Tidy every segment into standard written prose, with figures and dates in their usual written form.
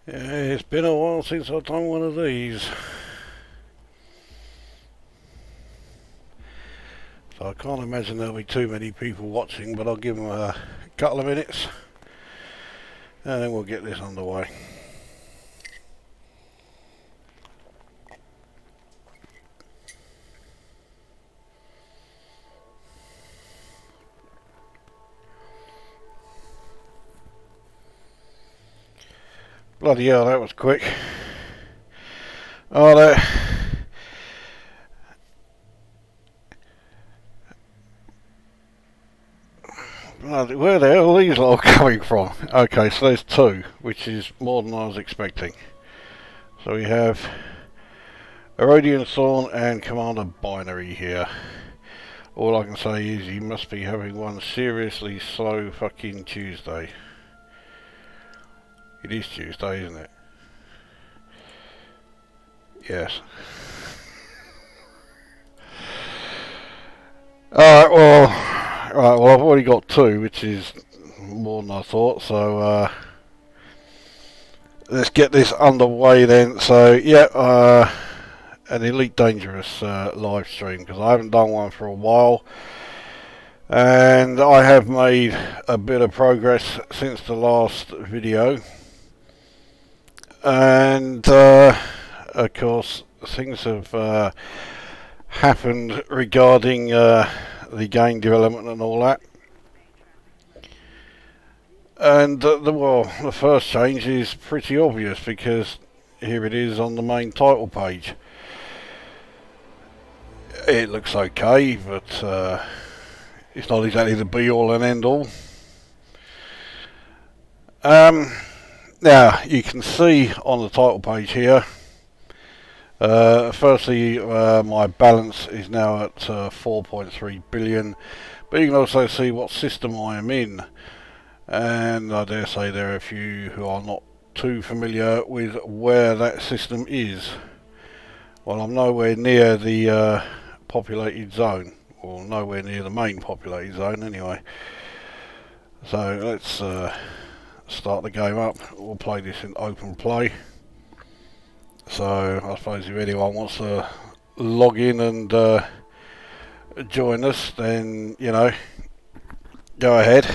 Yeah, it's been a while since I've done one of these. So I can't imagine there'll be too many people watching, but I'll give them a couple of minutes and then we'll get this underway. Bloody hell, that was quick. Oh, bloody, where the hell are these lot coming from? Okay, so there's two, which is more than I was expecting. So we have Erodian Thorn and Commander Binary here. All I can say is you must be having one seriously slow fucking Tuesday. It is Tuesday, isn't it? Yes. Well, I've already got two, which is more than I thought, so let's get this underway then. So, yeah, an Elite Dangerous live stream, because I haven't done one for a while, and I have made a bit of progress since the last video, and of course things have happened regarding the game development and all that. And the first change is pretty obvious, because here it is on the main title page. It looks okay, but it's not exactly the be all and end all. Now you can see on the title page here, firstly my balance is now at 4.3 billion, but you can also see what system I am in, and I dare say there are a few who are not too familiar with where that system is. Well, I'm nowhere near the populated zone, or nowhere near the main populated zone anyway. So let's start the game up. We'll play this in open play. So I suppose if anyone wants to log in and join us, then, you know, go ahead.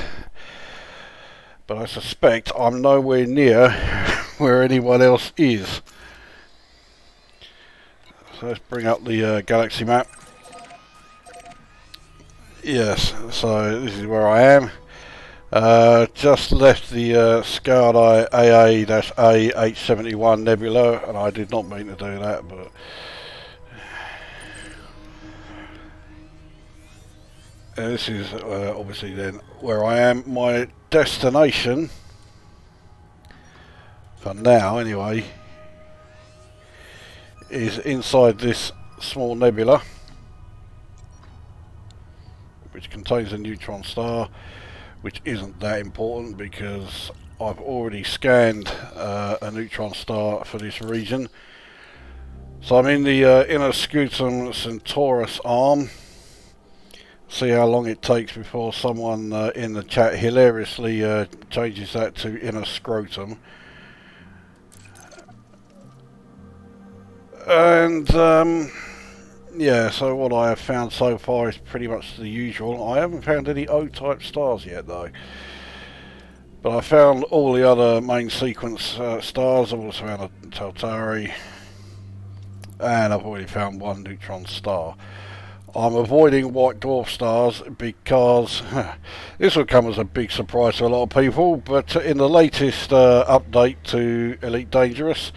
But I suspect I'm nowhere near where anyone else is. So let's bring up the galaxy map. Yes, so this is where I am. Just left the Scout Eye AA-A-H71 Nebula, and I did not mean to do that, but this is obviously then where I am. My destination, for now anyway, is inside this small nebula, which contains a neutron star, which isn't that important because I've already scanned a neutron star for this region. So I'm in the inner Scutum Centaurus arm. See how long it takes before someone in the chat hilariously changes that to inner scrotum. And yeah, so what I have found so far is pretty much the usual. I haven't found any O-type stars yet though, but I found all the other main sequence stars. I've also found a Tautari, and I've already found one neutron star. I'm avoiding white dwarf stars because this will come as a big surprise to a lot of people, but in the latest update to Elite Dangerous,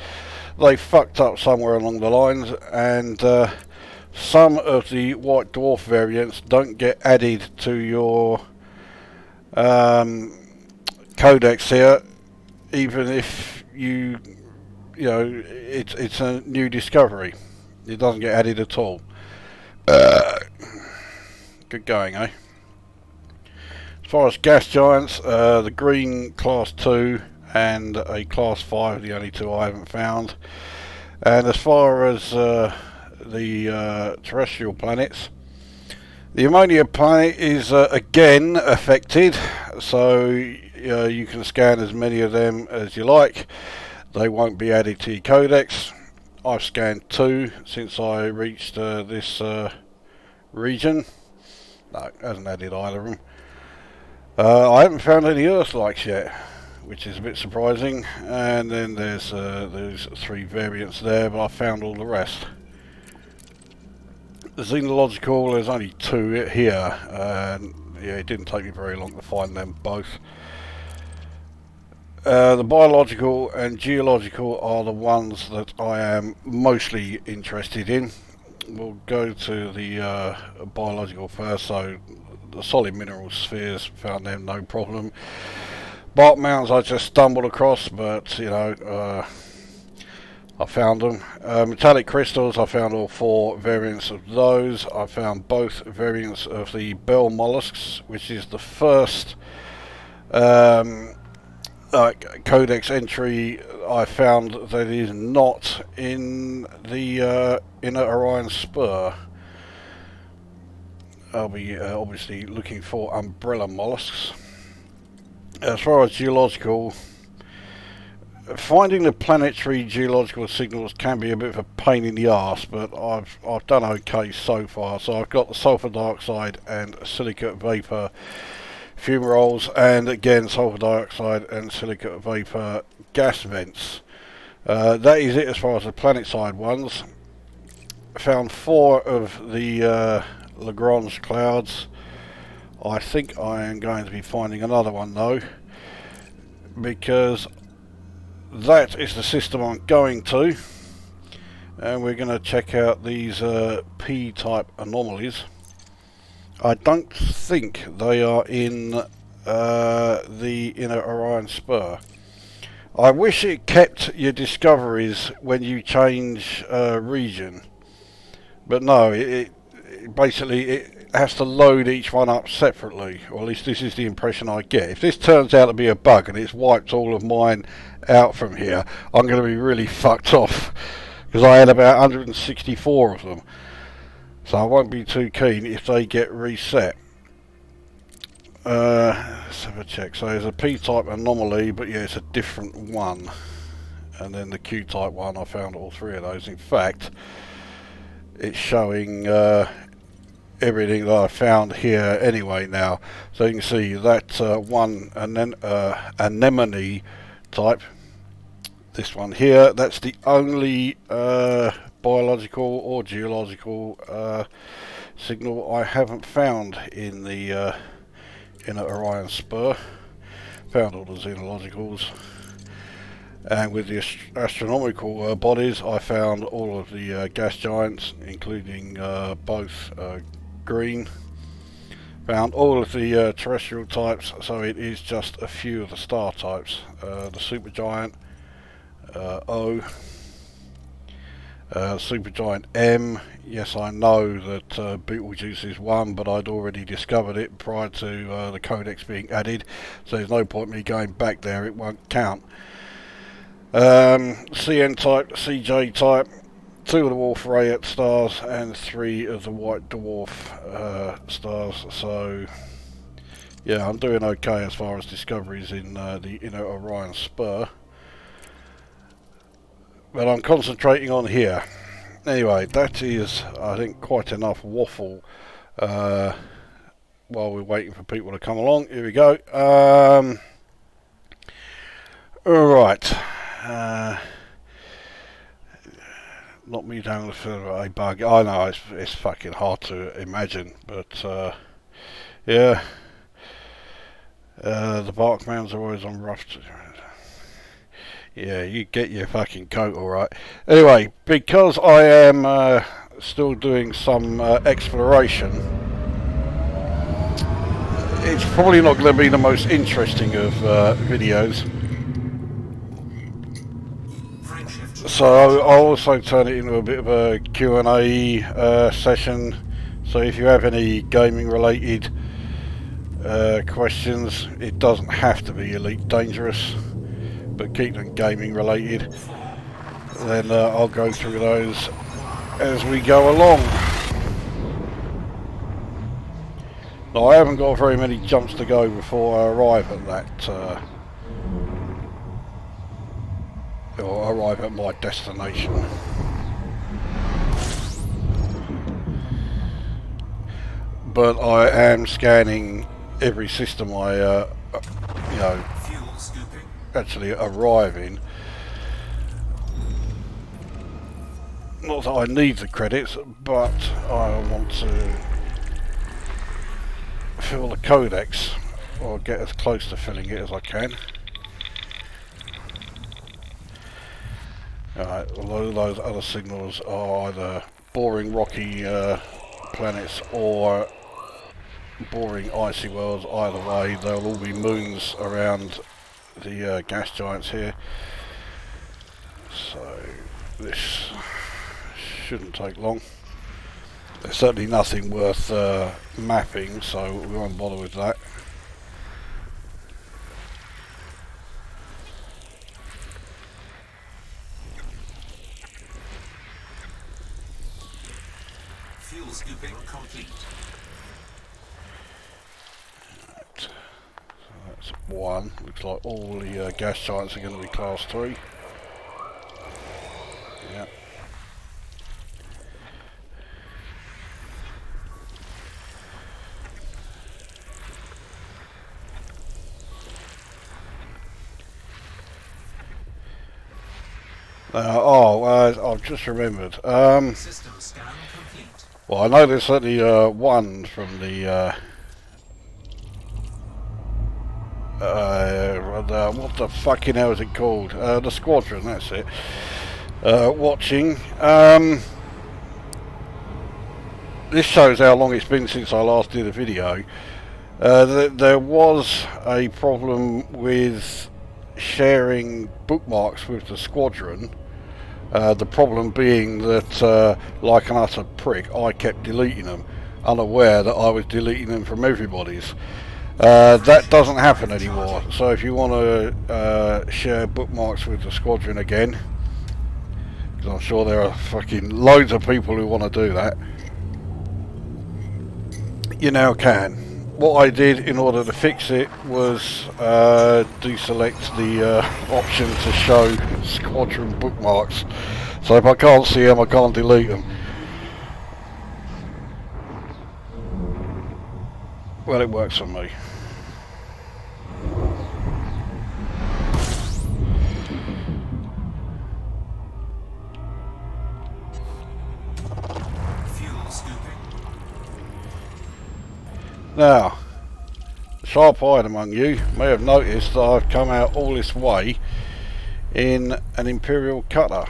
they fucked up somewhere along the lines, and some of the white dwarf variants don't get added to your codex here, even if you know it's a new discovery. It doesn't get added at all. Good going, eh? As far as gas giants, the green class 2 and a class 5 are the only two I haven't found. And as far as the terrestrial planets, the ammonia planet is again affected, so you can scan as many of them as you like. they won't be added to your codex. I've scanned 2 since I reached this region. No, it hasn't added either of them. I haven't found any Earth-likes yet, which is a bit surprising. And then there's 3 variants there, but I found all the rest. The xenological, there's only 2 here, and yeah, it didn't take me very long to find them both. The biological and geological are the ones that I am mostly interested in. We'll go to the biological first. So the solid mineral spheres, found them no problem. Bark mounds I just stumbled across, but you know, I found them. Metallic crystals, I found all 4 variants of those. I found both variants of the bell mollusks, which is the first codex entry I found that is not in the inner Orion spur. I'll be obviously looking for umbrella mollusks. As far as geological, finding the planetary geological signals can be a bit of a pain in the arse, but I've done okay so far. So I've got the sulfur dioxide and silicate vapor fumaroles, and again sulfur dioxide and silicate vapor gas vents. That is it as far as the planet side ones. Found 4 of the Lagrange clouds. I think I am going to be finding another one though, because that is the system I'm going to, and we're going to check out these P-type anomalies. I don't think they are in the inner Orion spur. I wish it kept your discoveries when you change region, but no, it basically it has to load each one up separately, or at least this is the impression I get. If this turns out to be a bug and it's wiped all of mine out from here, I'm going to be really fucked off, because I had about 164 of them. So I won't be too keen if they get reset. Let's have a check. So there's a P-type anomaly, but yeah, it's a different one. And then the Q-type one, I found all 3 of those. In fact, it's showing everything that I found here anyway now. So you can see that one anemone type, this one here, that's the only biological or geological signal I haven't found in the inner Orion spur. Found all the xenologicals, and with the astronomical bodies I found all of the gas giants, including both green. Found all of the terrestrial types, so it is just a few of the star types. The supergiant O, supergiant M. Yes, I know that Betelgeuse is one, but I'd already discovered it prior to the codex being added, so there's no point me going back there, it won't count. CN type, CJ type, 2 of the Wolf Rayet stars and 3 of the White Dwarf stars, so yeah, I'm doing okay as far as discoveries in the inner Orion spur. But I'm concentrating on here. Anyway, that is, I think, quite enough waffle while we're waiting for people to come along. Here we go. Alright. Not me down the a bug. I know it's fucking hard to imagine, but yeah. The bark mounds are always on rough. Yeah, you get your fucking coat, alright. Anyway, because I am still doing some exploration, it's probably not going to be the most interesting of videos. So I'll also turn it into a bit of a Q&A session. So if you have any gaming related questions, it doesn't have to be Elite Dangerous, but keep them gaming related, then I'll go through those as we go along. Now I haven't got very many jumps to go before I arrive at that or arrive at my destination. But I am scanning every system I, you know, actually arrive in. Not that I need the credits, but I want to fill the codex, or get as close to filling it as I can. Alright, although those other signals are either boring rocky planets or boring icy worlds, either way they'll all be moons around the gas giants here. So this shouldn't take long. There's certainly nothing worth mapping, so we won't bother with that. Fuel scooping complete. Right. So that's one. Looks like all the gas giants are going to be class 3. Yeah. I've just remembered. System scan complete. Well, I know there's certainly one from the what the fucking hell is it called? The squadron, that's it. Watching. This shows how long it's been since I last did a video. There was a problem with sharing bookmarks with the squadron. The problem being that, like an utter prick, I kept deleting them, unaware that I was deleting them from everybody's. That doesn't happen anymore, so if you want to share bookmarks with the squadron again, because I'm sure there are fucking loads of people who want to do that, you now can. What I did in order to fix it was deselect the option to show squadron bookmarks. So if I can't see them, I can't delete them. Well, it works for me. Now, the sharp-eyed among you may have noticed that I've come out all this way in an Imperial cutter.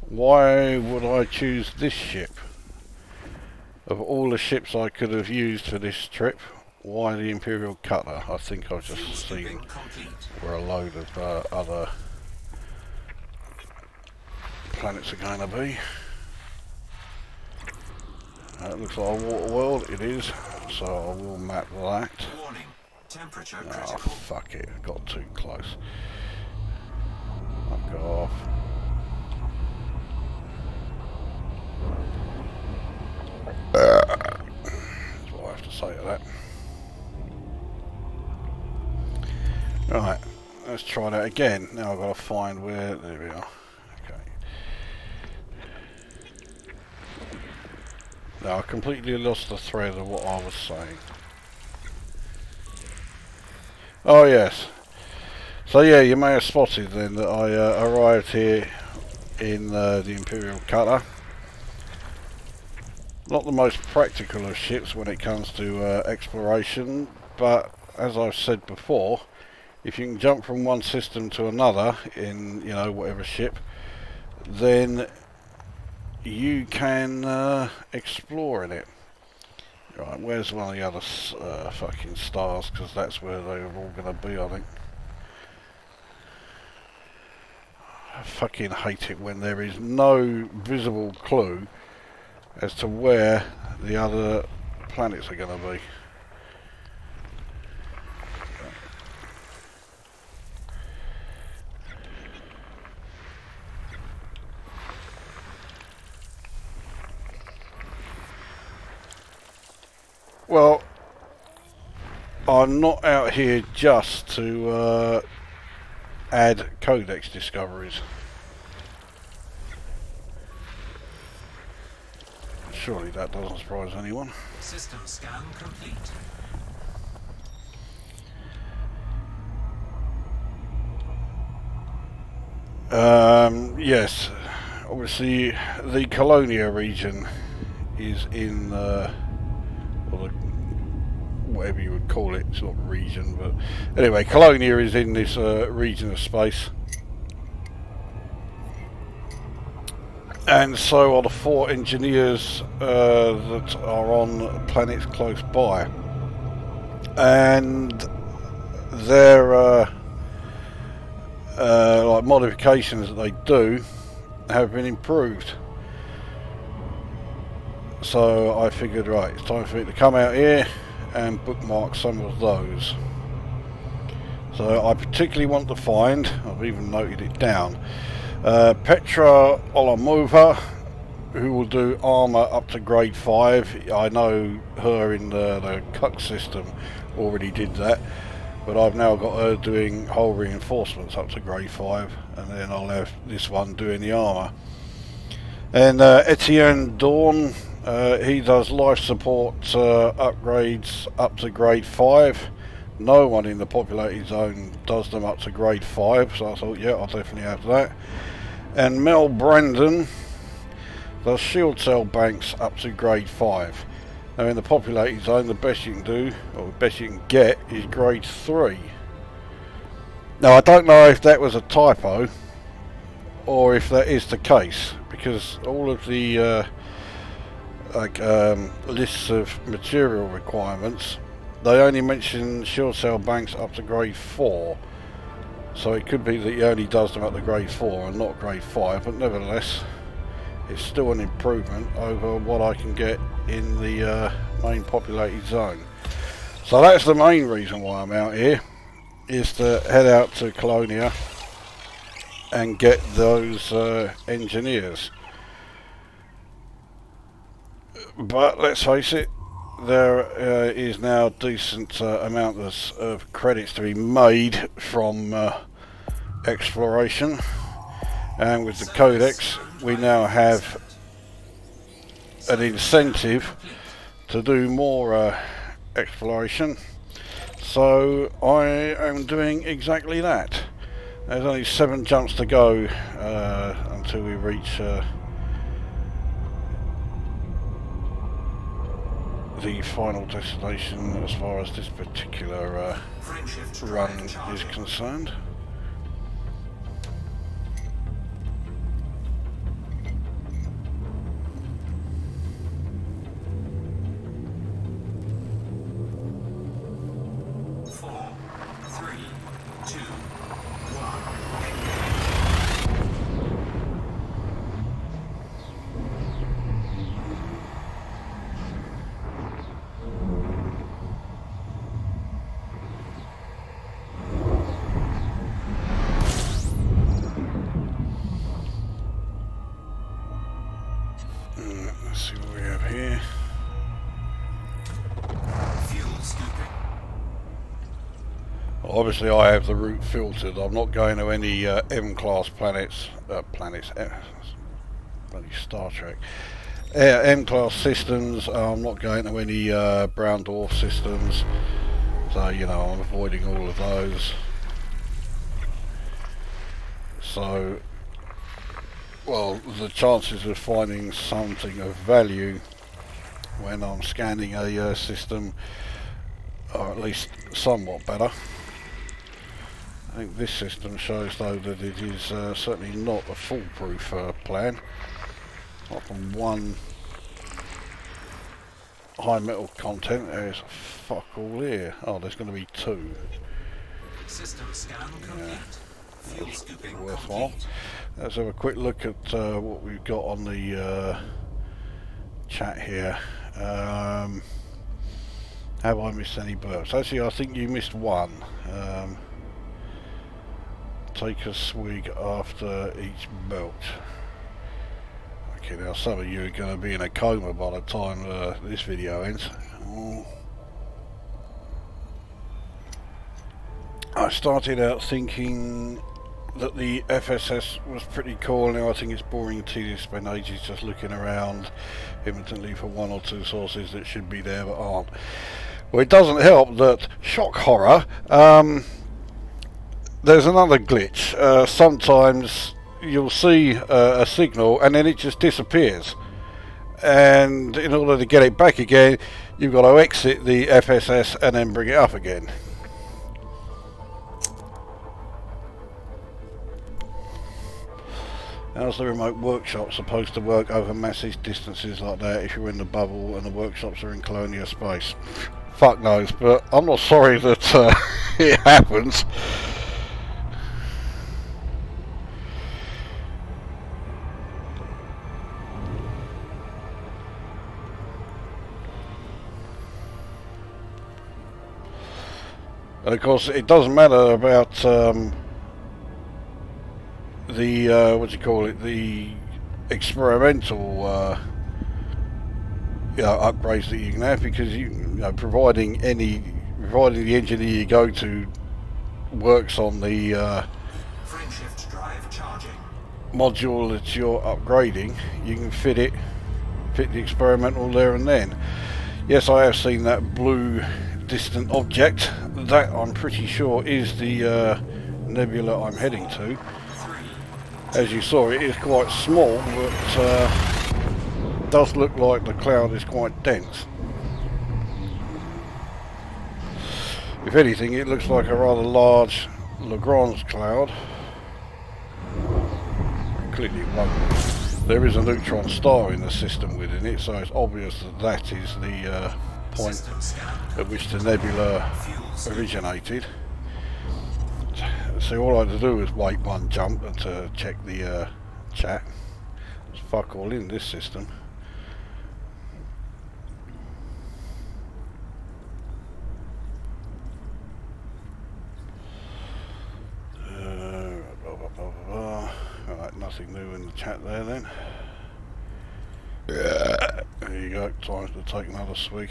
Why would I choose this ship? Of all the ships I could have used for this trip, why the Imperial cutter? I think I've just seen where a load of other planets are going to be. It looks like a water world, it is, so I will map that. Warning. Temperature Oh, critical. fuck it, got too close. Fuck off. That's what I have to say to that. Right, let's try that again. Now I've got to find where, there we are. Now I completely lost the thread of what I was saying. Oh yes. So yeah, you may have spotted then that I arrived here in the Imperial cutter. Not the most practical of ships when it comes to exploration, but as I've said before, if you can jump from one system to another in, you know, whatever ship, then you can explore in it. Right, where's one of the other fucking stars, because that's where they're all going to be, I think. I fucking hate it when there is no visible clue as to where the other planets are going to be. Well, I'm not out here just to add codex discoveries. Surely that doesn't surprise anyone. System scan complete. Yes, obviously the Colonia region is in, well, whatever you would call it, it's not a region, but anyway, Colonia is in this region of space. And so are the 4 engineers that are on planets close by. And their like modifications that they do have been improved. So I figured, right, it's time for me to come out here and bookmark some of those. So I particularly want to find, I've even noted it down, Petra Olamova, who will do armour up to grade 5. I know her in the Cuck system already did that, but I've now got her doing hull reinforcements up to grade 5, and then I'll have this one doing the armour. And Etienne Dawn, he does life support upgrades up to grade 5. No one in the populated zone does them up to grade 5, so I thought, yeah, I'll definitely have that. And Mel Brandon does shield cell banks up to grade 5. Now in the populated zone, the best you can do, or the best you can get, is grade 3. Now I don't know if that was a typo, or if that is the case, because all of the lists of material requirements, they only mention shield cell banks up to grade 4. So it could be that he only does them up to grade 4 and not grade 5, but nevertheless, it's still an improvement over what I can get in the main populated zone. So that's the main reason why I'm out here, is to head out to Colonia and get those engineers. But let's face it, there is now a decent amount of credits to be made from exploration, and with the codex we now have an incentive to do more exploration, so I am doing exactly that. There's only 7 jumps to go until we reach the final destination as far as this particular run is concerned. Let's see what we have here. Fuel scooping. Obviously I have the route filtered. I'm not going to any M-class planets, bloody Star Trek. M-class systems. I'm not going to any brown dwarf systems. So, you know, I'm avoiding all of those. So, well, the chances of finding something of value when I'm scanning a system are at least somewhat better. I think this system shows though that it is certainly not a foolproof plan. Apart from one high metal content, there's fuck all here. Oh, there's going to be 2. System scan complete. Fuel scooping Worthwhile. complete. Let's have a quick look at what we've got on the chat here. Have I missed any burps? Actually, I think you missed one. Take a swig after each belt. Okay, now some of you are going to be in a coma by the time this video ends. I started out thinking that the FSS was pretty cool. Now I think it's boring and tedious, spend ages just looking around intermittently for one or two sources that should be there but aren't. Well, it doesn't help that, shock horror, there's another glitch. Sometimes you'll see a signal and then it just disappears. And in order to get it back again, you've got to exit the FSS and then bring it up again. How's the remote workshop supposed to work over massive distances like that if you're in the bubble and the workshops are in colonial space? Fuck knows, but I'm not sorry that it happens. And of course, it doesn't matter about the what do you call it? The experimental upgrades that you can have, because you know, providing the engineer you go to works on the Frameshift drive charging. module that you're upgrading, you can fit the experimental there and then. Yes, I have seen that blue distant object. That I'm pretty sure is the nebula I'm heading to. As you saw, it is quite small, but does look like the cloud is quite dense. If anything, it looks like a rather large Lagrange cloud. Clearly it won't. There is a neutron star in the system within it, so it's obvious that that is the point at which the nebula originated. So all I had to do was wait one jump to check the chat. There's fuck all in this system. Alright, nothing new in the chat there then. There you go, time to take another swig.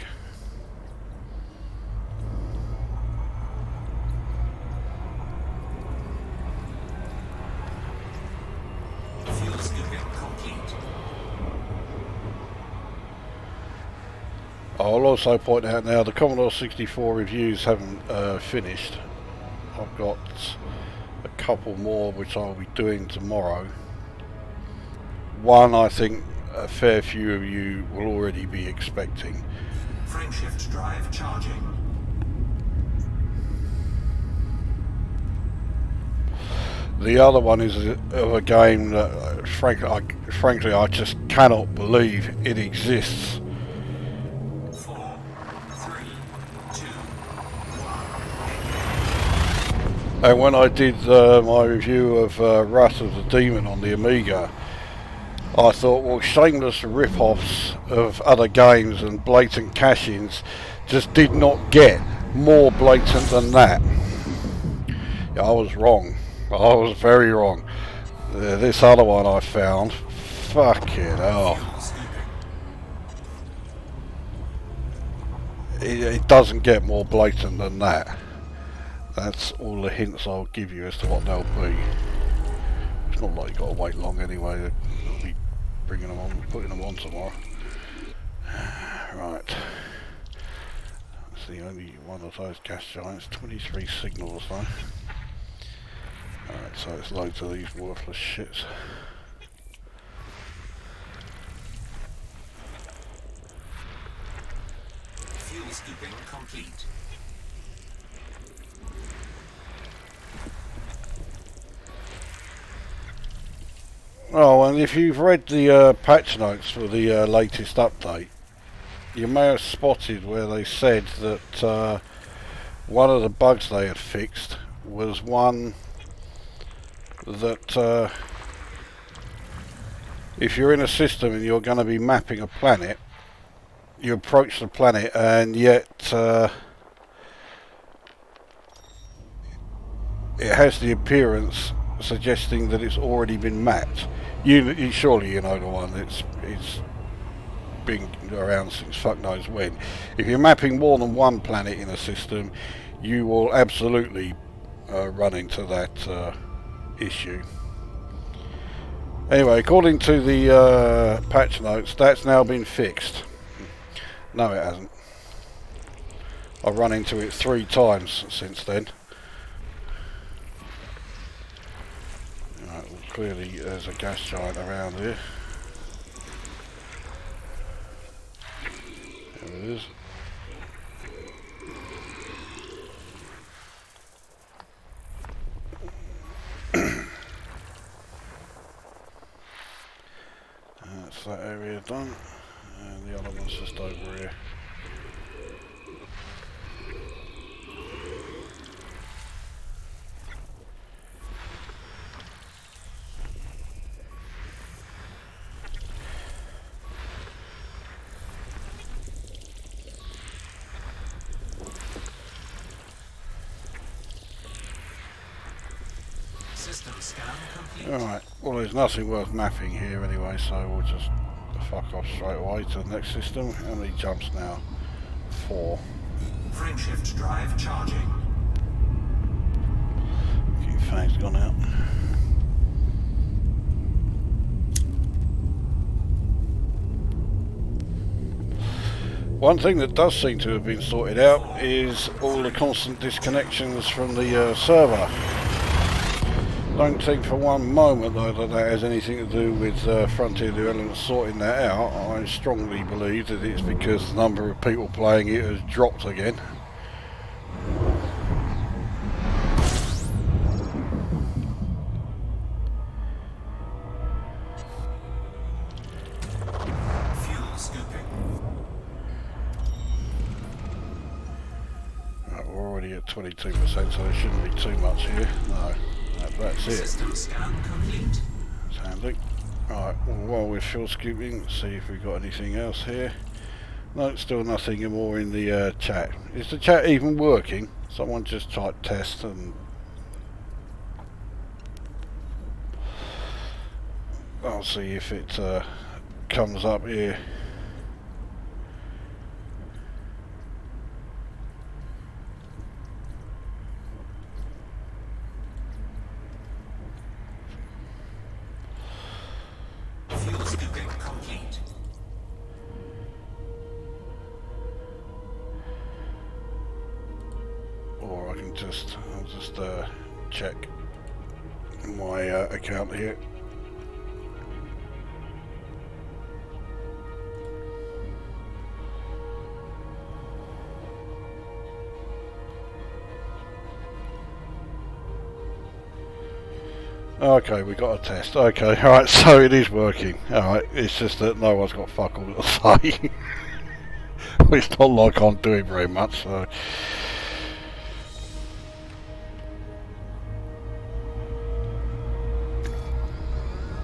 Fuel scooping complete. I'll also point out now the Commodore 64 reviews haven't finished. I've got a couple more which I'll be doing tomorrow. One I think a fair few of you will already be expecting. Frameshift drive charging. The other one is of a game that frankly I just cannot believe it exists. 4, 3, 2, 1. And when I did my review of Wrath of the Demon on the Amiga, I thought, well, shameless rip-offs of other games and blatant cash-ins just did not get more blatant than that. Yeah, I was wrong. I was very wrong. This other one I found, fucking hell. It doesn't get more blatant than that. That's all the hints I'll give you as to what they'll be. It's not like you've got to wait long anyway. I'll be bringing them on, putting them on tomorrow. Right. That's the only one of those gas giants. 23 signals though. Alright, so it's loads of these worthless shits. Fuel scooping complete. Oh, and if you've read the patch notes for the latest update, you may have spotted where they said that one of the bugs they had fixed was one that if you're in a system and you're going to be mapping a planet, you approach the planet and yet it has the appearance suggesting that it's already been mapped. You surely you know the one. It's been around since fuck knows when. If you're mapping more than one planet in a system, you will absolutely run into that issue. Anyway, according to the patch notes, that's now been fixed. No, it hasn't. I've run into it 3 times since then. Right, well, clearly there's a gas giant around here. There it is. That's that area done, and the other one's just over here. System scan complete. Alright, well there's nothing worth mapping here anyway, so we'll just fuck off straight away to the next system. How many jumps now? 4. Frameshift drive charging. Keep fangs gone out. One thing that does seem to have been sorted out is all the constant disconnections from the server. Don't think for one moment though that that has anything to do with Frontier Development sorting that out. I strongly believe that it's because the number of people playing it has dropped again. Fuel scooping. Right, we're already at 22%, so there shouldn't be too much here. No. That's it. System scan complete. That's handy. Right, well, while we're fuel scooping, see if we've got anything else here. No, still nothing more in the chat. Is the chat even working? Someone just type test and... I'll see if it comes up here. Fuel scooping complete. Or I can just, I'll just check my account here. Okay, we got a test. Okay, alright, so it is working. Alright, it's just that no one's got fuck all to say. It's not like I'm doing very much, so...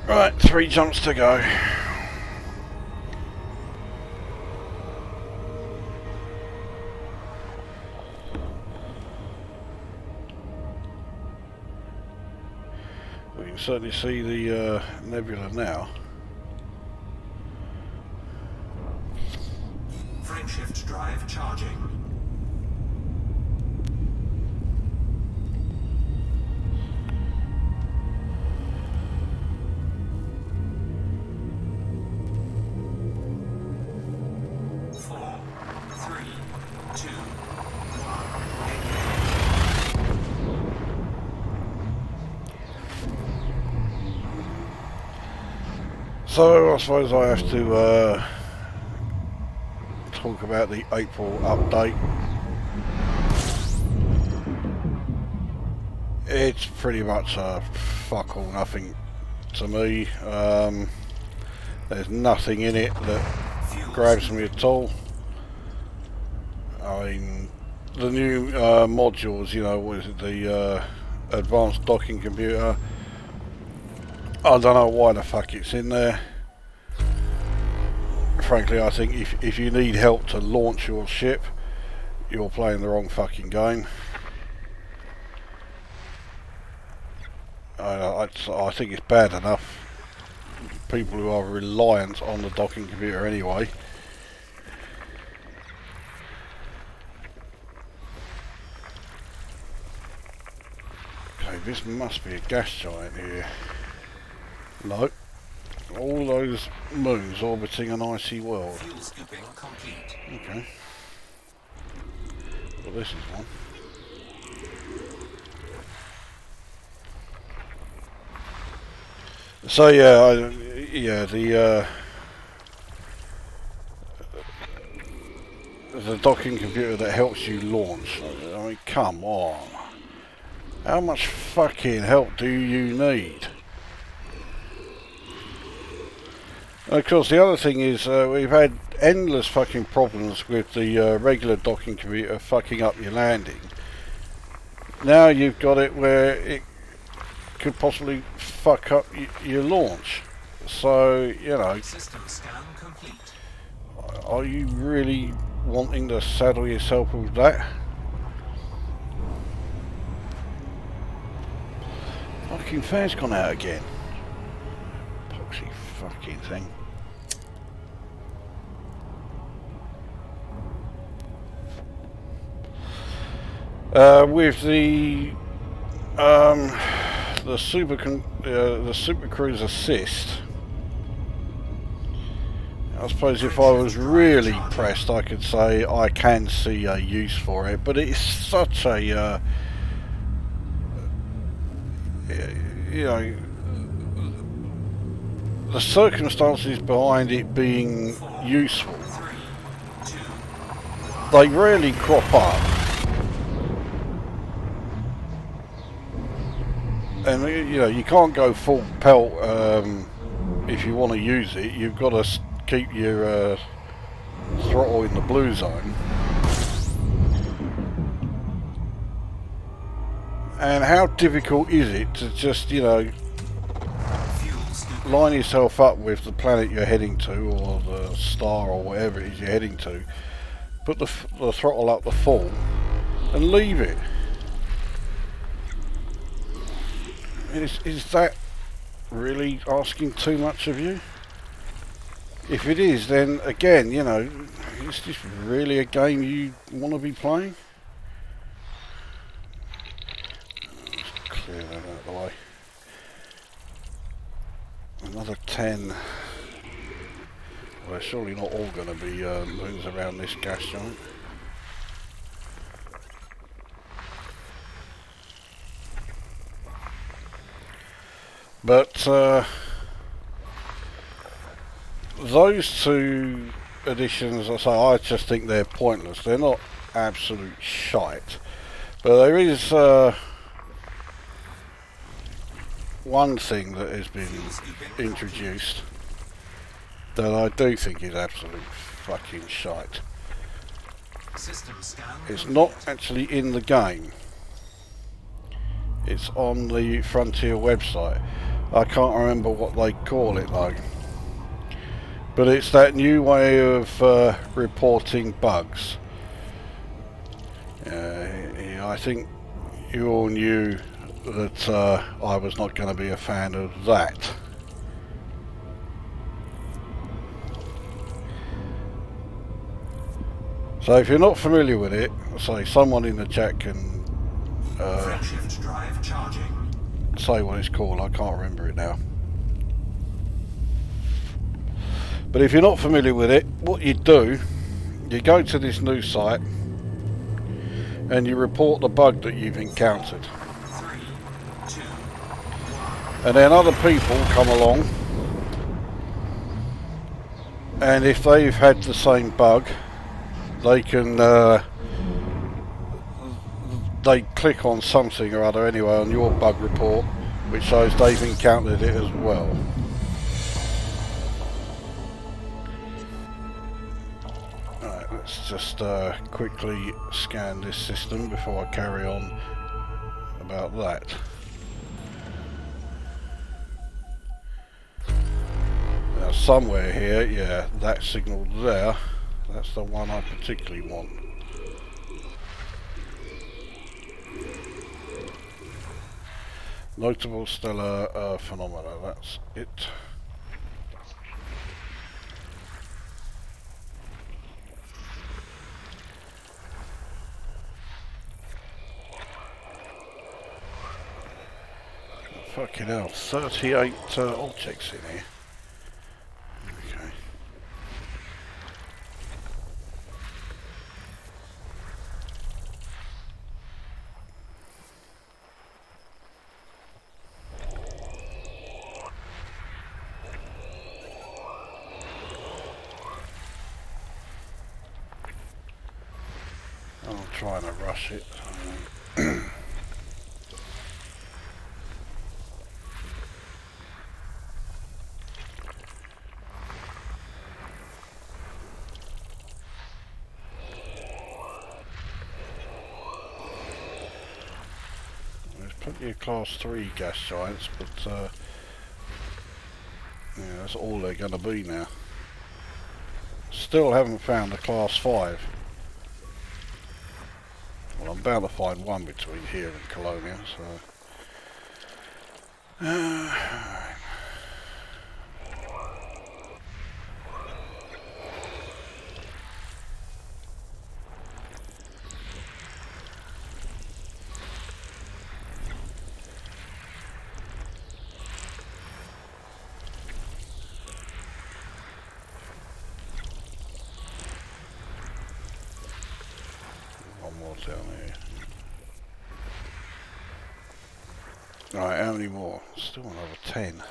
Right, 3 jumps to go. We can certainly see the nebula now. Frameshift drive charging. Four, three, two, So I suppose I have to talk about the April update. It's pretty much a fuck all nothing to me. There's nothing in it that grabs me at all. I mean, the new modules, you know, what is it, the advanced docking computer, I don't know why the fuck it's in there. Frankly, I think if you need help to launch your ship, you're playing the wrong fucking game. I think it's bad enough. People who are reliant on the docking computer anyway. Okay, this must be a gas giant here. No. All those moons orbiting an icy world. Fuel scooping complete. Okay. Well, this is one. So yeah, the docking computer that helps you launch. I mean, come on. How much fucking help do you need? And of course, the other thing is we've had endless fucking problems with the regular docking computer fucking up your landing. Now you've got it where it could possibly fuck up your launch. So, you know, System scan complete. are you really wanting to saddle yourself with that? Fucking fan's gone out again. Poxy fucking thing. With the Super Cruise Assist, I suppose if I was really pressed, I could say I can see a use for it, but it's such a you know, the circumstances behind it being useful, they rarely crop up. And you know, you can't go full pelt if you want to use it. You've got to keep your throttle in the blue zone. And how difficult is it to just, you know, line yourself up with the planet you're heading to, or the star, or whatever it is you're heading to, put the throttle up to full, and leave it? Is that really asking too much of you? If it is, then again, you know, is this really a game you want to be playing? Let's clear that out of the way. Another 10. Well, surely not all going to be moons around this gas giant. But those two additions, I just think they're pointless. They're not absolute shite. But there is one thing that has been introduced that I do think is absolute fucking shite. It's not actually in the game. It's on the Frontier website. I can't remember what they call it though. But it's that new way of reporting bugs. I think you all knew that I was not going to be a fan of that. So if you're not familiar with it, say someone in the chat can Shift drive charging. say what it's called. I can't remember it now. But if you're not familiar with it, what you do, you go to this new site and you report the bug that you've encountered. 3, 2, And then other people come along, and if they've had the same bug, they can they click on something or other anyway on your bug report, which shows they've encountered it as well. Alright, let's just quickly scan this system before I carry on about that. Now somewhere here, yeah, that signal there, that's the one I particularly want. Notable stellar phenomena, that's it. Fucking hell, 38 objects in here. Okay. I'm trying to rush it. There's plenty of class 3 gas giants, but yeah, that's all they're going to be now. Still haven't found a class 5. Well, I'm bound to find one between here and Colonia, so... one more down here. Right, how many more? Still another 10.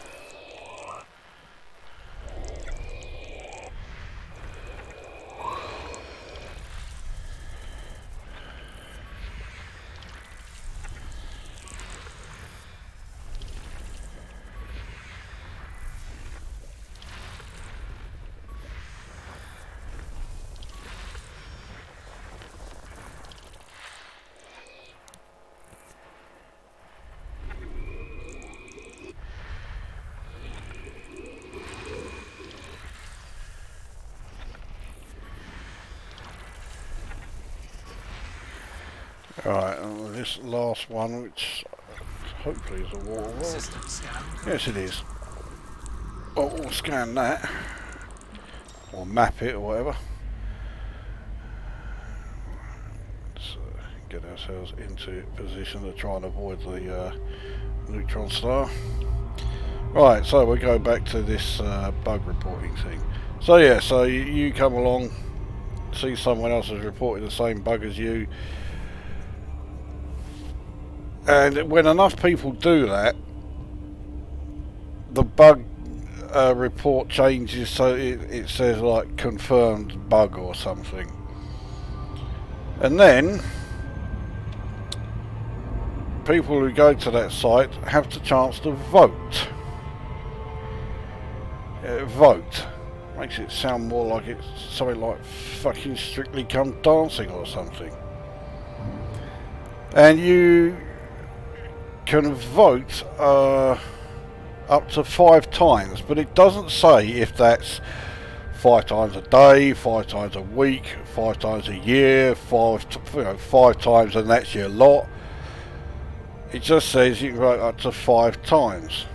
Right, and this last one, which hopefully is a water world. System scan Yes, it is. Oh, we'll scan that, or map it, or whatever. Let's get ourselves into position to try and avoid the neutron star. Right, so we'll go back to this bug reporting thing. So yeah, so you come along, see someone else has reported the same bug as you. And when enough people do that, the bug report changes, so it says like confirmed bug or something. And then people who go to that site have the chance to vote. Vote makes it sound more like it's something like fucking Strictly Come Dancing or something. And you can vote up to 5 times, but it doesn't say if that's 5 times a day, 5 times a week, 5 times a year, 5 times and that's your lot. It just says you can vote up to 5 times.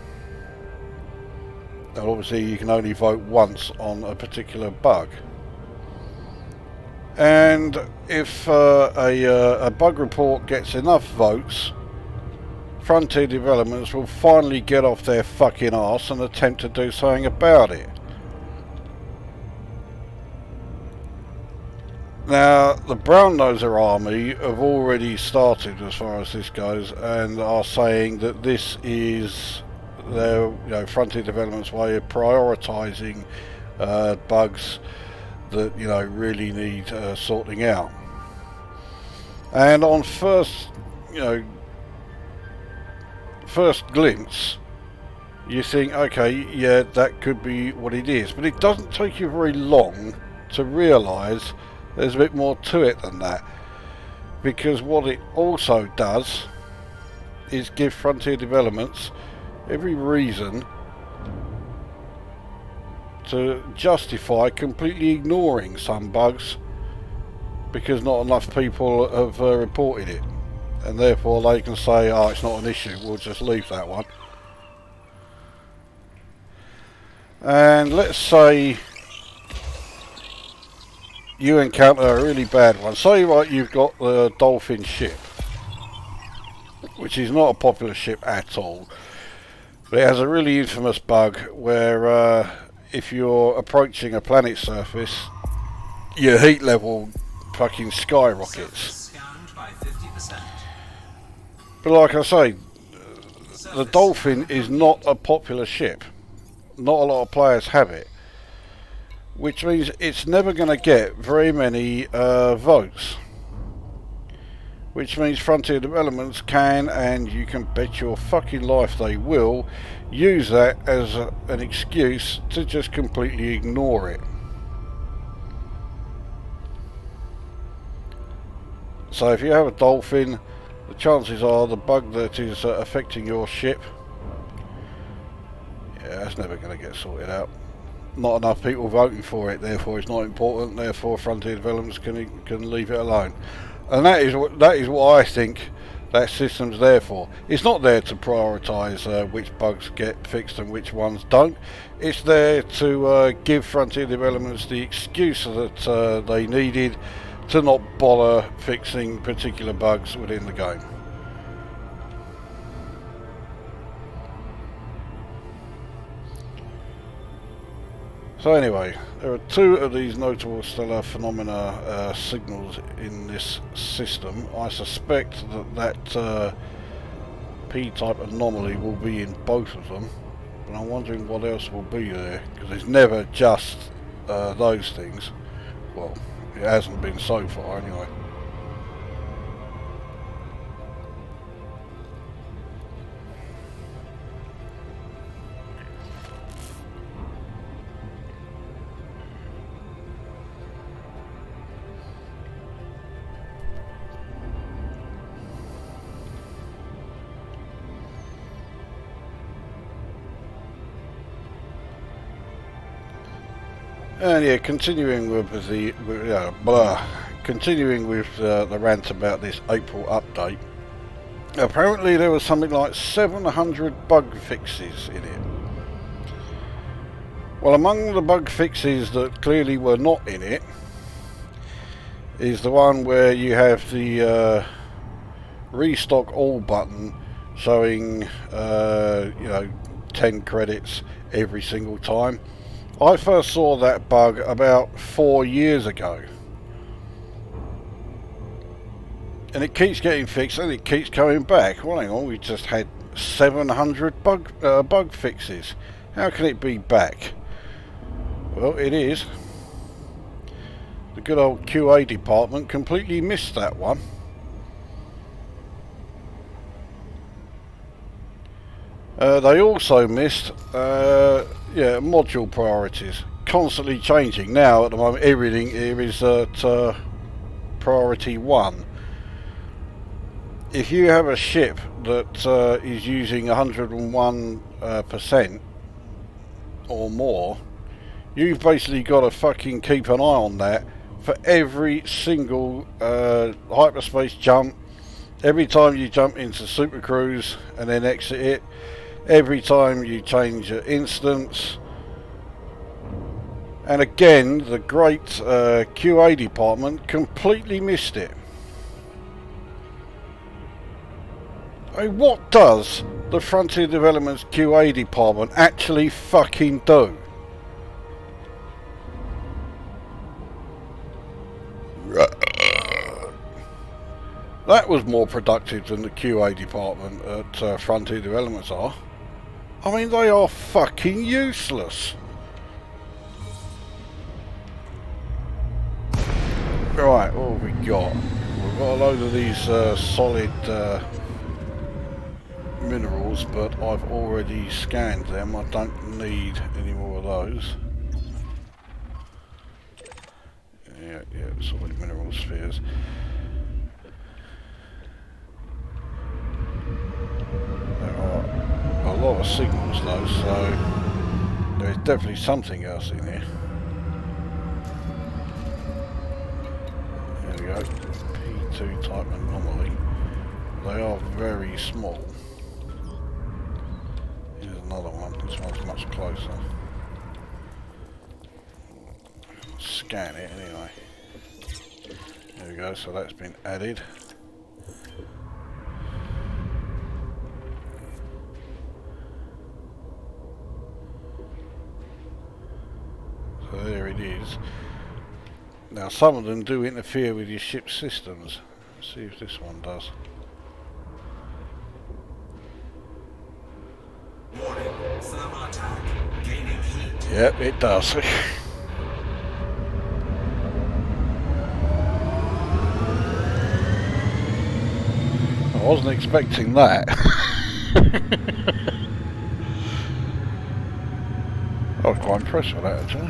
And obviously you can only vote once on a particular bug. And if a bug report gets enough votes, Frontier Developments will finally get off their fucking arse and attempt to do something about it. Now, the Brown Noser Army have already started as far as this goes and are saying that this is their Frontier Developments way of prioritising bugs that really need sorting out. And on first glimpse, you think, okay, yeah, that could be what it is, but it doesn't take you very long to realise there's a bit more to it than that, because what it also does is give Frontier Developments every reason to justify completely ignoring some bugs because not enough people have reported it. And therefore they can say, oh, it's not an issue, we'll just leave that one. And let's say you encounter a really bad one. Say, right, you've got the Dolphin ship, which is not a popular ship at all. But it has a really infamous bug where if you're approaching a planet's surface, your heat level fucking skyrockets. Surface scanned by 50%. But like I say, the Surface Dolphin scan is not a popular ship. Not a lot of players have it. Which means it's never going to get very many votes. Which means Frontier Developments can, and you can bet your fucking life they will, use that as an excuse to just completely ignore it. So if you have a Dolphin, the chances are the bug that is affecting your ship, yeah, that's never going to get sorted out. Not enough people voting for it, therefore it's not important, therefore Frontier Developments can leave it alone. And that is what I think that system's there for. It's not there to prioritise which bugs get fixed and which ones don't. It's there to give Frontier Developments the excuse that they needed to not bother fixing particular bugs within the game. So anyway, there are two of these notable stellar phenomena signals in this system. I suspect that P-type anomaly will be in both of them, but I'm wondering what else will be there, because it's never just those things. Well, it hasn't been so far anyway. And yeah, continuing with the rant about this April update. Apparently there was something like 700 bug fixes in it. Well, among the bug fixes that clearly were not in it is the one where you have the restock all button showing 10 credits every single time. I first saw that bug about 4 years ago, and it keeps getting fixed and it keeps coming back. Well, hang on, we just had 700 bug fixes. How can it be back? Well, it is. The good old QA department completely missed that one. They also missed module priorities, constantly changing. Now at the moment everything here is at priority 1. If you have a ship that is using 101% or more, you've basically got to fucking keep an eye on that for every single hyperspace jump, every time you jump into supercruise and then exit it, every time you change your instance. And again, the great QA department completely missed it. I mean, what does the Frontier Developments QA department actually fucking do? That was more productive than the QA department at Frontier Developments are. I mean, they are fucking useless. Right, what have we got? We've got a load of these solid minerals, but I've already scanned them. I don't need any more of those. Yeah, solid mineral spheres. There are a lot of signals though, so there's definitely something else in here. There we go, P2 type anomaly. They are very small. Here's another one, this one's much closer. Scan it anyway. There we go, so that's been added. it is. Now some of them do interfere with your ship's systems. Let's see if this one does. Warning, thermal attack. Gaining heat. Yep, it does. I wasn't expecting that. I was quite impressed with that actually.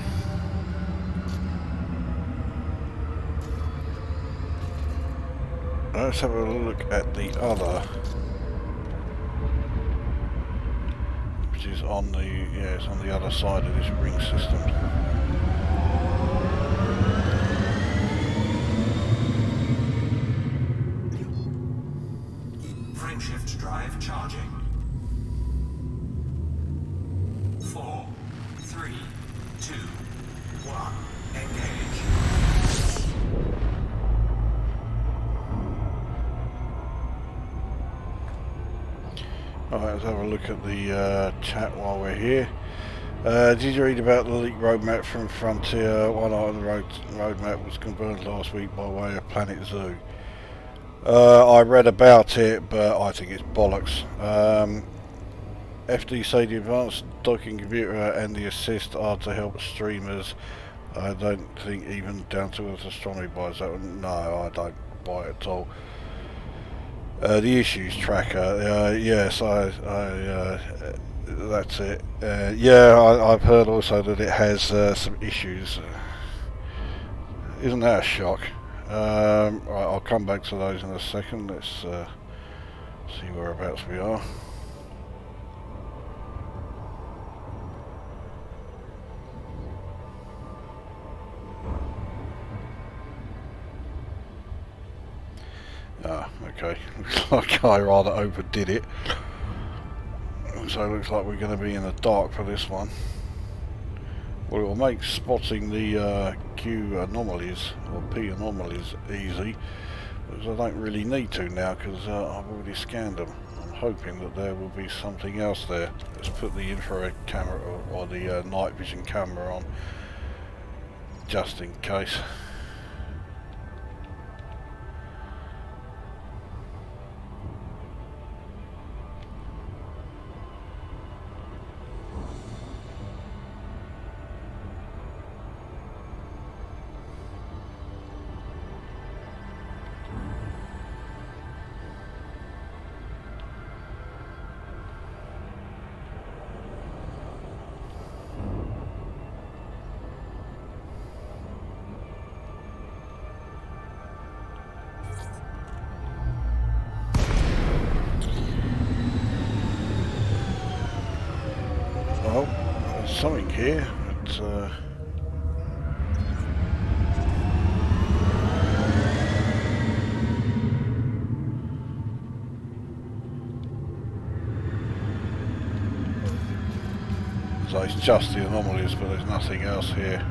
Let's have a look at the other, which is on the, yeah, it's on the other side of this ring system. Frameshift drive charging. 4, 3, 2, 1. Engage. Alright, let's have a look at the chat while we're here. Did you read about the leaked roadmap from Frontier? One item of the roadmap was confirmed last week by way of Planet Zoo. I read about it, but I think it's bollocks. FDC, the advanced docking computer and the assist are to help streamers. I don't think even down to earth astronomy buys that one. No, I don't buy it at all. The issues tracker, yes, that's it. Yeah, I've heard also that it has some issues. Isn't that a shock? Right, I'll come back to those in a second. Let's see whereabouts we are. Ah, okay. Looks like I rather overdid it. So it looks like we're going to be in the dark for this one. Well, it will make spotting the Q anomalies, or P anomalies, easy. Because I don't really need to now, because I've already scanned them. I'm hoping that there will be something else there. Let's put the infrared camera, or the night vision camera on, just in case. Well, there's something here. It's, so it's just the anomalies, but there's nothing else here.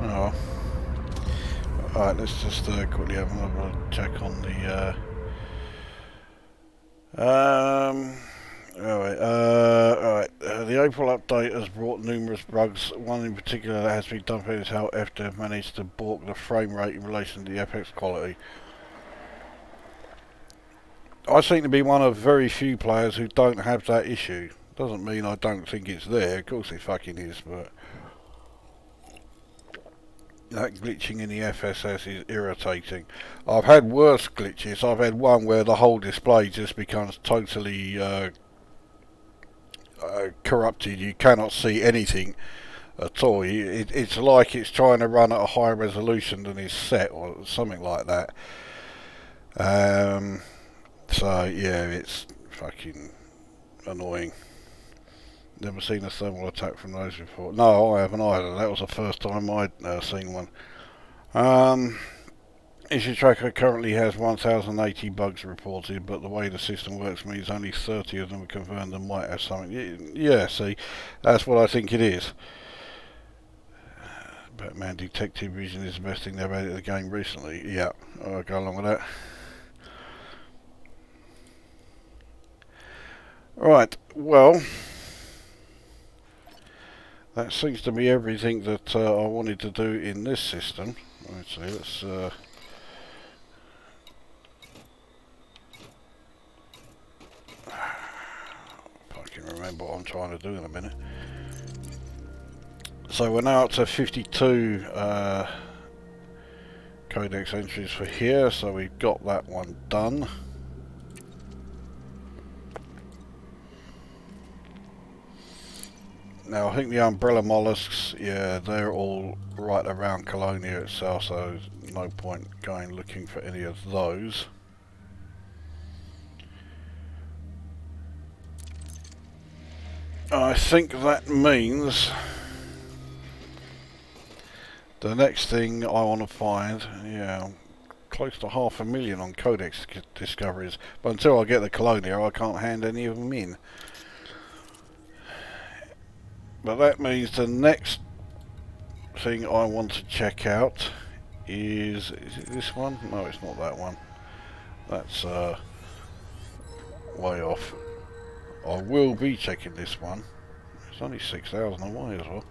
Oh. Alright, let's just quickly have another check on the the April update has brought numerous bugs. One in particular that has been dumped is how FDev managed to balk the frame rate in relation to the FX quality. I seem to be one of very few players who don't have that issue. Doesn't mean I don't think it's there, of course it fucking is, but that glitching in the FSS is irritating. I've had worse glitches. I've had one where the whole display just becomes totally corrupted. You cannot see anything at all. It's like it's trying to run at a higher resolution than is set, or something like that. So yeah, it's fucking annoying. Never seen a thermal attack from those before. No, I haven't either. That was the first time I'd seen one. Issue tracker currently has 1,080 bugs reported, but the way the system works means only 30 of them are confirmed and might have something. Yeah, see, that's what I think it is. Batman Detective Vision is the best thing they've added to the game recently. Yeah, I'll go along with that. Right, well, That seems to be everything that I wanted to do in this system. Actually, let's if I can remember what I'm trying to do in a minute. So we're now up to 52 codex entries for here, so we've got that one done. Now I think the umbrella mollusks, yeah, they're all right around Colonia itself, so there's no point going looking for any of those. I think that means the next thing I want to find, yeah, close to 500,000 on codex discoveries, but until I get the Colonia I can't hand any of them in. But that means the next thing I want to check out is it this one? No, it's not that one. That's way off. I will be checking this one. It's only 6,000 away as well.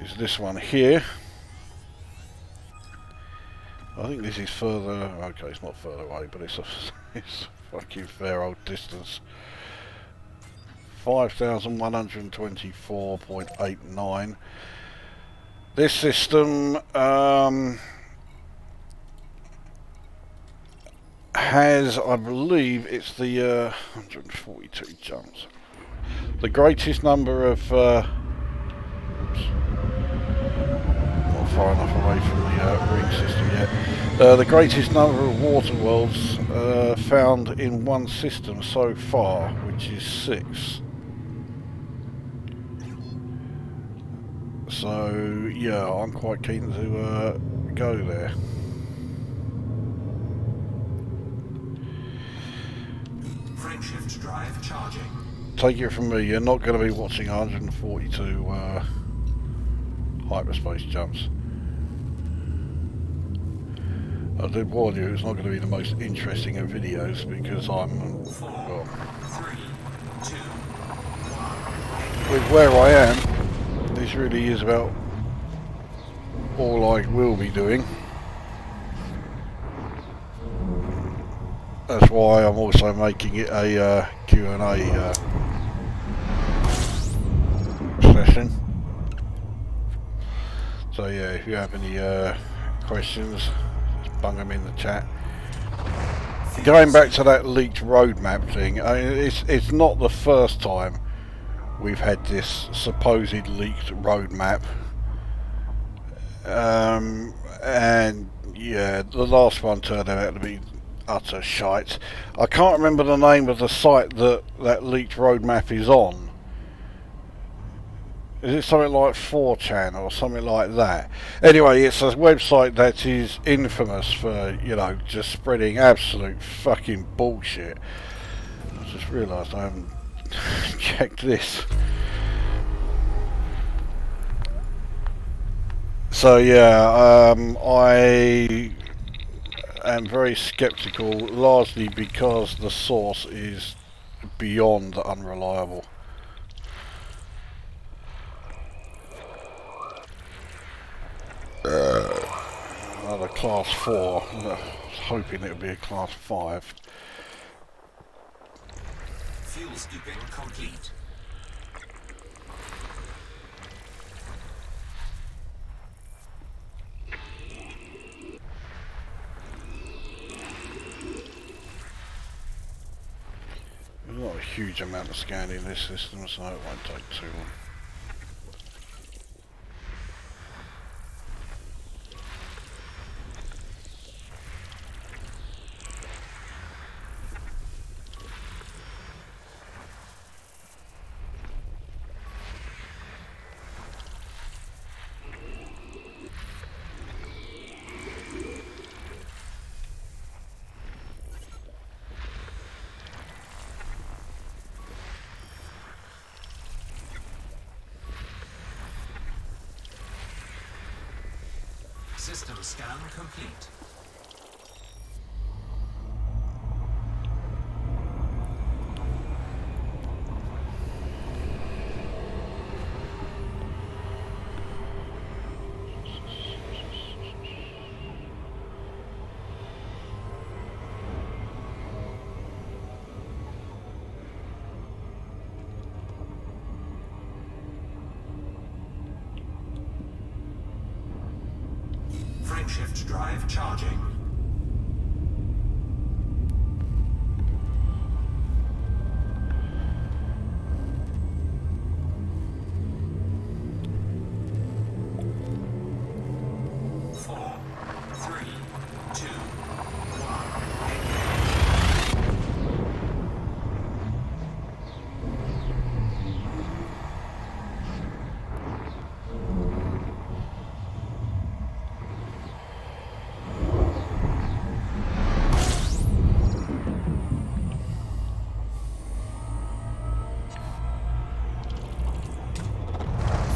Is this one here? I think this is further. Okay, it's not further away, but it's a fucking fair old distance. 5,124.89. This system has, I believe, it's the 142 jumps. The greatest number of oops, not far enough away from the ring system yet. The greatest number of water worlds found in one system so far, which is 6. So yeah, I'm quite keen to go there. Frameshift drive charging. Take it from me, you're not going to be watching 142 hyperspace jumps. I did warn you it's not going to be the most interesting of videos because I'm 4, well, 3, 2, 1. with where I am. This really is about all I will be doing. That's why I'm also making it a Q&A session. So yeah, if you have any questions, just bung them in the chat. Going back to that leaked roadmap thing, I mean, it's not the first time we've had this supposed leaked roadmap, and yeah, the last one turned out to be utter shite. I can't remember the name of the site that leaked roadmap is on. Is it something like 4chan or something like that? Anyway, it's a website that is infamous for, you know, just spreading absolute fucking bullshit. I just realised I haven't checked this. So yeah, I am very skeptical, largely because the source is beyond unreliable. Another class 4. I was hoping it would be a class 5. Fuel scooping complete. There's not a huge amount of scanning in this system, so it won't take too long. System scan complete. Storage drive charging. Four, three, two, one.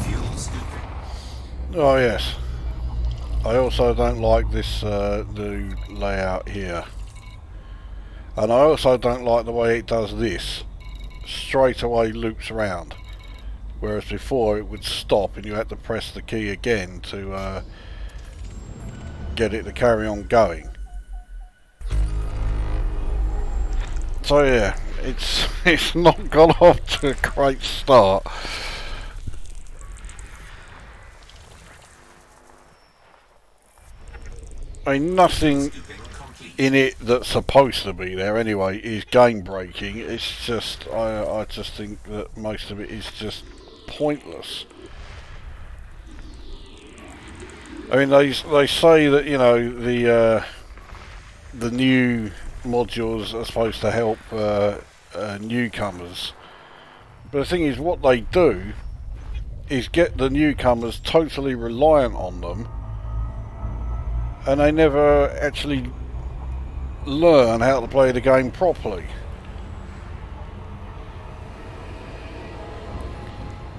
Fuel scooping. Oh yes. I also don't like this new layout here. And I also don't like the way it does this. Straight away loops around. Whereas before it would stop and you had to press the key again to get it to carry on going. So yeah, it's not gone off to a great start. I mean, nothing Scooping complete. in it that's supposed to be there anyway is game breaking. It's just I just think that most of it is just pointless. I mean, they say that, you know, the new modules are supposed to help newcomers, but the thing is, what they do is get the newcomers totally reliant on them, and they never actually learn how to play the game properly.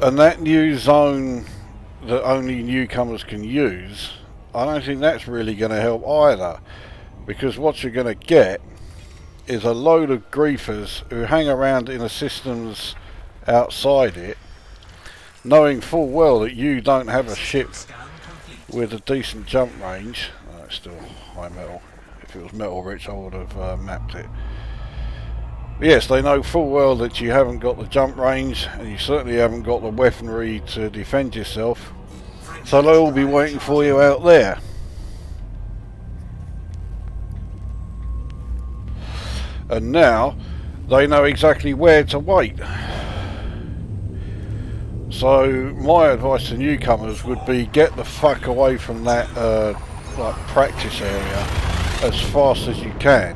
And that new zone that only newcomers can use, I don't think that's really going to help either, because what you're going to get is a load of griefers who hang around in the systems outside it, knowing full well that you don't have a ship Scan complete. with a decent jump range. It's still high metal. If it was metal rich, I would have mapped it. But yes, they know full well that you haven't got the jump range, and you certainly haven't got the weaponry to defend yourself. So they'll all be waiting for you out there. And now they know exactly where to wait. So my advice to newcomers would be, get the fuck away from that like practice area as fast as you can.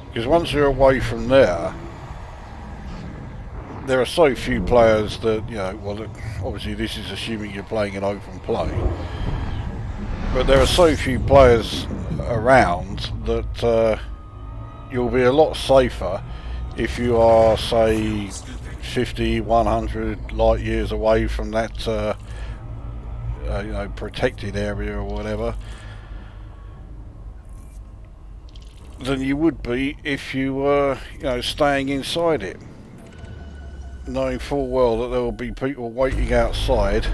Because once you're away from there are so few players that, you know, well, obviously this is assuming you're playing an open play, but there are so few players around that you'll be a lot safer if you are, say, 50, 100 light years away from that you know, protected area or whatever, than you would be if you were, you know, staying inside it, knowing full well that there will be people waiting outside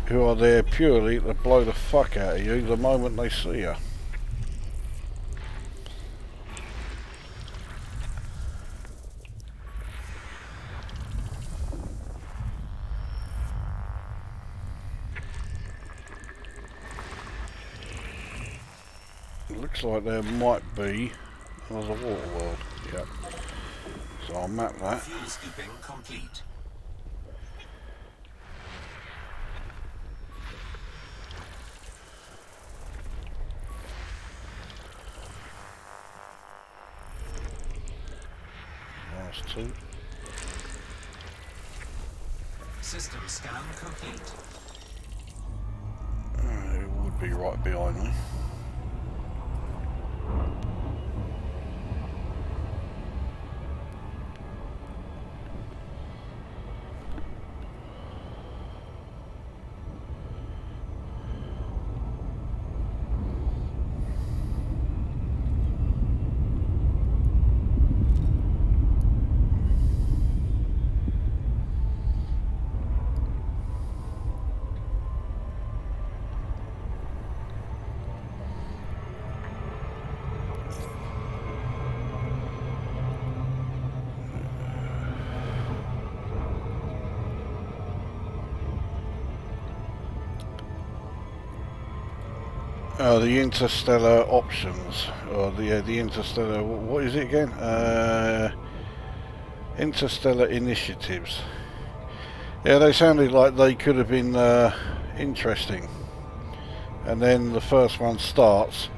who are there purely to blow the fuck out of you the moment they see you. It looks like there might be another water world. Yep. So I'll map that. Fuel scooping complete. Last two. System scan complete. It would be right behind me. The interstellar options, or the interstellar, what is it again? Interstellar initiatives. Yeah, they sounded like they could have been interesting. And then the first one starts,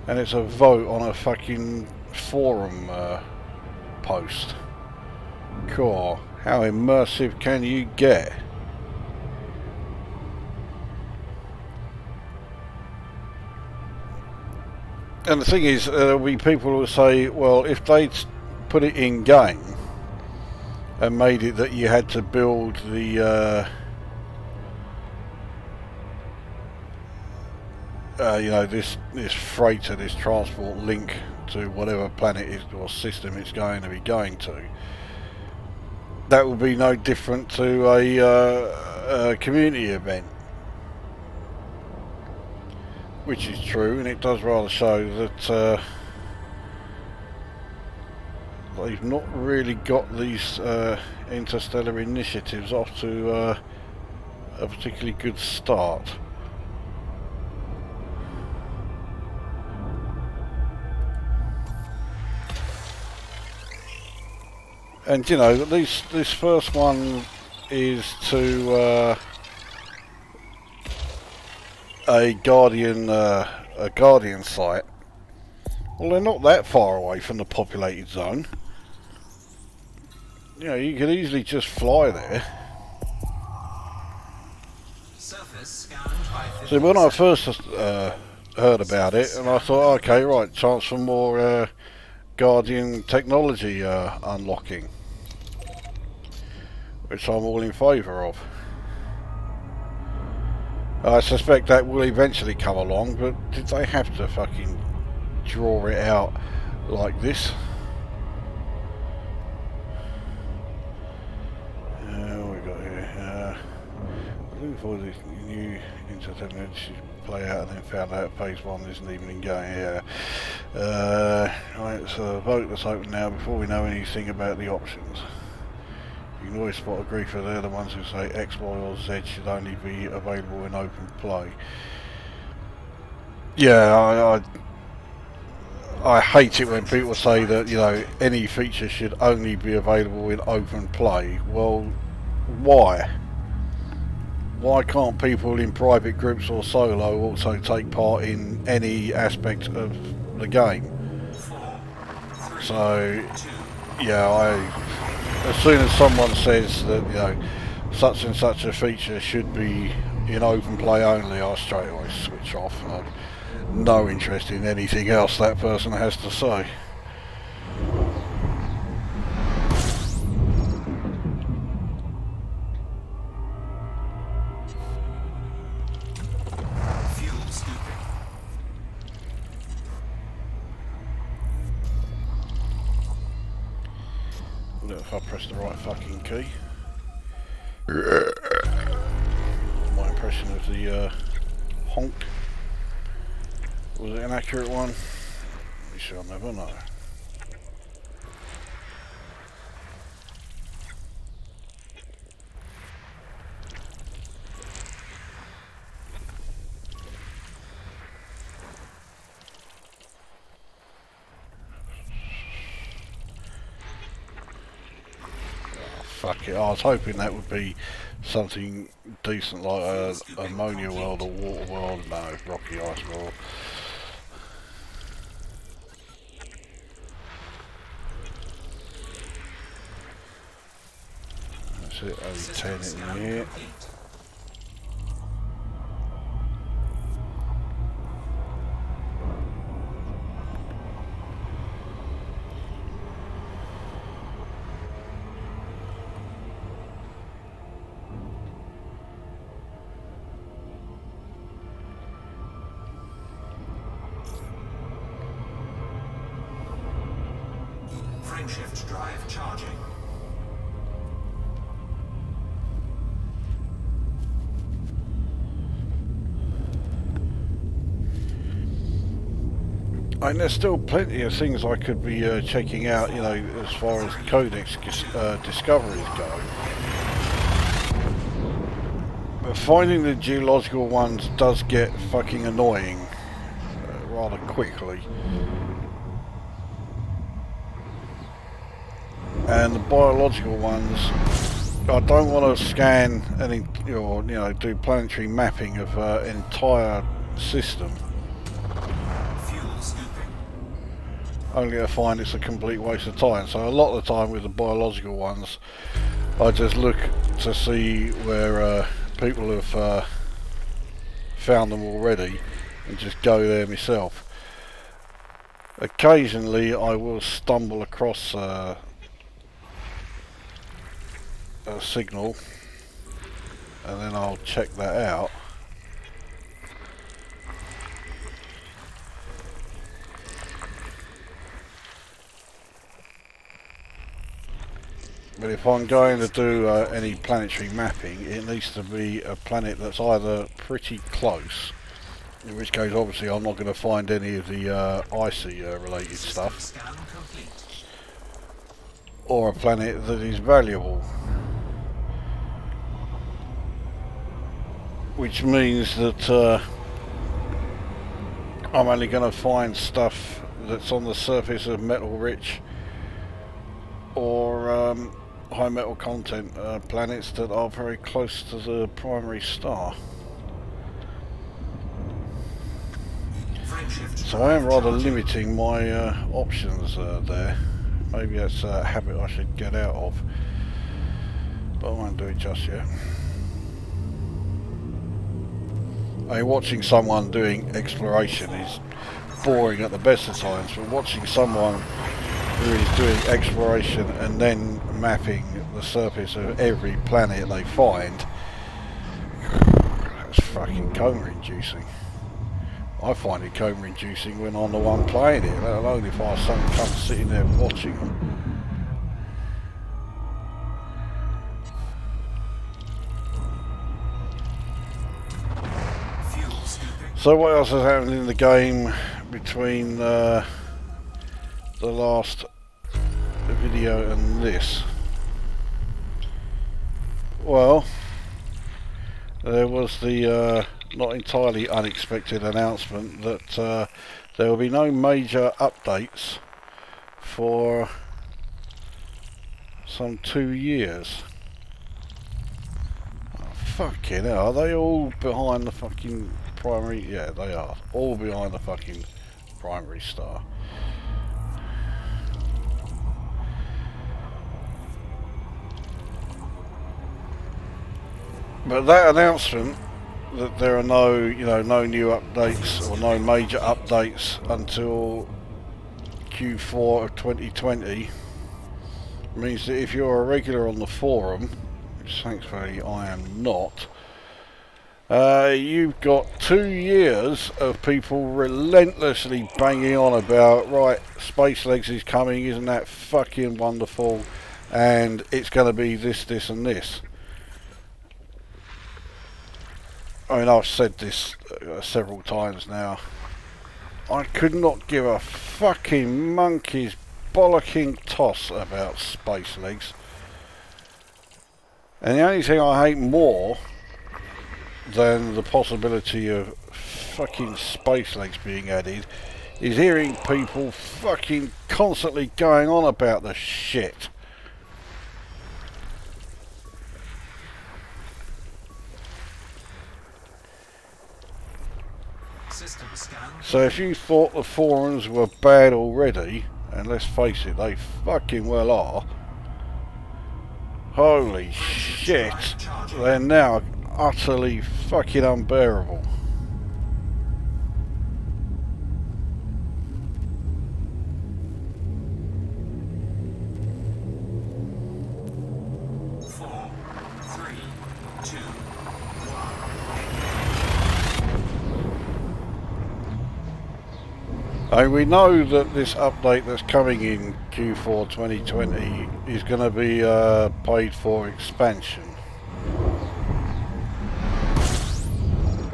and it's a vote on a fucking forum post. Cool. How immersive can you get? And the thing is, there'll be people who will say, well, if they'd put it in game and made it that you had to build the, you know, this freighter, this transport link to whatever planet is, or system it's going to be going to, that would be no different to a community event. Which is true, and it does rather show that they've not really got these interstellar initiatives off to a particularly good start. And you know, this first one is to a Guardian site. Well, they're not that far away from the populated zone. You know, you could easily just fly there. So when I first heard about it, and I thought, okay, right, chance for more Guardian technology unlocking, which I'm all in favour of. I suspect that will eventually come along, but did they have to fucking draw it out like this? What we got here? Looking for the new entertainment to play out, and then found out phase 1 isn't even in going here. Right, so the vote that's open now before we know anything about the options. You can always spot a griefer, they're the ones who say X, Y or Z should only be available in open play. Yeah, I hate it when people say that, you know, any feature should only be available in open play. Well, why? Why can't people in private groups or solo also take part in any aspect of the game? So, yeah, as soon as someone says that, you know, such and such a feature should be in open play only, I straight away switch off. I've no interest in anything else that person has to say. If I press the right fucking key. My impression of the honk. Was it an accurate one? We shall never know. Fuck it, I was hoping that would be something decent like a ammonia world or water world. No, rocky ice world. That's it, only 10 in here. Shift drive charging. And there's still plenty of things I could be checking out, you know, as far as codex discoveries go. But finding the geological ones does get fucking annoying rather quickly. And the biological ones, I don't want to scan any, or do planetary mapping of an entire system. Fuel scooping. Only to find it's a complete waste of time. So a lot of the time with the biological ones, I just look to see where people have found them already and just go there myself. Occasionally I will stumble across a signal and then I'll check that out. But if I'm going to do any planetary mapping, it needs to be a planet that's either pretty close, in which case obviously I'm not going to find any of the icy related stuff, Scan complete. or a planet that is valuable. Which means that I'm only going to find stuff that's on the surface of metal rich or high metal content planets that are very close to the primary star. So I am rather limiting my options there. Maybe that's a habit I should get out of, but I won't do it just yet. I mean, watching someone doing exploration is boring at the best of times, but watching someone who is doing exploration and then mapping the surface of every planet they find, that's fucking coma-inducing. I find it coma-inducing when I'm the one playing it, let alone if I suddenly come sitting there watching them. So what else has happened in the game between the last video and this? Well, there was the not entirely unexpected announcement that there will be no major updates for some 2 years. Oh, fucking hell, are they all behind the fucking primary? Yeah, they are. All behind the fucking primary star. But that announcement that there are no, no new updates or no major updates until Q4 of 2020 means that if you're a regular on the forum, which thankfully I am not, you've got 2 years of people relentlessly banging on about, right, Space Legs is coming, isn't that fucking wonderful, and it's going to be this, this and this. I mean, I've said this several times now. I could not give a fucking monkey's bollocking toss about Space Legs. And the only thing I hate more than the possibility of fucking Space Legs being added is hearing people fucking constantly going on about the shit. So if you thought the forums were bad already, and let's face it, they fucking well are, holy shit, they're now utterly fucking unbearable. And we know that this update that's coming in Q4 2020 is going to be a paid for expansion.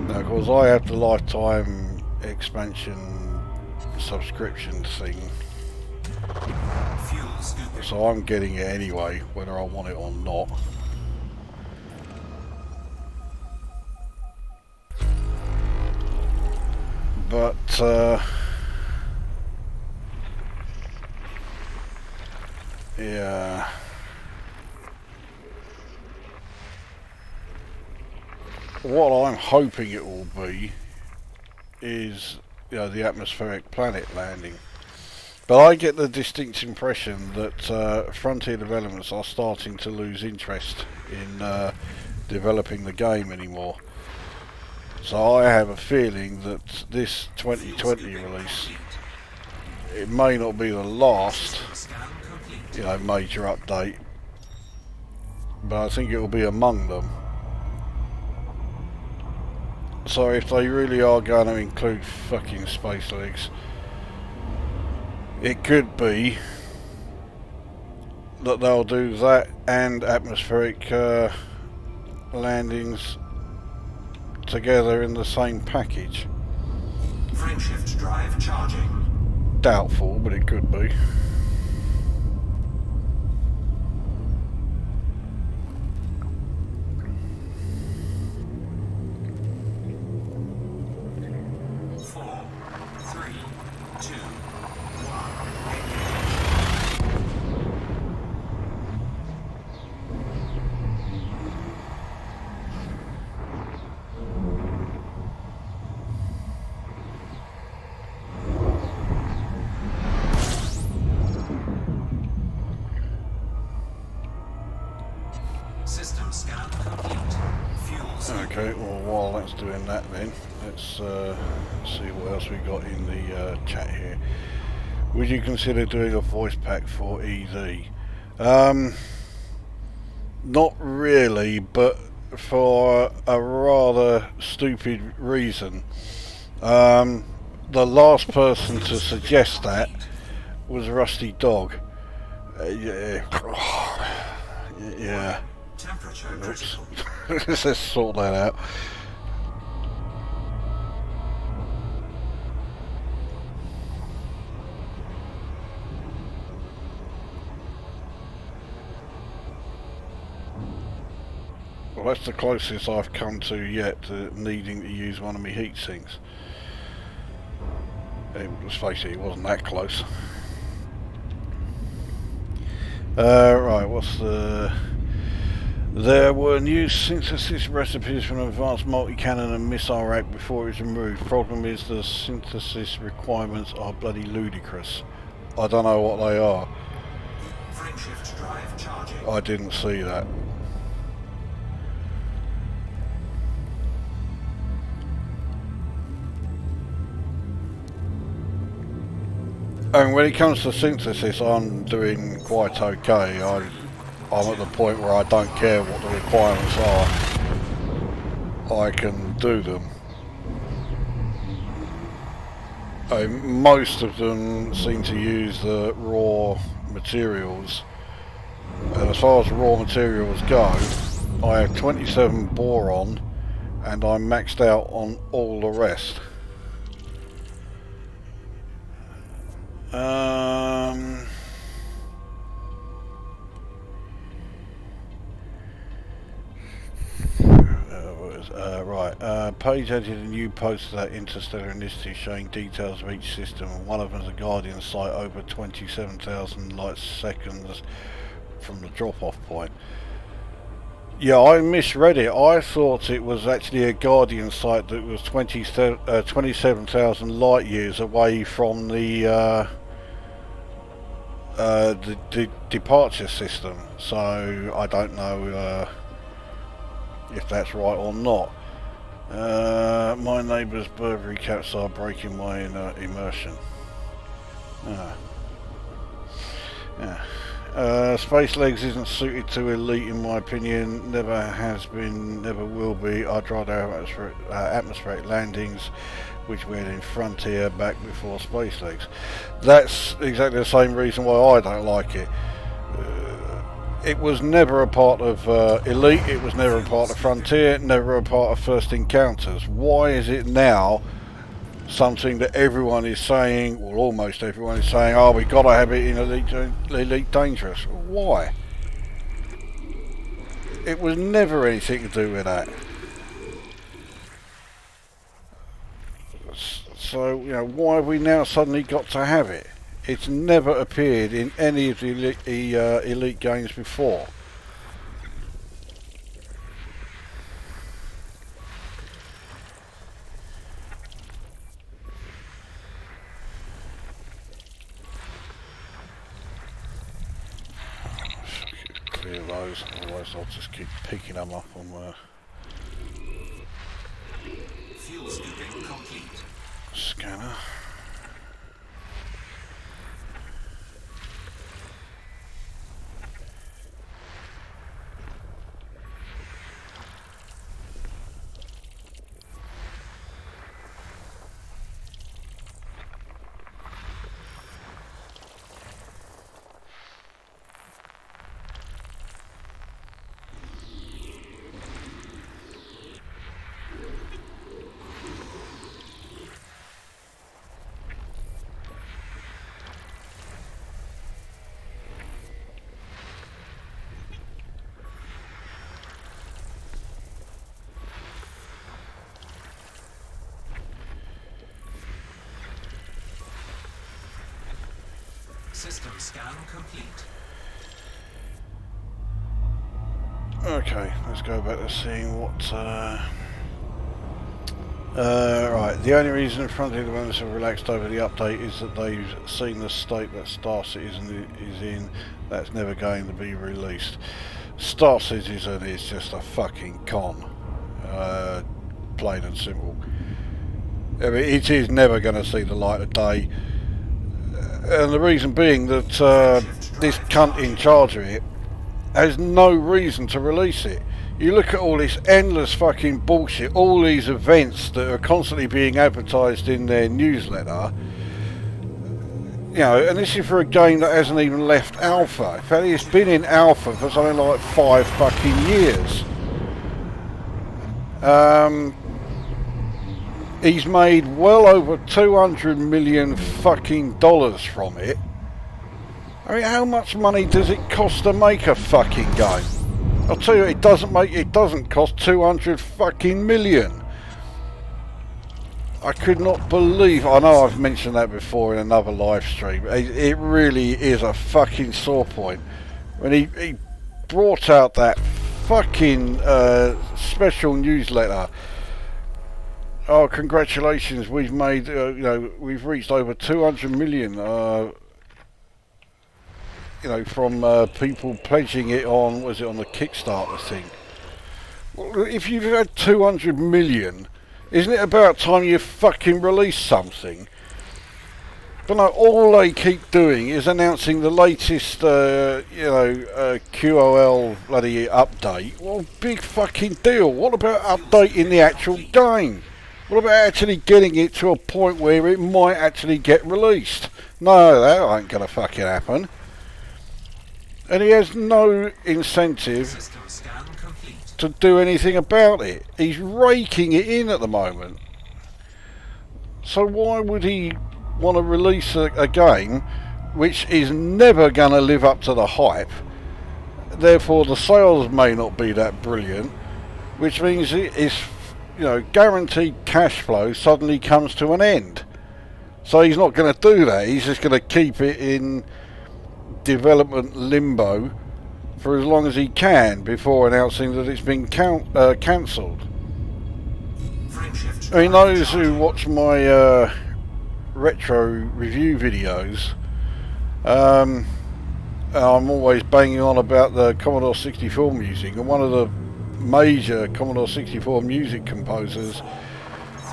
Now, of course, I have the lifetime expansion subscription thing, so I'm getting it anyway, whether I want it or not. But yeah, what I'm hoping it will be is, you know, the atmospheric planet landing. But I get the distinct impression that Frontier developments are starting to lose interest in developing the game anymore. So I have a feeling that this 2020 release, it may not be the last, you know, major update, but I think it will be among them. So if they really are going to include fucking space legs, it could be that they'll do that and atmospheric landings together in the same package. Frameshift drive charging. Doubtful, but it could be. System scan complete. Fuel. Okay, well while that's doing that then, let's see what else we got in the chat here. Would you consider doing a voice pack for EZ? Not really, but for a rather stupid reason. The last person to suggest that was Rusty Dog. Yeah. Yeah. Temperature critical. Let's sort that out. Well, that's the closest I've come to yet to needing to use one of my heat sinks. Let's face it, it wasn't that close. Right, what's the... There were new synthesis recipes for an advanced multi-cannon and missile rack before it was removed. Problem is the synthesis requirements are bloody ludicrous. I don't know what they are. Frameshift drive charging. I didn't see that. And when it comes to synthesis, I'm doing quite okay. I'm at the point where I don't care what the requirements are. I can do them. Most of them seem to use the raw materials. And as far as raw materials go, I have 27 boron and I'm maxed out on all the rest. Page added a new post to that Interstellar Initiative showing details of each system, and one of them is a Guardian site over 27,000 light seconds from the drop-off point. Yeah, I misread it. I thought it was actually a Guardian site that was 27,000 light years away from the departure system. So I don't know if that's right or not. My neighbour's Burberry cats are breaking my immersion. Space legs isn't suited to elite in my opinion, never has been, never will be. I'd rather have atmospheric landings, which we had in Frontier back before space legs. That's exactly the same reason why I don't like it. It was never a part of Elite, it was never a part of Frontier, never a part of First Encounters. Why is it now something that everyone is saying, well almost everyone is saying, oh we gotta have it in Elite Dangerous? Why? It was never anything to do with that. So, you know, why have we now suddenly got to have it? It's never appeared in any of the elite games before. Clear those, otherwise I'll just keep picking them up on the Fuel scooping complete. scanner. System scan complete. Okay, let's go back to seeing what... right, the only reason Frontier developers have relaxed over the update is that they've seen the state that Star Citizen is in. That's never going to be released. Star Citizen is just a fucking con. Plain and simple. I mean, it is never going to see the light of day. And the reason being that this cunt in charge of it has no reason to release it. You look at all this endless fucking bullshit, all these events that are constantly being advertised in their newsletter, you know, and this is for a game that hasn't even left alpha. In fact, it's been in alpha for something like 5 fucking years. He's made well over $200 million fucking dollars from it. I mean, how much money does it cost to make a fucking game? I'll tell you, it doesn't cost 200 fucking million. I could not believe, I know I've mentioned that before in another live stream. It really is a fucking sore point. When he brought out that fucking special newsletter. Oh, congratulations! We've made, you know, we've reached over 200 million. You know, from people pledging it on, was it on the Kickstarter thing? Well, if you've had 200 million, isn't it about time you fucking release something? But no, all they keep doing is announcing the latest, you know, QOL bloody update. Well, big fucking deal. What about updating the actual game? What about actually getting it to a point where it might actually get released? No, that ain't gonna fucking happen. And he has no incentive to do anything about it. He's raking it in at the moment. So why would he want to release a game which is never going to live up to the hype? Therefore the sales may not be that brilliant, which means it's, you know, guaranteed cash flow suddenly comes to an end. So he's not going to do that. He's just going to keep it in development limbo for as long as he can before announcing that it's been cancelled. I mean, those who watch my retro review videos, I'm always banging on about the Commodore 64 music, and one of the major Commodore 64 music composers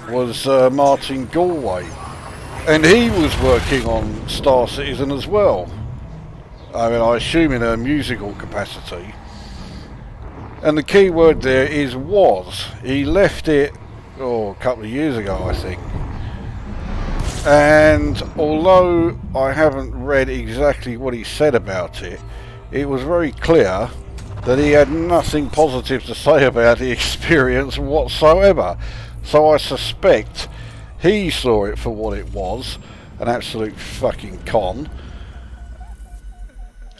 was Martin Galway, and he was working on Star Citizen as well. I mean, I assume in a musical capacity. And the key word there is was. He left it a couple of years ago, I think. And although I haven't read exactly what he said about it, it was very clear that he had nothing positive to say about the experience whatsoever. So I suspect he saw it for what it was, an absolute fucking con.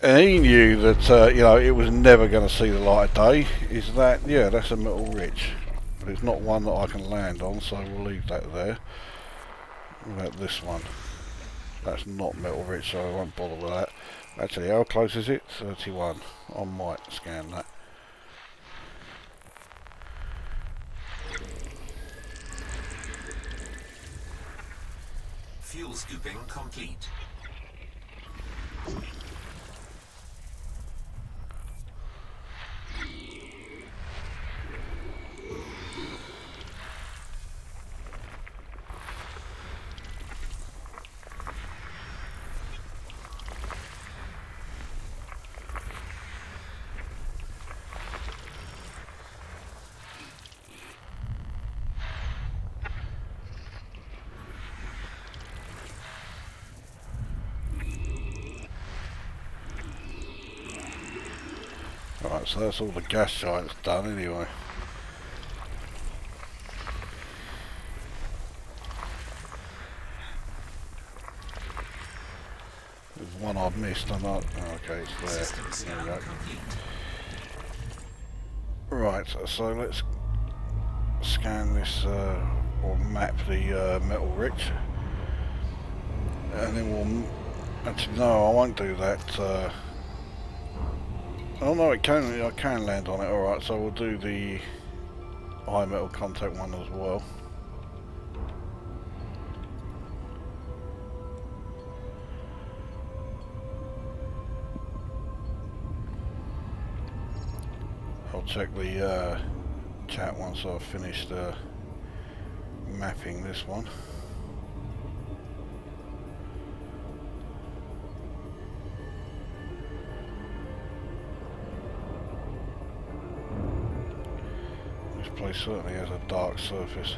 And he knew that, you know, it was never going to see the light of day. Is that, yeah, that's a metal rich. But it's not one that I can land on, so we'll leave that there. What about this one? That's not metal rich, so I won't bother with that. Actually, how close is it? 31. I might scan that. Fuel scooping complete. Right, so that's all the gas giants done anyway. There's one I've missed, I'm not. Oh, okay, it's there. System There scan we go. complete. Right, so let's scan this or map the metal rich, and then we'll. Actually, no, I won't do that. Oh no, I can land on it. All right, so we'll do the high metal contact one as well. I'll check the chat once I've finished mapping this one. This place certainly has a dark surface.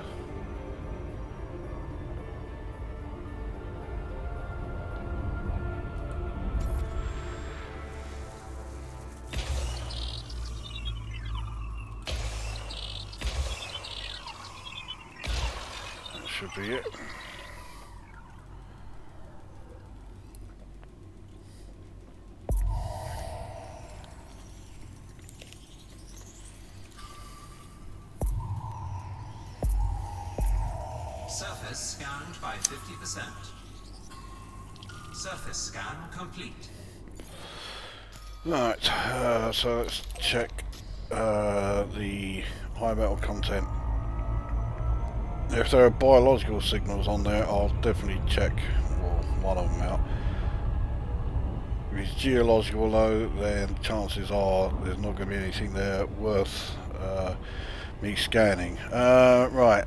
Should be it. Surface scanned by 50%. Surface scan complete. Right, so let's check the high metal content. If there are biological signals on there, I'll definitely check one of them out. If it's geological though, then chances are there's not going to be anything there worth me scanning. Right,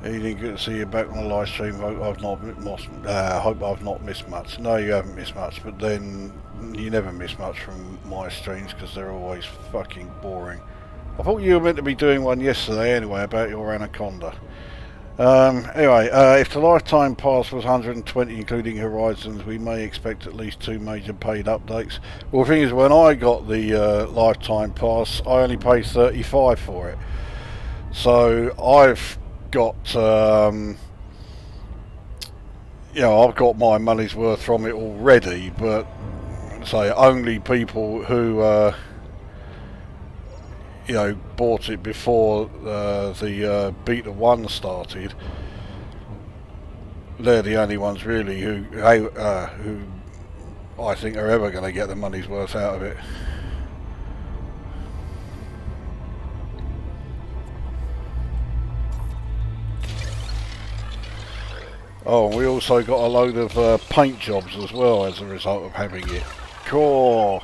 Evening, good to see you back on the live stream. Hope I've not missed much. No, you haven't missed much, but then you never miss much from my streams because they're always fucking boring. I thought you were meant to be doing one yesterday anyway about your anaconda. Anyway, if the lifetime pass was 120 including Horizons, we may expect at least 2 major paid updates. Well, the thing is, when I got the lifetime pass, I only paid 35 for it. So I've got, you know, I've got my money's worth from it already, but say only people who you know, bought it before the beta 1 started. They're the only ones really who I think are ever going to get the money's worth out of it. Oh, and we also got a load of paint jobs as well as a result of having it. Cool.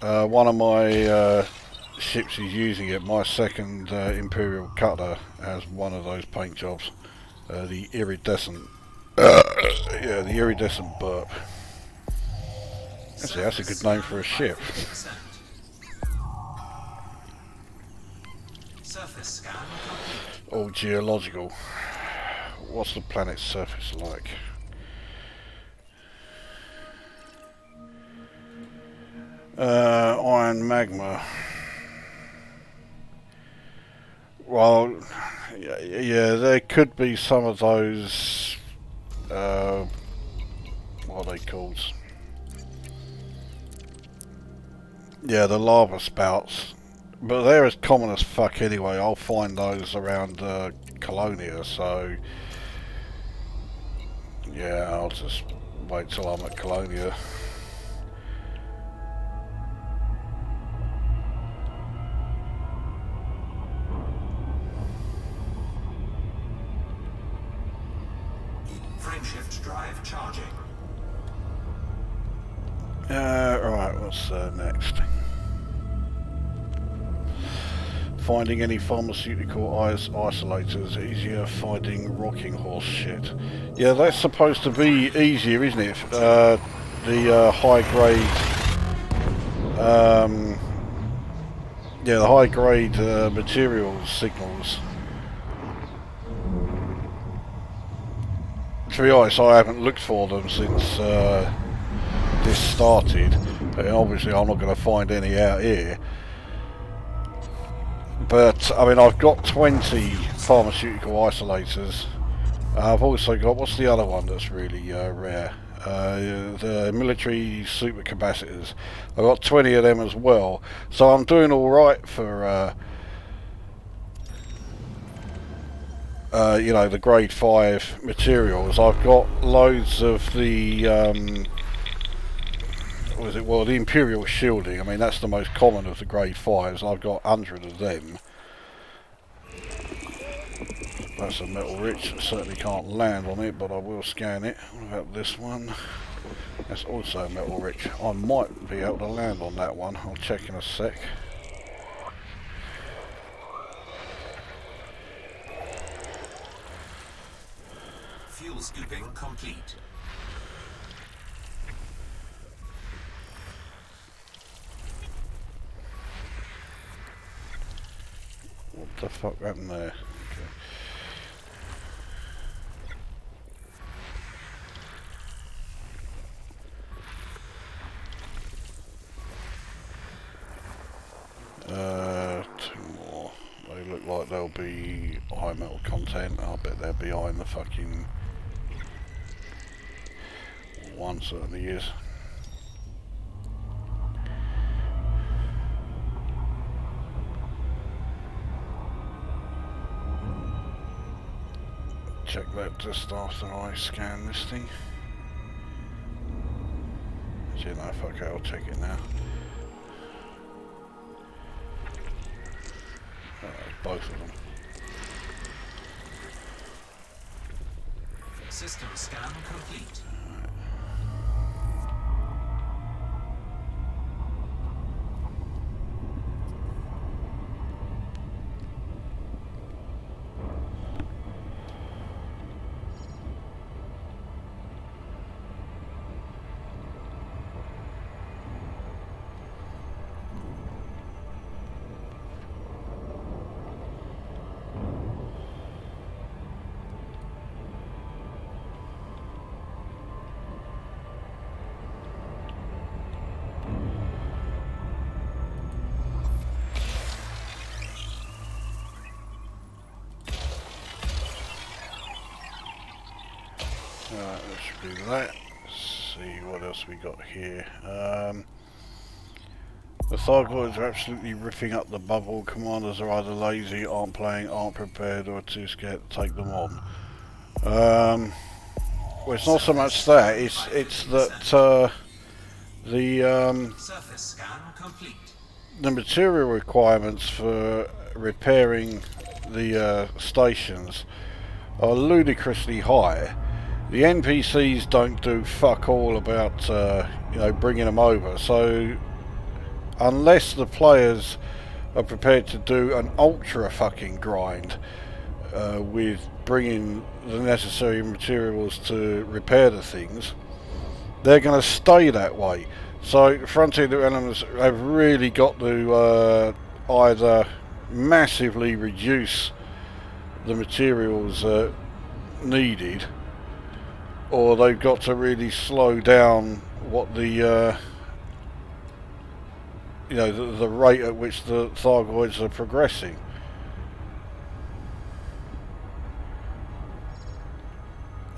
One of my ships is using it. My second Imperial cutter has one of those paint jobs. The iridescent. Yeah, the iridescent burp. Actually, that's a good name for a ship. Surface scan complete. All geological. What's the planet's surface like? Iron magma. Well, yeah, there could be some of those. What are they called? Yeah, the lava spouts. But they're as common as fuck anyway. I'll find those around Colonia, so yeah, I'll just wait till I'm at Colonia. Frameshift drive charging. Right, what's next? Finding any pharmaceutical isolators, easier finding rocking horse shit. Yeah, that's supposed to be easier, isn't it? The high grade, yeah, the high grade materials signals. To be honest, I haven't looked for them since this started. And obviously, I'm not going to find any out here. But, I mean, I've got 20 pharmaceutical isolators. I've also got, what's the other one that's really rare? The military supercapacitors. I've got 20 of them as well. So I'm doing alright for, you know, the grade 5 materials. I've got loads of the, what is it? Well, the Imperial shielding. I mean, that's the most common of the grade 5s. I've got 100 of them. That's a metal rich. I certainly can't land on it, but I will scan it. What about this one? That's also metal rich. I might be able to land on that one. I'll check in a sec. Fuel scooping complete. What the fuck happened there? Two more. They look like they'll be high metal content. I bet they're behind the fucking... One certainly is. Check that just after I scan this thing. Actually, no, fuck it, I'll check it now. Both of them. System scan complete. Alright, that should be that. Let's see what else we got here. The Thargoids are absolutely ripping up the bubble. Commanders are either lazy, aren't playing, aren't prepared, or too scared to take them on. Well, it's not so much that, it's that Surface scan complete. the material requirements for repairing the stations are ludicrously high. The NPCs don't do fuck all about you know, bringing them over, so unless the players are prepared to do an ultra fucking grind with bringing the necessary materials to repair the things, they're going to stay that way. So Frontier Elements have really got to either massively reduce the materials needed, or they've got to really slow down what the you know, the rate at which the Thargoids are progressing.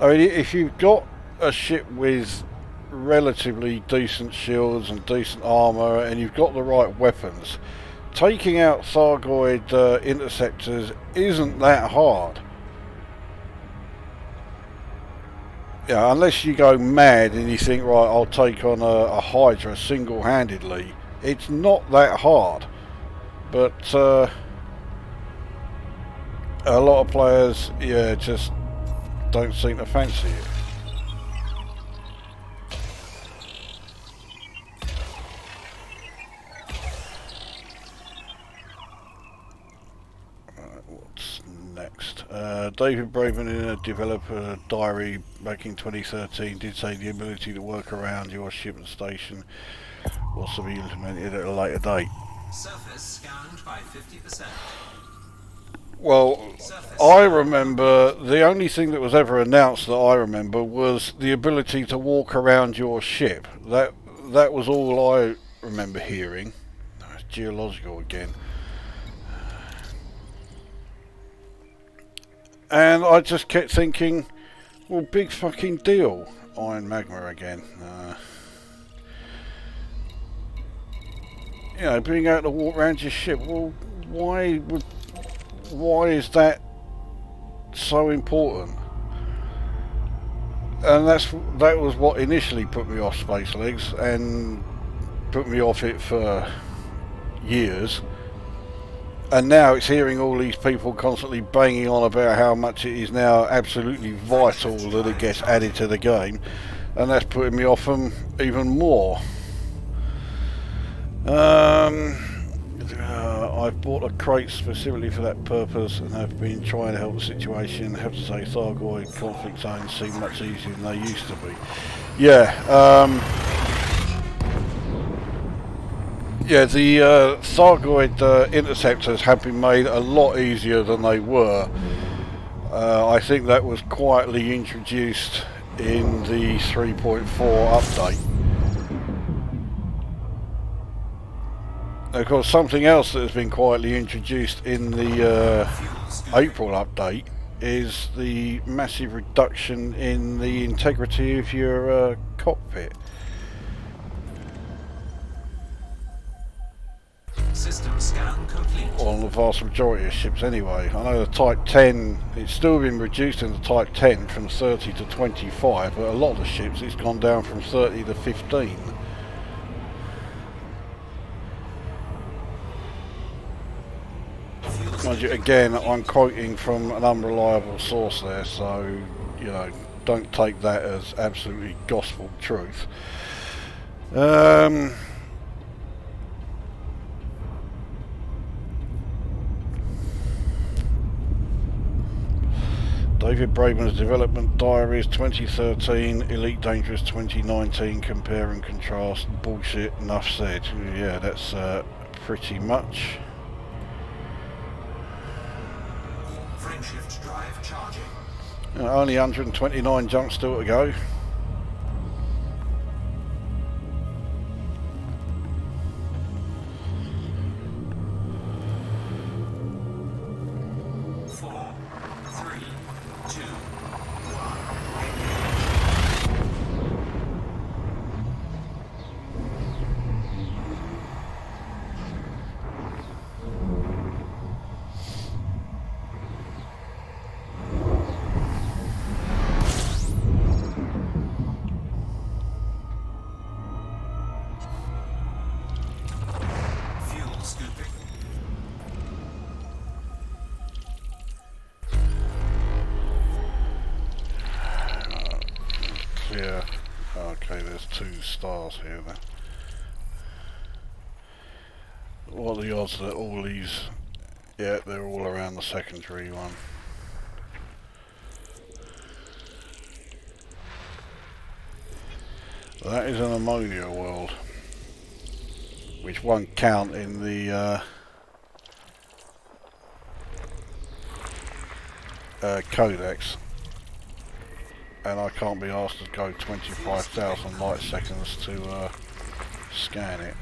I mean, if you've got a ship with relatively decent shields and decent armour, and you've got the right weapons, taking out Thargoid interceptors isn't that hard. Yeah, unless you go mad and you think, right, I'll take on a Hydra single-handedly, it's not that hard. But a lot of players, yeah, just don't seem to fancy it. What's next? David Braben, in a developer diary back in 2013, did say the ability to work around your ship and station will also be implemented at a later date. Surface scanned by 50%. Well, I remember the only thing that was ever announced that I remember was the ability to walk around your ship. That was all I remember hearing. No, it's geological again. And I just kept thinking, well, big fucking deal. Iron magma again. You know, being able to walk around your ship. Well, why is that so important? And that was what initially put me off Space Legs and put me off it for years. And now it's hearing all these people constantly banging on about how much it is now absolutely vital that it gets added to the game, and that's putting me off them even more. I've bought a crate specifically for that purpose and have been trying to help the situation. I have to say, Thargoid conflict zones seem much easier than they used to be. Yeah, yeah, the Thargoid interceptors have been made a lot easier than they were. I think that was quietly introduced in the 3.4 update. Of course, something else that has been quietly introduced in the April update is the massive reduction in the integrity of your cockpit. System scan complete. On the vast majority of ships anyway. I know the Type 10, it's still been reduced in the Type 10 from 30 to 25, but a lot of the ships it's gone down from 30 to 15. Mind you, again, I'm quoting from an unreliable source there, so, you know, don't take that as absolutely gospel truth. David Braben's development diaries 2013, Elite Dangerous 2019, compare and contrast, bullshit, enough said. Yeah, that's pretty much. Frameshift drive charging. Only 129 jumps still to go. Yeah, okay, there's 2 stars here then. What are the odds that all these, yeah, they're all around the secondary one. That is an ammonia world, which won't count in the codex. And I can't be asked to go 25,000 light seconds to scan it.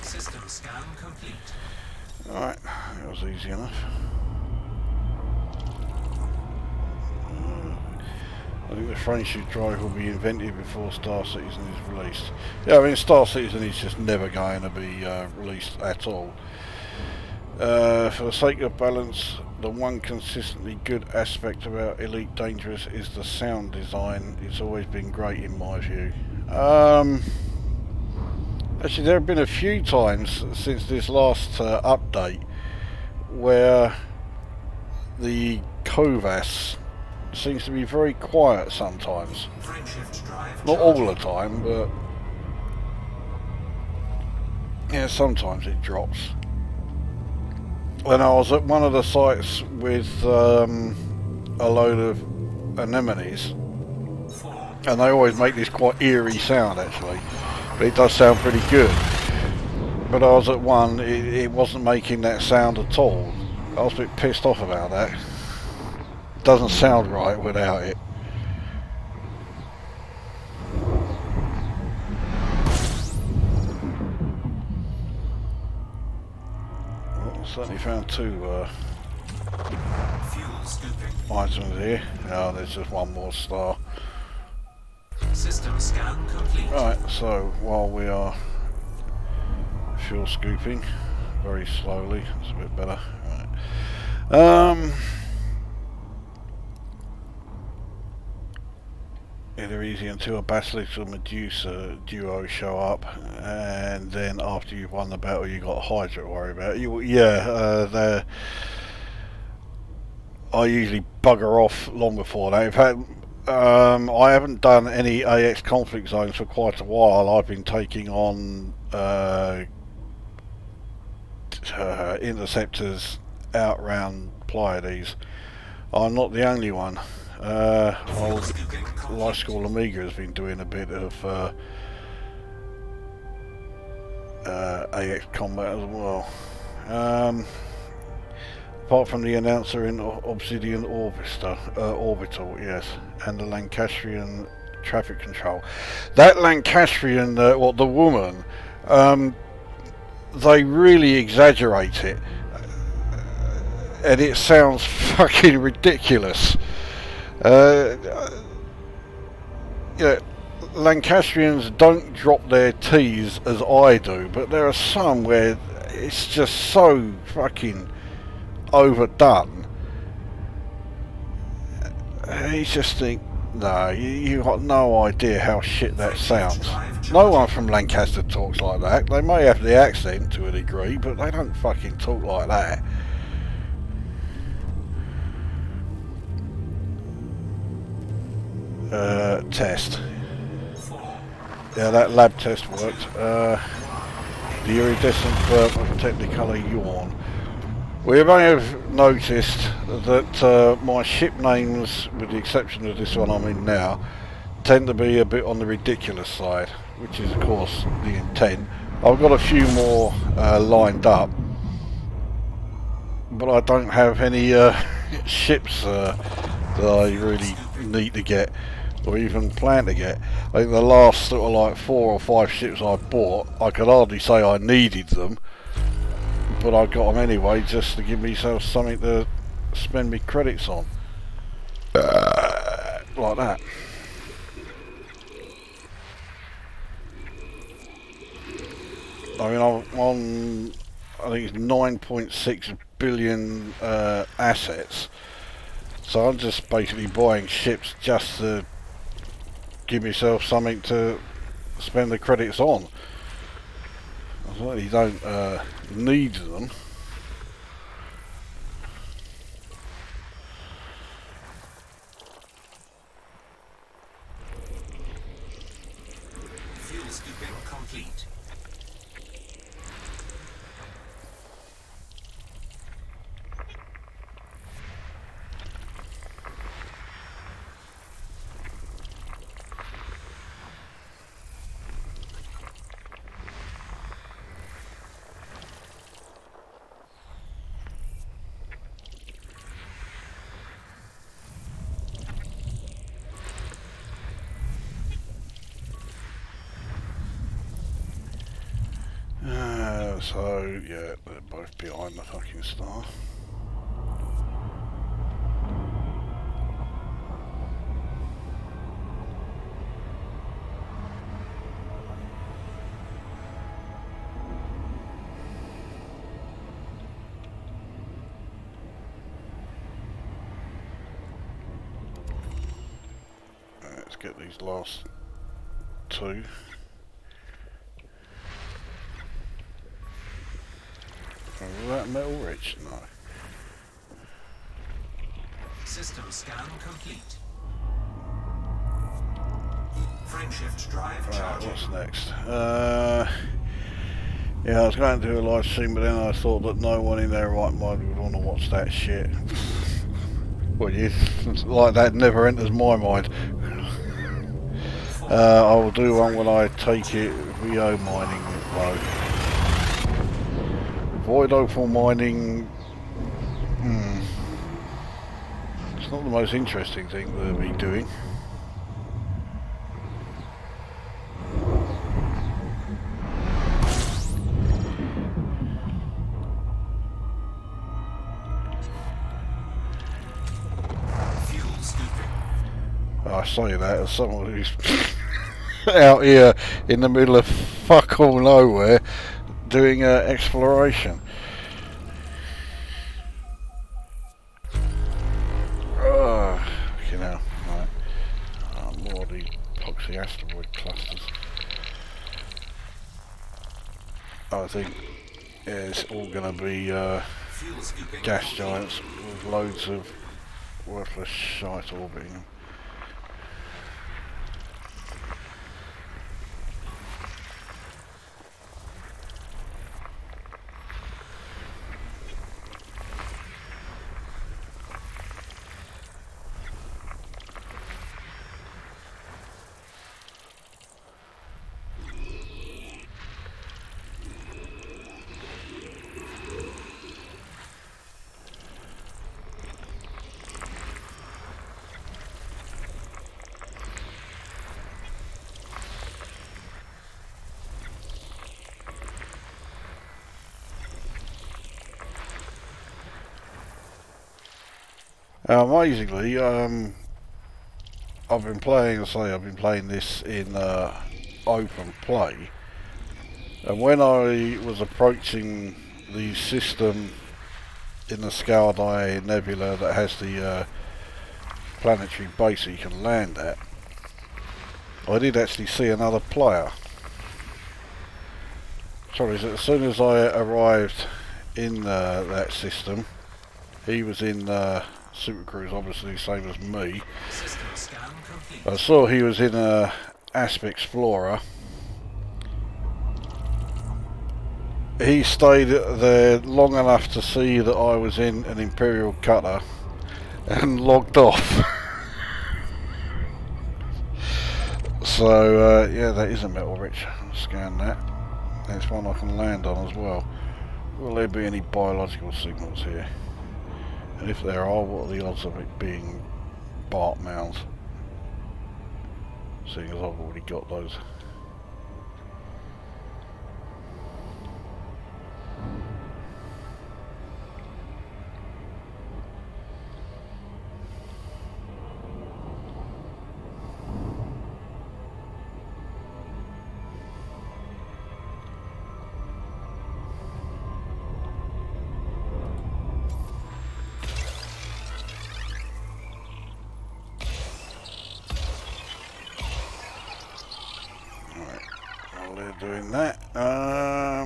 System scan complete. Alright, that was easy enough. I think the frameshift drive will be invented before Star Citizen is released. Yeah, I mean Star Citizen is just never going to be released at all. For the sake of balance, the one consistently good aspect about Elite Dangerous is the sound design. It's always been great in my view. Actually, there have been a few times since this last update where the Covas seems to be very quiet sometimes. Not all the time, but yeah, sometimes it drops. When I was at one of the sites with a load of anemones, and they always make this quite eerie sound actually, but it does sound pretty good. But I was at one, it wasn't making that sound at all. I was a bit pissed off about that. It doesn't sound right without it. Certainly found two items here. Oh, there's just one more star. System scan complete. Right, so while we are fuel scooping very slowly, it's a bit better. Right. They're easy until a Basilisk or Medusa duo show up, and then after you've won the battle you got a Hydra to worry about. I usually bugger off long before that. In fact, I haven't done any AX conflict zones for quite a while. I've been taking on interceptors out round Pleiades. I'm not the only one. Life School Amiga has been doing a bit of AX combat as well. Apart from the announcer in Obsidian Orbital, yes, and the Lancastrian traffic control. That Lancastrian, the woman, they really exaggerate it, and it sounds fucking ridiculous. Lancastrians don't drop their T's as I do, but there are some where it's just so fucking overdone. You just think, no, you got no idea how shit that sounds. No one from Lancaster talks like that. They may have the accent to a degree, but they don't fucking talk like that. Test. Yeah, that lab test worked. The iridescent burp of Technicolor yawn. We may have noticed that my ship names, with the exception of this one I'm in now, tend to be a bit on the ridiculous side, which is of course the intent. I've got a few more lined up, but I don't have any ships that I really need to get, or even plan to get. I think the last sort of like 4 or 5 ships I bought, I could hardly say I needed them, but I got them anyway just to give myself something to spend my credits on. Like that. I mean, I'm on, I think it's 9.6 billion assets, so I'm just basically buying ships just to give myself something to spend the credits on. I certainly don't need them. Fuel scooping complete. So, yeah, they're both behind the fucking star. get these last two. Was that metal rich? No. System scan complete. Frameshift drive charging. What's next? Yeah, I was going to do a live stream, but then I thought that no one in their right mind would want to watch that shit. Well, like that never enters my mind. I will do one when I take it VO mining though. Void opal mining, it's not the most interesting thing we'll be doing. I say that as someone who's out here in the middle of fuck all nowhere doing exploration. You know, right. More of the epoxy asteroid clusters. I think it's all going to be gas giants with loads of worthless shite orbiting them. Amazingly, I've been playing, I've been playing this in open play, and when I was approaching the system in the Skaldai Nebula that has the planetary base that you can land at, I did actually see another player. Sorry, as soon as I arrived in that system, he was in Supercruise, obviously same as me. I saw he was in a Asp Explorer. He stayed there long enough to see that I was in an Imperial cutter and logged off. So yeah, that is a metal rich. Scan that. There's one I can land on as well. Will there be any biological signals here? And if there are, what are the odds of it being bark mounds? Seeing as I've already got those. Doing that. I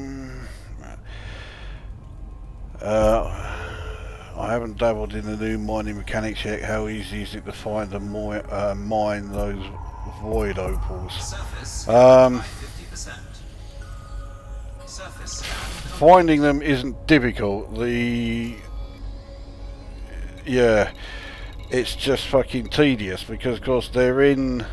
haven't dabbled in the new mining mechanics yet. How easy is it to find and mine those void opals? Finding them isn't difficult. Yeah, it's just fucking tedious because, of course, they're in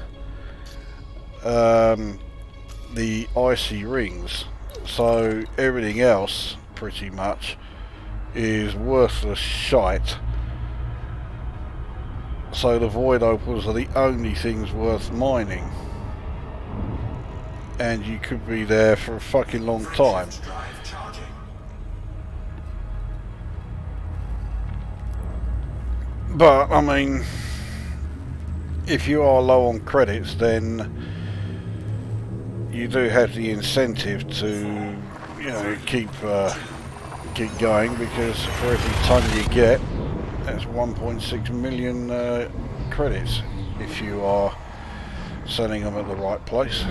the icy rings, so everything else pretty much is worthless shite. So the void opals are the only things worth mining, and you could be there for a fucking long time. But I mean, if you are low on credits, then you do have the incentive to, you know, keep going, because for every ton you get, that's 1.6 million credits if you are sending them at the right place.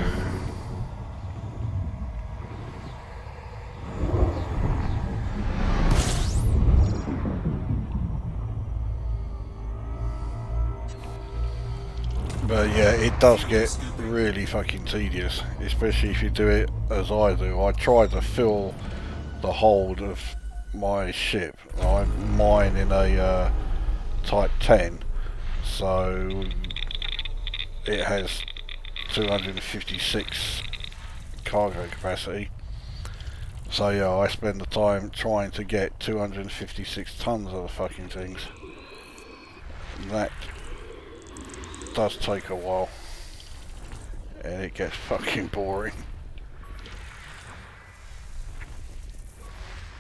But yeah, it does get really fucking tedious, especially if you do it as I do. I try to fill the hold of my ship. I'm mine in a Type 10, so it has 256 cargo capacity. So yeah, I spend the time trying to get 256 tons of the fucking things. That does take a while, and it gets fucking boring.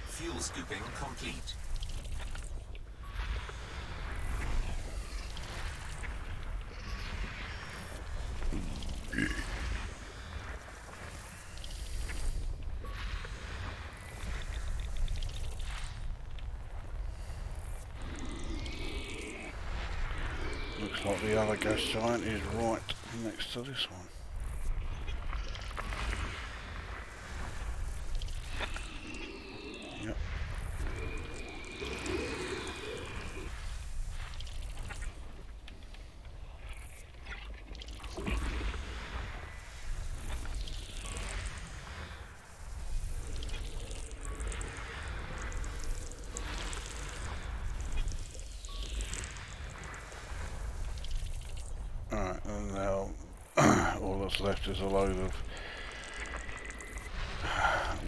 Fuel scooping complete. Looks like the other gas giant is right next to this one. Yep. Alright, and now all that's left is a load of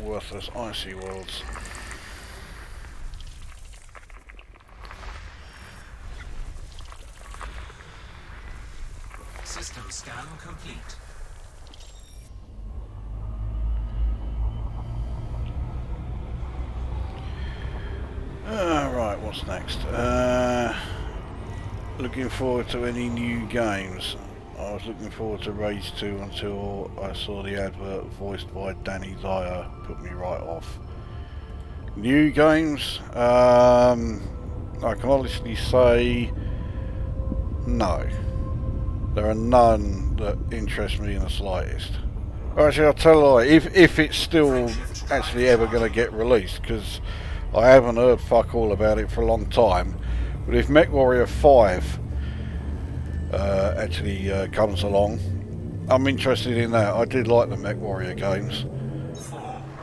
worthless icy worlds. System scan complete. Right, what's next? Looking forward to any new games. I was looking forward to Rage 2 until I saw the advert voiced by Danny Dyer, put me right off. New games? I can honestly say no. There are none that interest me in the slightest. Actually, I'll tell a lie, if it's still actually ever going to get released, because I haven't heard fuck all about it for a long time. But if MechWarrior 5 actually comes along, I'm interested in that. I did like the MechWarrior games,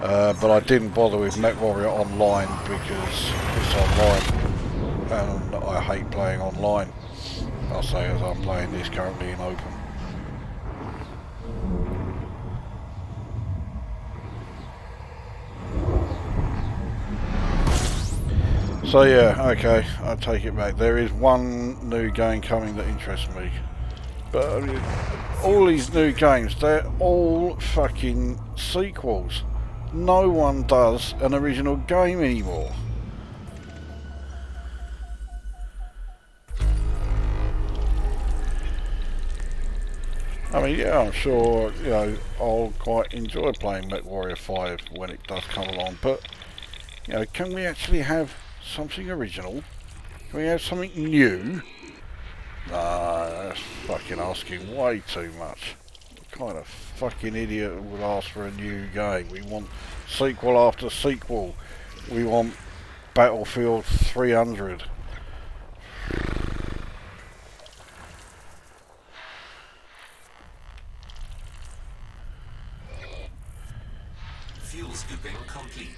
but I didn't bother with MechWarrior Online because it's online, and I hate playing online. I'll say as I'm playing this currently in open. So yeah, okay, I'll take it back. There is one new game coming that interests me. But I mean, all these new games, they're all fucking sequels. No one does an original game anymore. I mean, yeah, I'm sure, you know, I'll quite enjoy playing MechWarrior 5 when it does come along, but, you know, can we actually have something original? Can we have something new? Nah, that's fucking asking way too much. What kind of fucking idiot would ask for a new game? We want sequel after sequel. We want Battlefield 300. Fuel scooping complete.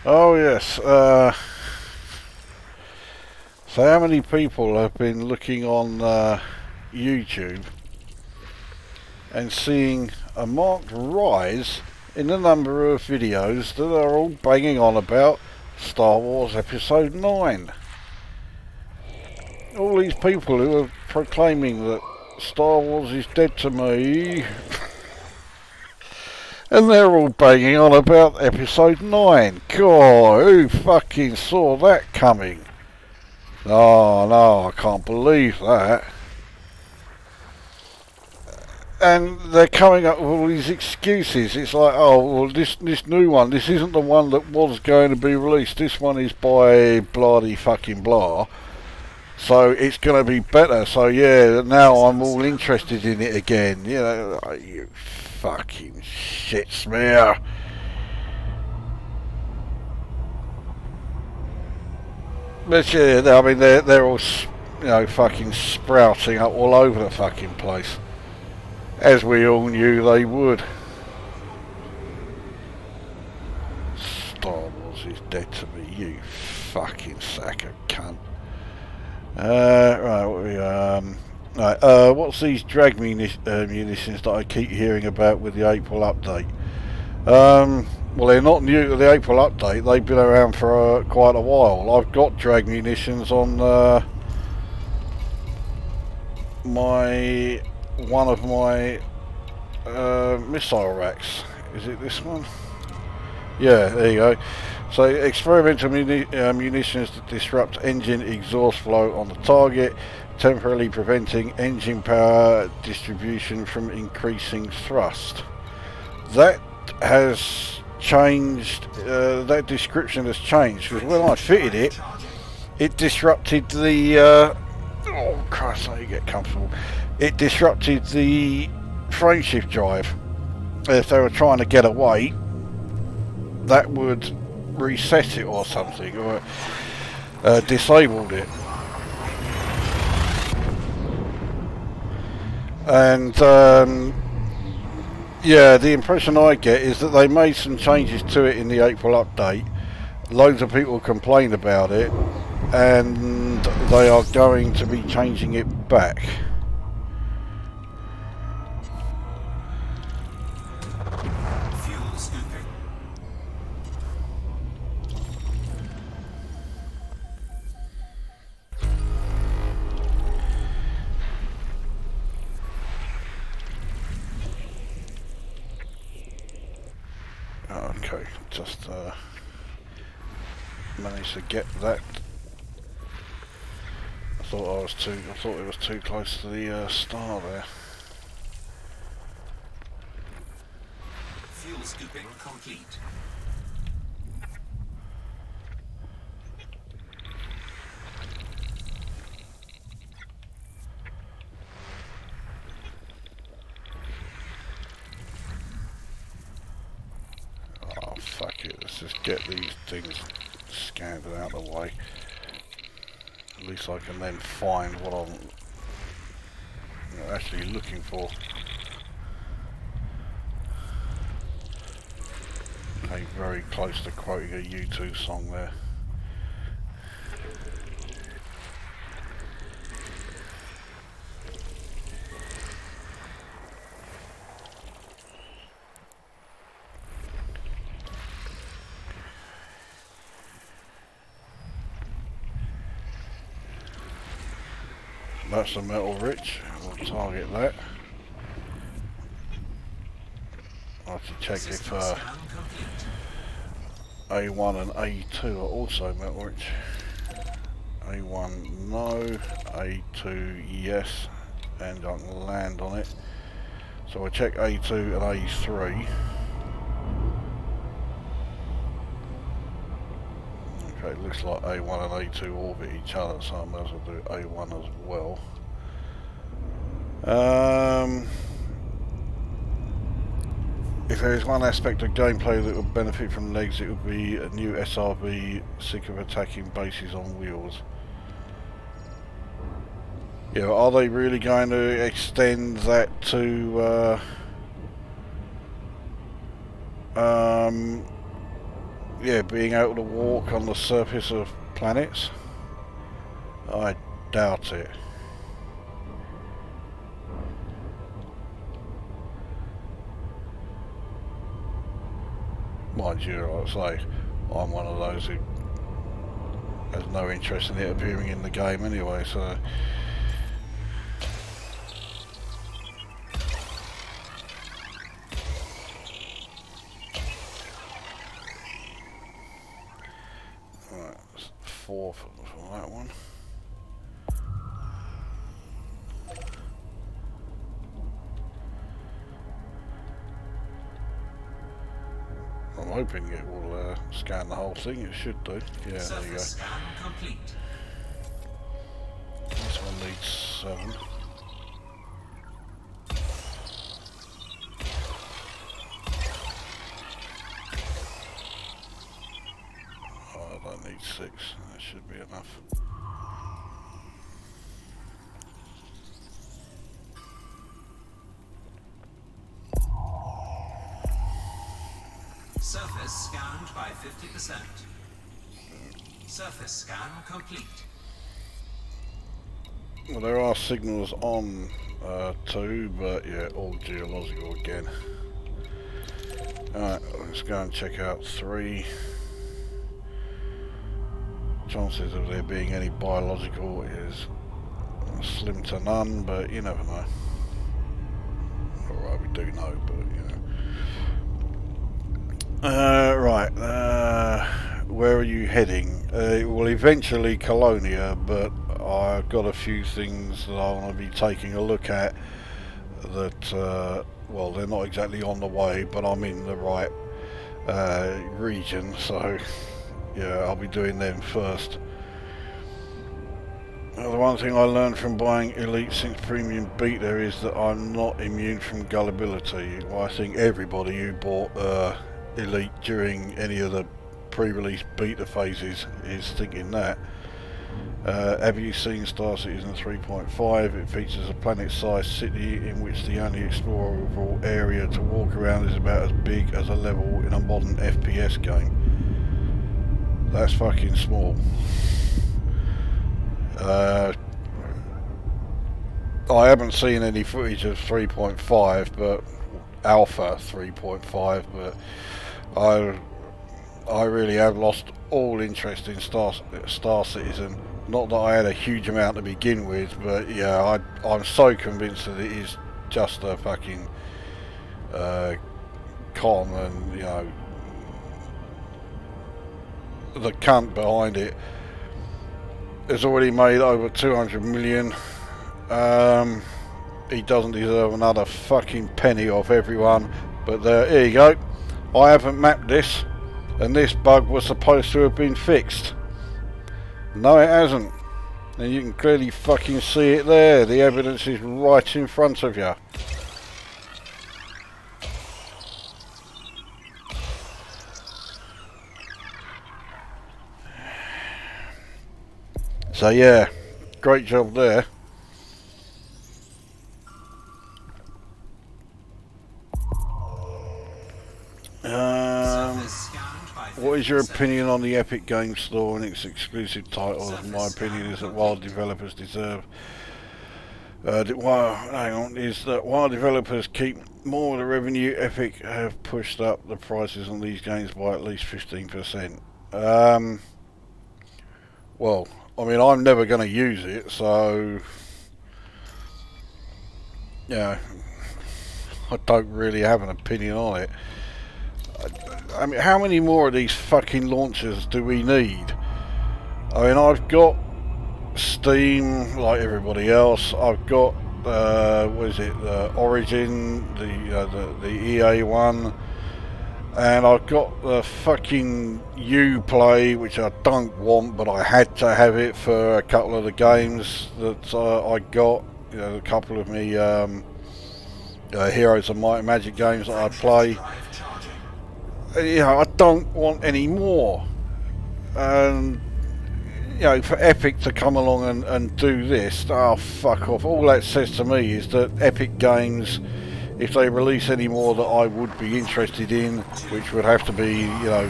Oh yes, so how many people have been looking on YouTube and seeing a marked rise in the number of videos that are all banging on about Star Wars Episode 9? All these people who are proclaiming that Star Wars is dead to me, and they're all banging on about Episode 9. God, who fucking saw that coming? Oh no, I can't believe that. And they're coming up with all these excuses. It's like, oh, well, this new one, this isn't the one that was going to be released. This one is by bloody fucking blah. So it's going to be better. So yeah, now I'm all interested in it again. You know, like, you fucking shit smear. But yeah, I mean, they're all, you know, fucking sprouting up all over the fucking place. As we all knew they would. Star Wars is dead to me, you fucking sack of cunt. What's these drag munitions that I keep hearing about with the April update? Well, they're not new to the April update. They've been around for quite a while. I've got drag munitions on one of my missile racks. Is it this one? Yeah, there you go. So experimental munitions that disrupt engine exhaust flow on the target, temporarily preventing engine power distribution from increasing thrust. That has changed, that description has changed, because when I fitted it, it disrupted the, oh Christ, let me get comfortable. It disrupted the frameshift drive. If they were trying to get away, that would reset it or something, or disabled it. And yeah, the impression I get is that they made some changes to it in the April update. Loads of people complained about it, and they are going to be changing it back. Okay, just managed to get that. I thought it was too close to the star there. Fuel scooping complete. Oh fuck it, let's just get these things scanned and out of the way. At least I can then find what I'm actually looking for. Okay, very close to quoting a U2 song there. That's the metal rich, we'll target that. I have to check if A1 and A2 are also metal rich. A1 no, A2 yes, and I can land on it. So I check A2 and A3. Okay, it looks like A1 and A2 orbit each other, so I might as well do A1 as well. If there is one aspect of gameplay that would benefit from legs, it would be a new SRB, sick of attacking bases on wheels. Yeah, are they really going to extend that to yeah, being able to walk on the surface of planets? I doubt it. Mind you, like I say, I'm one of those who has no interest in it appearing in the game anyway, so... Right, 4 for that one. I'm hoping it will scan the whole thing. It should do. Yeah, there you go. Scan complete. This one needs 7. Oh, I don't need 6. That should be enough. Surface scanned by 50%. Surface scan complete. Well, there are signals on 2, but yeah, all geological again. Alright, let's go and check out 3. Chances of there being any biological is slim to none, but you never know. Alright, we do know, but you know. Right, where are you heading? Well, eventually Colonia, but I've got a few things that I want to be taking a look at that, well, they're not exactly on the way, but I'm in the right region, so yeah, I'll be doing them first. The one thing I learned from buying Elite 6 Premium Beta is that I'm not immune from gullibility. Well, I think everybody who bought Elite during any of the pre-release beta phases is thinking that. Have you seen Star Citizen 3.5? It features a planet-sized city in which the only explorable area to walk around is about as big as a level in a modern FPS game. That's fucking small. I haven't seen any footage of 3.5, but Alpha 3.5, but I really have lost all interest in Star Citizen. Not that I had a huge amount to begin with, but yeah, I'm so convinced that it is just a fucking con, and you know, the cunt behind it has already made over 200 million. He doesn't deserve another fucking penny off everyone, but here you go. I haven't mapped this, and this bug was supposed to have been fixed. No, it hasn't. And you can clearly fucking see it there. The evidence is right in front of you. So yeah, great job there. What is your opinion on the Epic Games Store and its exclusive titles? My opinion is that while developers deserve while developers keep more of the revenue, Epic have pushed up the prices on these games by at least 15%. Well, I mean, I'm never going to use it, so yeah, I don't really have an opinion on it. I mean, how many more of these fucking launchers do we need? I mean, I've got Steam like everybody else. I've got what is it? Origin, the EA one, and I've got the fucking Uplay, which I don't want, but I had to have it for a couple of the games that I got. You know, a couple of me Heroes of Might and Magic games that I play. You know, I don't want any more. And you know, for Epic to come along and do this, oh fuck off. All that says to me is that Epic Games, if they release any more that I would be interested in, which would have to be, you know,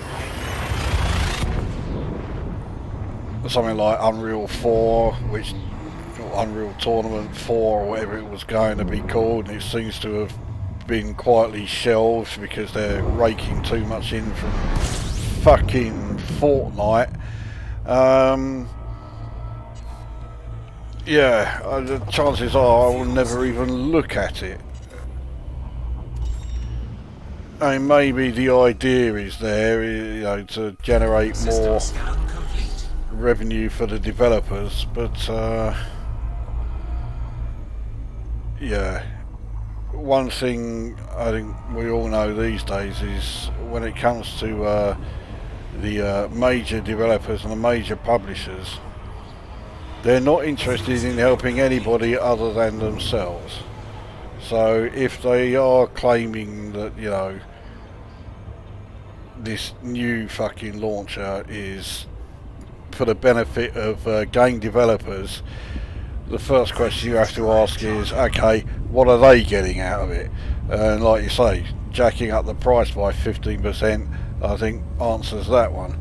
something like Unreal 4, which Unreal Tournament 4 or whatever it was going to be called, and it seems to have been quietly shelved because they're raking too much in from fucking Fortnite. Yeah, the chances are I will never even look at it. I mean, maybe the idea is there, you know, to generate more revenue for the developers, but yeah, one thing I think we all know these days is when it comes to the major developers and the major publishers, they're not interested in helping anybody other than themselves. So if they are claiming that, you know, this new fucking launcher is for the benefit of game developers, the first question you have to ask is, okay, what are they getting out of it? And like you say, jacking up the price by 15%, I think answers that one.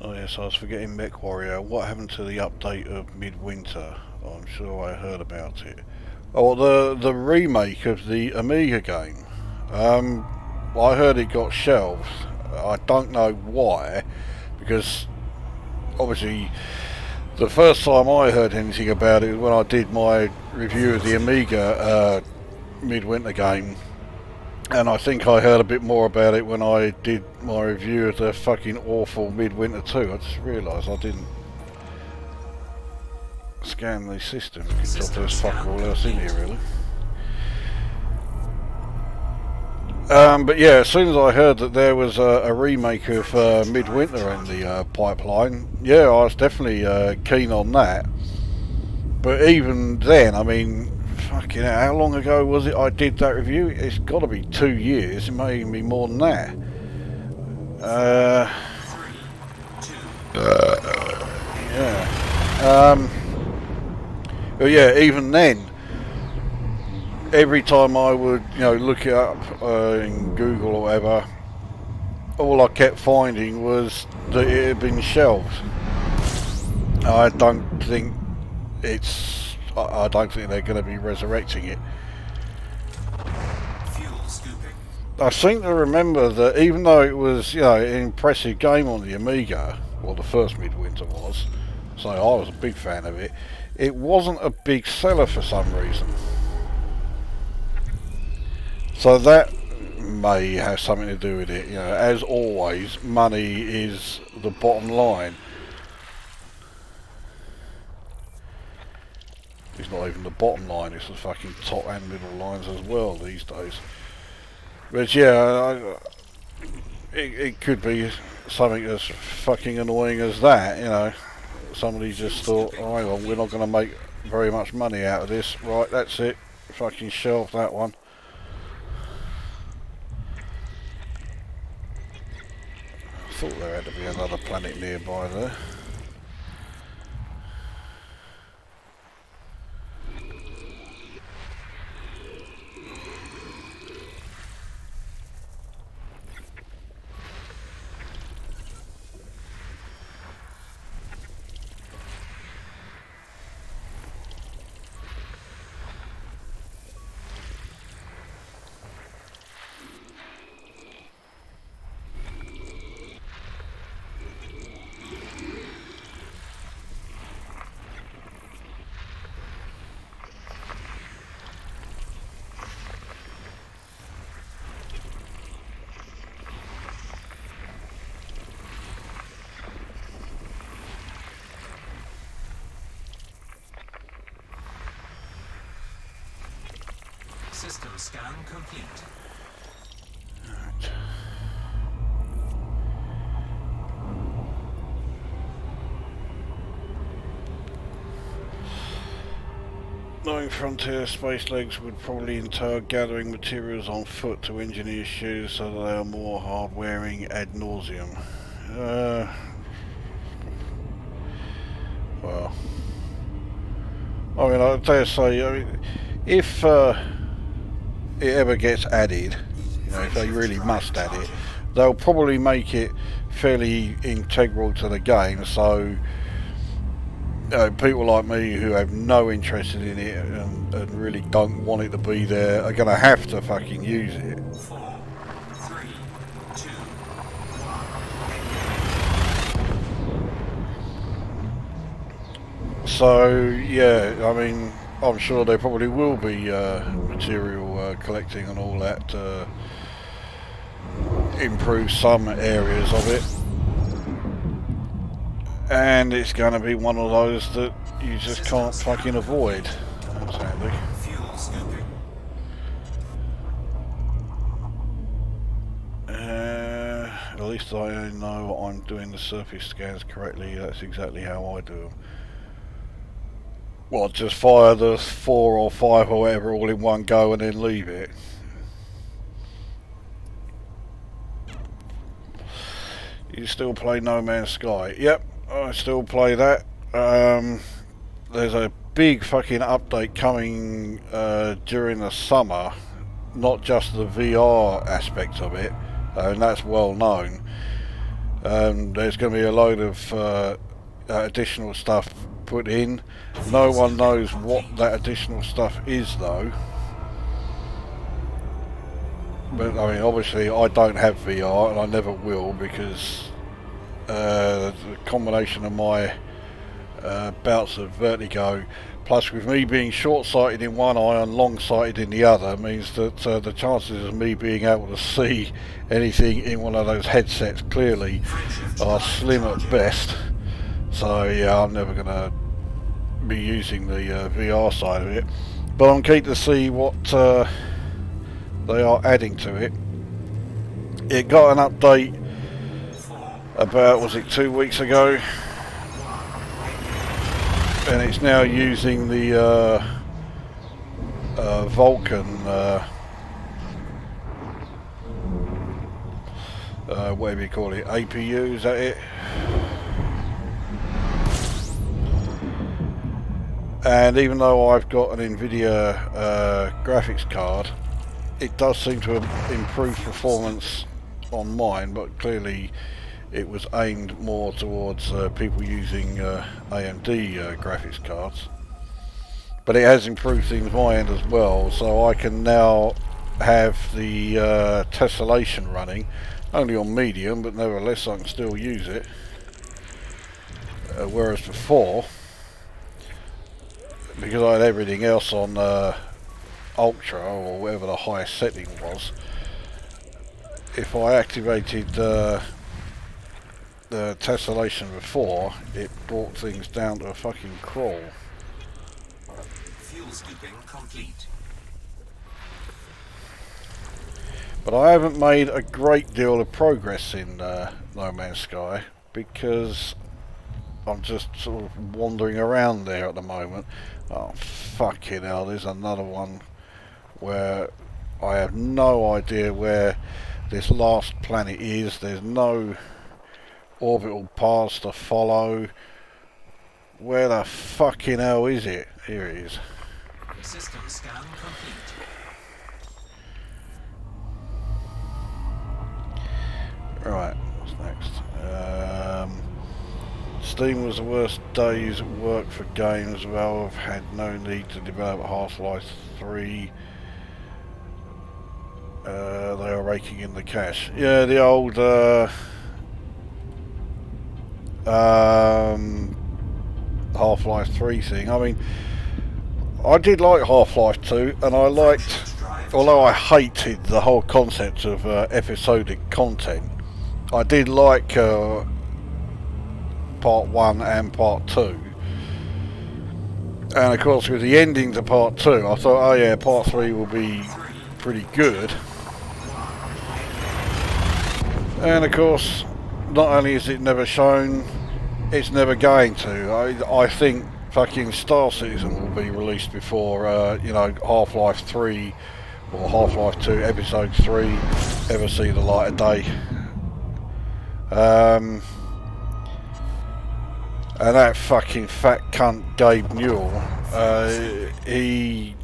Oh yes, I was forgetting Mech Warrior. What happened to the update of Midwinter? I'm sure I heard about it. Oh, the remake of the Amiga game. I heard it got shelved. I don't know why, because obviously the first time I heard anything about it was when I did my review of the Amiga Midwinter game. And I think I heard a bit more about it when I did my review of the fucking awful Midwinter 2. I just realised I didn't scan the system because there's fuck all else in here really. But yeah, as soon as I heard that there was a remake of Midwinter in the pipeline, yeah, I was definitely keen on that. But even then, I mean, fucking hell, how long ago was it I did that review? It's got to be 2 years. It may even be more than that. Yeah. But yeah, even then, every time I would, you know, look it up in Google or whatever, all I kept finding was that it had been shelved. I don't think I don't think they're going to be resurrecting it. I seem to remember that even though it was, you know, an impressive game on the Amiga, well, the first Midwinter was, so I was a big fan of it, it wasn't a big seller for some reason. So that may have something to do with it. You know, as always, money is the bottom line. It's not even the bottom line, it's the fucking top and middle lines as well these days. But yeah, it could be something as fucking annoying as that, you know. Somebody just thought, oh hang on, we're not going to make very much money out of this. Right, that's it. Fucking shelf that one. I thought there had to be another planet nearby there. System scan complete. Right. Knowing Frontier space legs would probably entail gathering materials on foot to engineer shoes so that they are more hard-wearing ad nauseum. Well, I mean, I dare say, I mean, if it ever gets added, you know, if they really must add it, they'll probably make it fairly integral to the game, so people like me who have no interest in it and really don't want it to be there are going to have to fucking use it. 4, 3, 2, 1. So yeah, I mean, I'm sure there probably will be material collecting and all that to improve some areas of it. And it's going to be one of those that you just can't fucking avoid. That's handy. Fuel scooping. At least I know I'm doing the surface scans correctly. That's exactly how I do them. Well, just fire the 4 or 5 or whatever all in one go and then leave it. You still play No Man's Sky? Yep. I still play that. There's a big fucking update coming during the summer, not just the VR aspect of it, and that's well known. There's going to be a load of additional stuff put in. No one knows what that additional stuff is though. But I mean, obviously I don't have VR and I never will, because the combination of my bouts of vertigo, plus with me being short-sighted in one eye and long-sighted in the other, means that the chances of me being able to see anything in one of those headsets clearly are slim at best. So yeah, I'm never going to be using the VR side of it. But I'm keen to see what they are adding to it. It got an update about, was it 2 weeks ago, and it's now using the Vulkan whatever you call it, APU, is that it? And even though I've got an NVIDIA graphics card, it does seem to have improved performance on mine, but clearly it was aimed more towards people using AMD graphics cards. But it has improved things my end as well, so I can now have the tessellation running, only on medium, but nevertheless I can still use it. Whereas before, because I had everything else on Ultra, or whatever the highest setting was, if I activated the tessellation before, it brought things down to a fucking crawl. Fuel scooping complete. But I haven't made a great deal of progress in No Man's Sky, because I'm just sort of wandering around there at the moment. Oh fucking hell, there's another one where I have no idea where this last planet is. There's no orbital paths to follow. Where the fucking hell is it? Here it is. System scan complete. Right, what's next? Steam was the worst days at work for games. Valve had no need to develop Half-Life 3. They are raking in the cash. Yeah, the old Half-Life 3 thing. I mean, I did like Half-Life 2, and I liked, although I hated the whole concept of episodic content, I did like Part 1 and Part 2. And of course with the ending to Part 2, I thought, oh yeah, Part 3 will be pretty good. And of course, not only is it never shown, it's never going to. I think fucking Star Citizen will be released before, you know, Half-Life 3 or Half-Life 2 Episode 3 ever see the light of day. And that fucking fat cunt Gabe Newell, he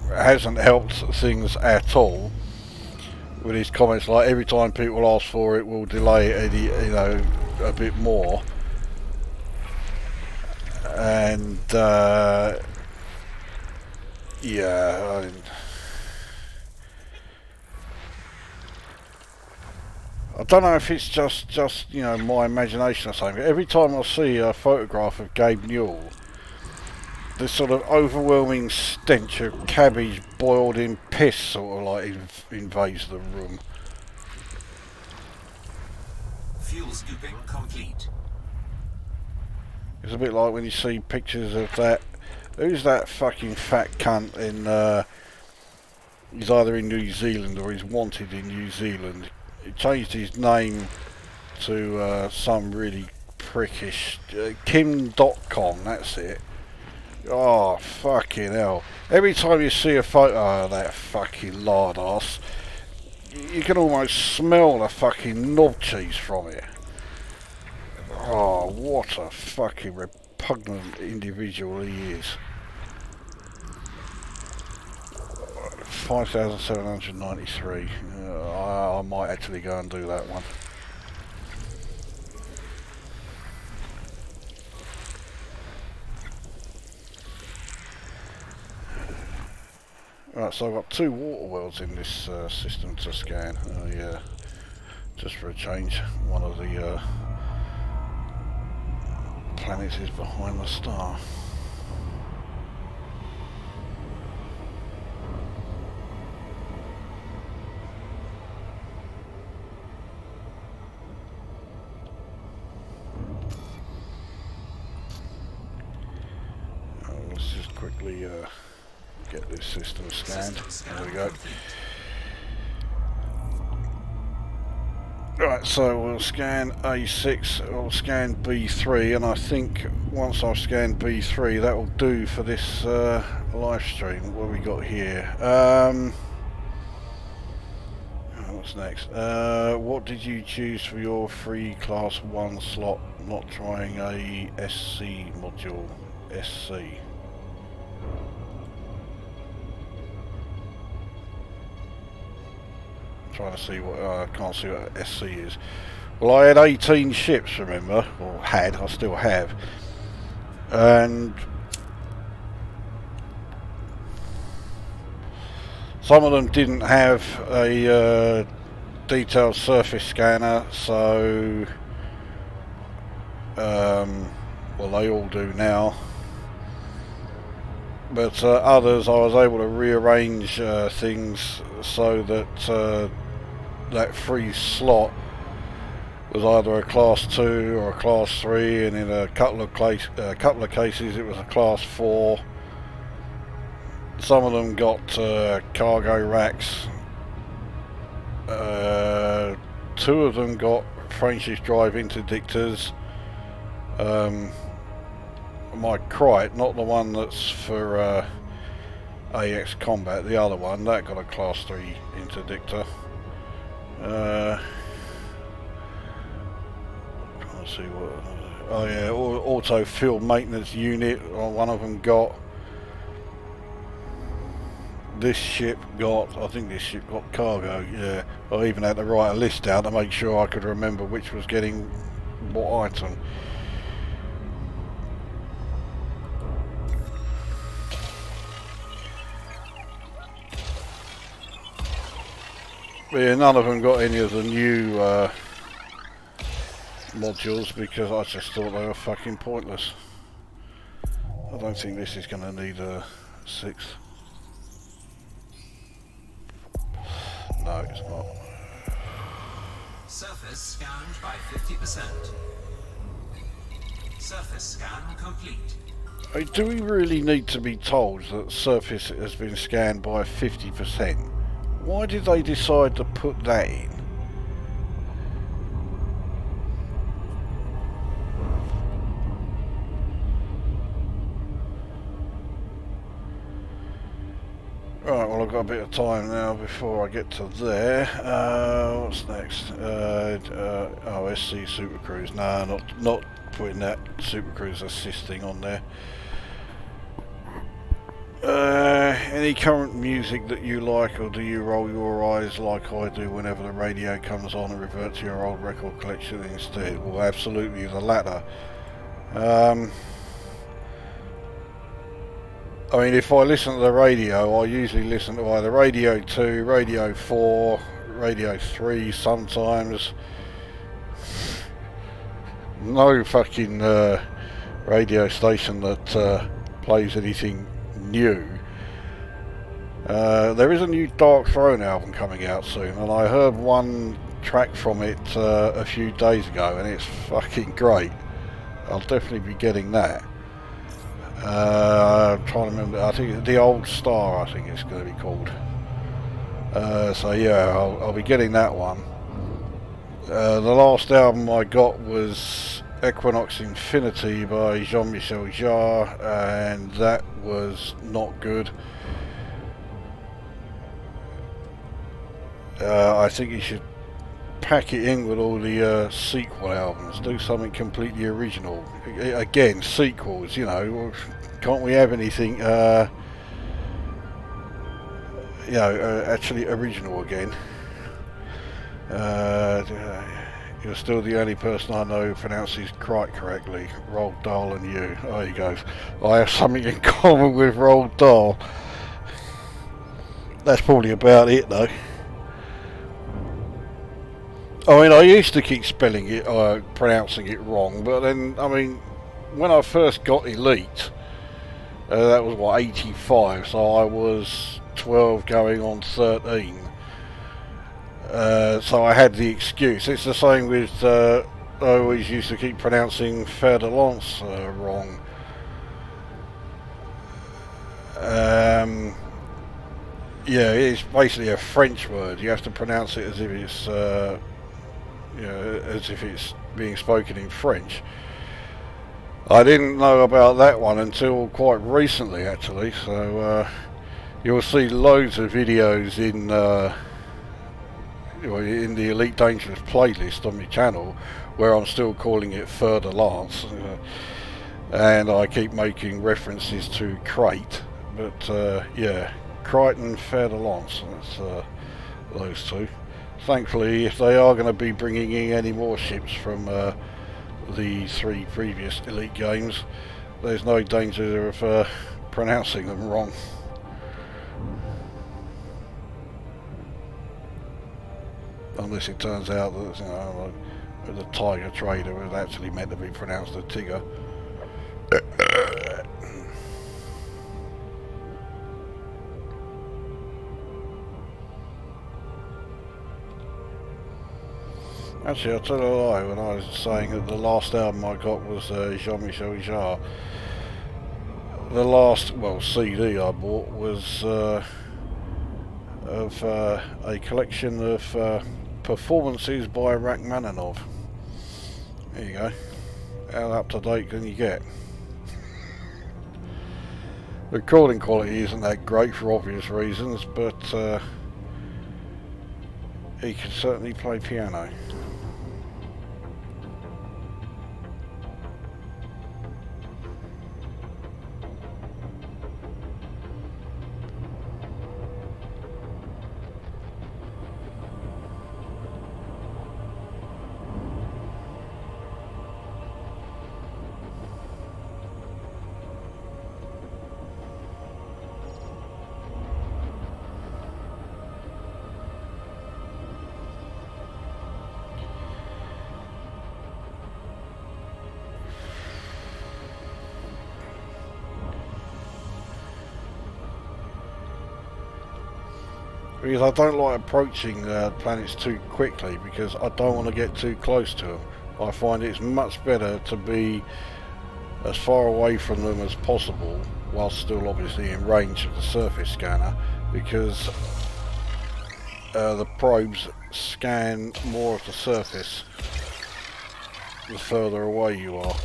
hasn't helped things at all. with his comments like every time people ask for it, we'll delay it, you know, a bit more. And yeah, I don't know if it's just you know, my imagination or something. But every time I see a photograph of Gabe Newell, this sort of overwhelming stench of cabbage boiled in piss sort of like invades the room. Fuel scooping complete. It's a bit like when you see pictures of that. Who's that fucking fat cunt in? He's either in New Zealand or he's wanted in New Zealand. He changed his name to some really prickish Kim.com. That's it. Oh, fucking hell. Every time you see a photo of that fucking lard ass, you can almost smell the fucking knob cheese from it. Oh, what a fucking repugnant individual he is. 5,793. I might actually go and do that one. Right, so I've got 2 water worlds in this system to scan. Yeah, just for a change. One of the planets is behind the star. Let's just quickly get this system scanned. There we go. Right, so we'll scan A6, we'll scan B3, and I think once I've scanned B3, that will do for this live stream. What have we got here? What's next? What did you choose for your free class 1 slot, not trying a SC module? SC. Trying to see what I can't see what SC is. Well, I had 18 ships, remember, or had. I still have, and some of them didn't have a detailed surface scanner, so well, they all do now. But others, I was able to rearrange things so that that free slot was either a class 2 or a class 3, and in a couple of cases it was a class 4. Some of them got cargo racks. 2 of them got Francis drive interdictors. My Crite, not the one that's for AX combat, the other one, that got a class 3 interdictor. Trying to see what. Oh yeah, auto field maintenance unit. One of them got. This ship got. I think this ship got cargo. Yeah, I even had to write a list down to make sure I could remember which was getting what item. But yeah, none of them got any of the new modules because I just thought they were fucking pointless. I don't think this is going to need a 6th. No, it's not. Surface scanned by 50%. Surface scan complete. Hey, do we really need to be told that surface has been scanned by 50%? Why did they decide to put that in? Right, well I've got a bit of time now before I get to there. What's next? Oh, SC Super Cruise. No, not putting that Super Cruise assisting on there. Any current music that you like, or do you roll your eyes like I do whenever the radio comes on and revert to your old record collection instead? Well, absolutely the latter. I mean, if I listen to the radio, I usually listen to either Radio 2, Radio 4, Radio 3 sometimes. No fucking radio station that plays anything new. There is a new Dark Throne album coming out soon, and I heard one track from it a few days ago, and it's fucking great. I'll definitely be getting that. I'm trying to remember. I think The Old Star, I think it's going to be called. So yeah, I'll be getting that one. The last album I got was Equinox Infinity by Jean-Michel Jarre, and that was not good. I think you should pack it in with all the sequel albums. Do something completely original. Again, sequels, you know. Can't we have anything, actually original again? You're still the only person I know who pronounces Crite correctly. Roald Dahl and you. There you go. I have something in common with Roald Dahl. That's probably about it, though. I mean, I used to keep spelling it, pronouncing it wrong, but then, I mean, when I first got Elite, that was, what, 85, so I was 12 going on 13. So I had the excuse. It's the same with, I always used to keep pronouncing Fer de Lance wrong. Yeah, it's basically a French word. You have to pronounce it as if it's, as if it's being spoken in French. I didn't know about that one until quite recently, actually. So you'll see loads of videos in the Elite Dangerous playlist on my channel where I'm still calling it Fer de Lance, and I keep making references to Crate. But yeah, Crite and Fer de Lance. That's those two. Thankfully, if they are going to be bringing in any more ships from the 3 previous Elite games, there's no danger of pronouncing them wrong. Unless it turns out that the Tiger Trader was actually meant to be pronounced a Tigger. Actually, I'll tell you a lie when I was saying that the last album I got was Jean-Michel Jarre. The last, CD I bought was of a collection of performances by Rachmaninoff. There you go. How up to date can you get? The recording quality isn't that great for obvious reasons, but he can certainly play piano. Because I don't like approaching planets too quickly, because I don't want to get too close to them. I find it's much better to be as far away from them as possible, while still obviously in range of the surface scanner, because the probes scan more of the surface the further away you are.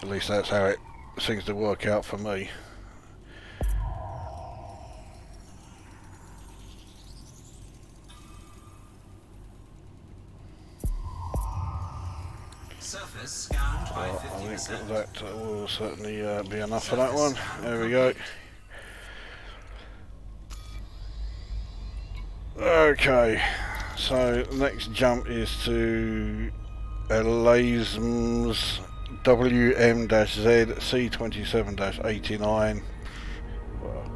At least that's how it seems to work out for me. Surface scanned by Well, I 50%. think that will certainly be enough for that one. There we go. Okay, so the next jump is to Elasm's WM-Z C27-89. Well,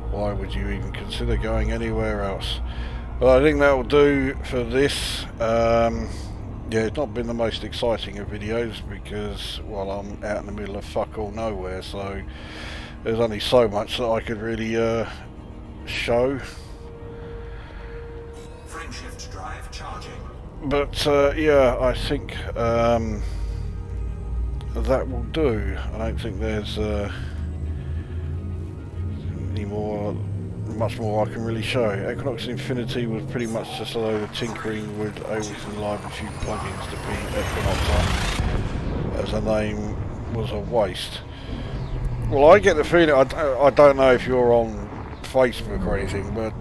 why would you even consider going anywhere else? But I think that will do for this. Yeah, it's not been the most exciting of videos because, well, I'm out in the middle of fuck all nowhere, so there's only so much that I could really show. Frame shift drive charging. But yeah, I think that will do. I don't think there's much more I can really show. Equinox Infinity was pretty much just a load of tinkering with Ableton Live and a few plugins to beat Equinox on, as the name was a waste. Well, I get the feeling, I don't know if you're on Facebook or anything, but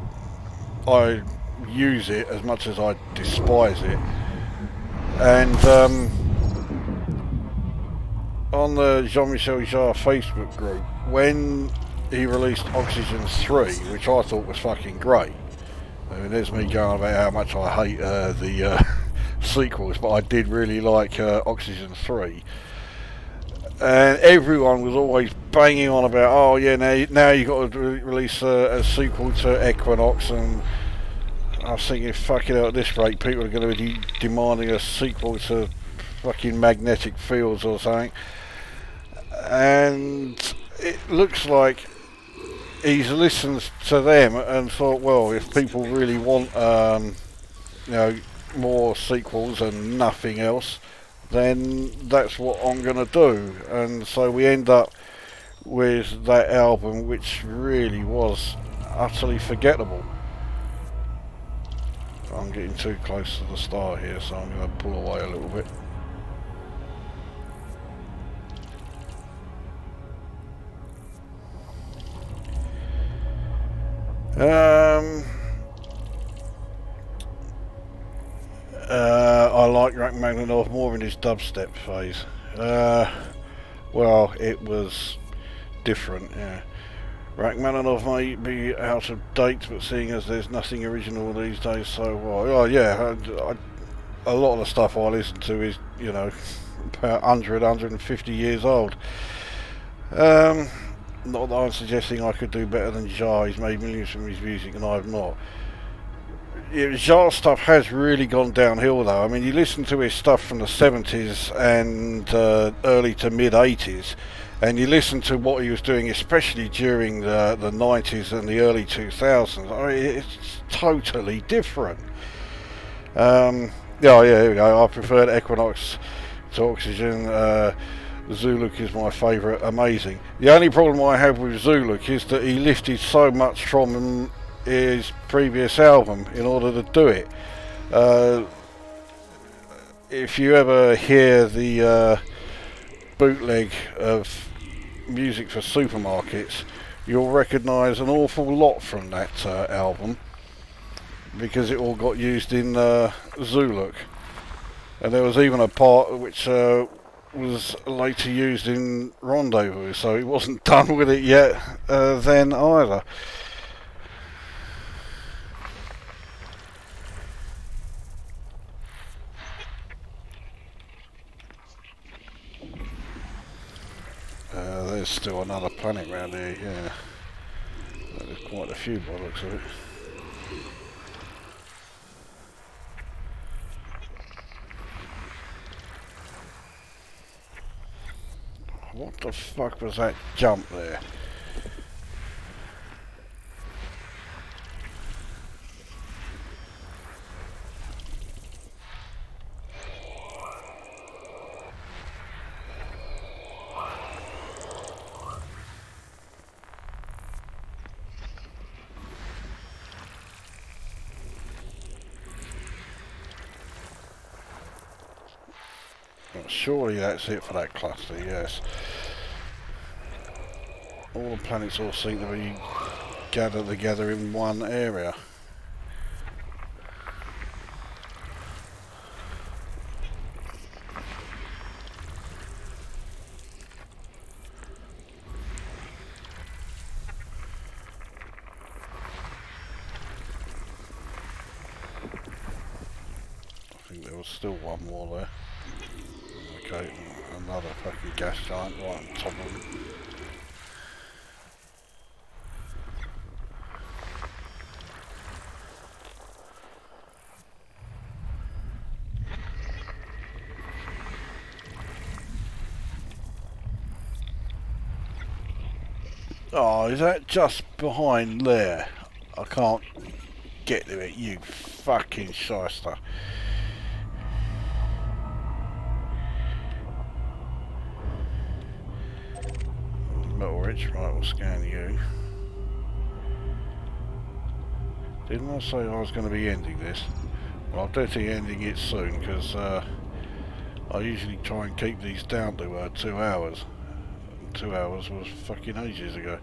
I use it as much as I despise it. And on the Jean-Michel Jarre Facebook group, when he released Oxygen 3, which I thought was fucking great. I mean, there's me going about how much I hate the sequels, but I did really like Oxygen 3. And everyone was always banging on about, oh yeah, now you've got to release a sequel to Equinox, and I was thinking, fucking hell, at this rate, people are going to be demanding a sequel to fucking Magnetic Fields or something. And it looks like he's listened to them and thought, well, if people really want, you know, more sequels and nothing else, then that's what I'm going to do. And so we end up with that album, which really was utterly forgettable. I'm getting too close to the star here, so I'm going to pull away a little bit. I like Rachmaninoff more in his dubstep phase. Well, it was different, yeah. Rachmaninoff may be out of date, but seeing as there's nothing original these days, so well, oh yeah, a lot of the stuff I listen to is, you know, about 150 years old. Not that I'm suggesting I could do better than Jarre. He's made millions from his music and I've not. Jarre stuff has really gone downhill though. I mean, you listen to his stuff from the 70s and early to mid 80s, and you listen to what he was doing, especially during the 90s and the early 2000s. I mean, it's totally different. Yeah, here we go. I preferred Equinox to Oxygen. Zuluk is my favourite. Amazing. The only problem I have with Zuluk is that he lifted so much from his previous album in order to do it. If you ever hear the bootleg of music for supermarkets, you'll recognise an awful lot from that album, because it all got used in Zuluk. And there was even a part which was later used in Rendezvous, so he wasn't done with it yet then either. There's still another planet around here, yeah. There's quite a few by the looks of it. What the fuck was that jump there? Surely that's it for that cluster, yes. All the planets all seem to be gathered together in one area. there was still one more there. Okay, another fucking gas giant right on top of him. Oh, is that just behind there? I can't get to it, you fucking shyster. Metal Rich, right, we'll scan you. Didn't I say I was going to be ending this? Well, I'm definitely ending it soon, because I usually try and keep these down to 2 hours. 2 hours was fucking ages ago.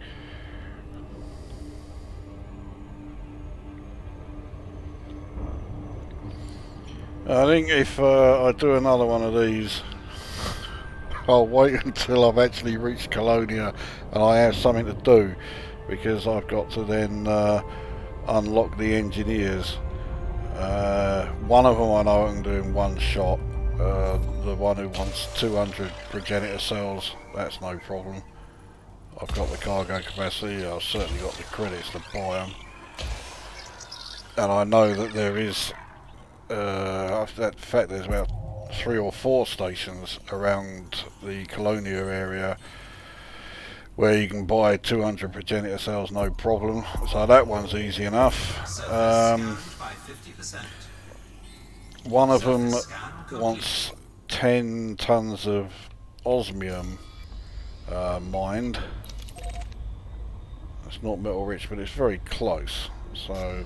I think if I do another one of these, I'll wait until I've actually reached Colonia and I have something to do, because I've got to then unlock the engineers. One of them I know I can do in one shot. The one who wants 200 progenitor cells, that's no problem. I've got the cargo capacity, I've certainly got the credits to buy them. And I know that there is, in fact there's about 3 or 4 stations around the Colonia area where you can buy 200 progenitor cells, no problem. So that one's easy enough. One of them wants 10 tons of osmium mined. It's not metal rich, but it's very close. So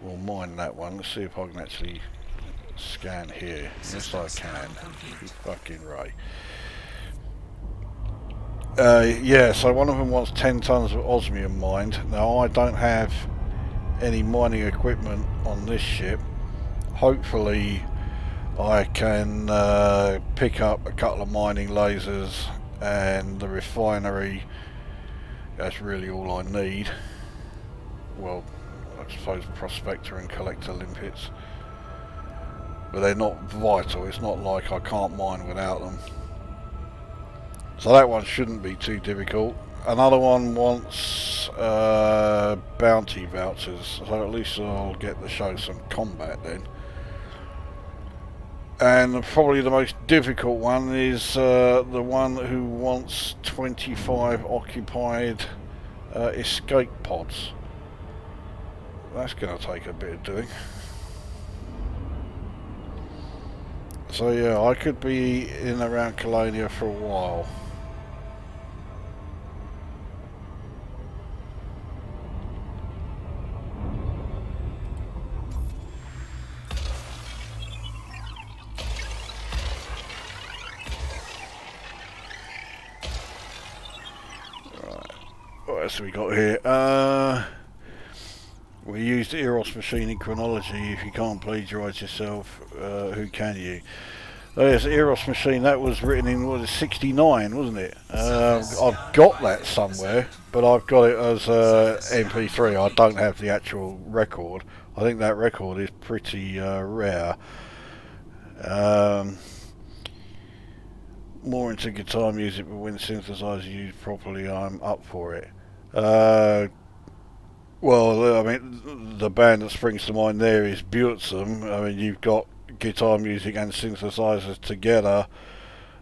we'll mine that one. Let's see if I can actually scan here. Yes, I can. You fucking right. Yeah, so one of them wants 10 tons of osmium mined. Now I don't have any mining equipment on this ship. Hopefully I can pick up a couple of mining lasers and the refinery. That's really all I need. Well, I suppose prospector and collector limpets. But they're not vital, it's not like I can't mine without them. So that one shouldn't be too difficult. Another one wants bounty vouchers, so at least I'll get to show some combat then. And probably the most difficult one is the one who wants 25 occupied escape pods. That's going to take a bit of doing. So yeah, I could be in around Colonia for a while. Right, what else have we got here? We used Eros machine in chronology. If you can't plagiarise yourself, who can you? Oh yes, Eros machine, that was written in, what was it, 69, wasn't it? I've got that somewhere, but I've got it as MP3. I don't have the actual record. I think that record is pretty rare. More into guitar music, but when synthesizers are used properly, I'm up for it. Well, I mean, the band that springs to mind there is Buetsum. I mean, you've got guitar music and synthesizers together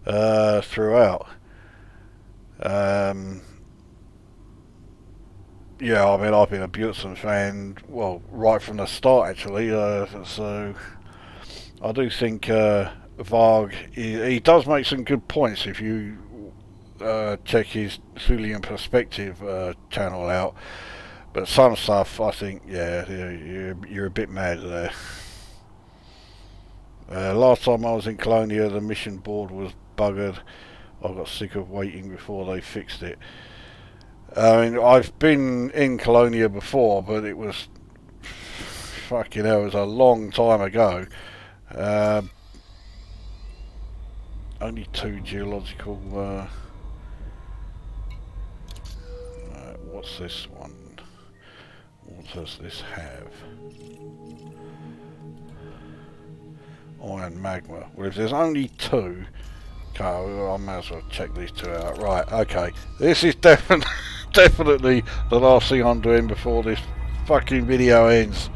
throughout. Yeah, I mean, I've been a Buetsum fan, well, right from the start actually. So I do think Varg, he does make some good points if you check his Thulian Perspective channel out. But some stuff, I think, yeah, you're a bit mad there. Last time I was in Colonia, the mission board was buggered. I got sick of waiting before they fixed it. I mean, I've been in Colonia before, but it was fucking hell, it was a long time ago. Only 2 geological. What's this one? What does this have? iron magma. Well, if there's only two, okay, I might as well check these two out. Right, okay. This is definitely the last thing I'm doing before this fucking video ends.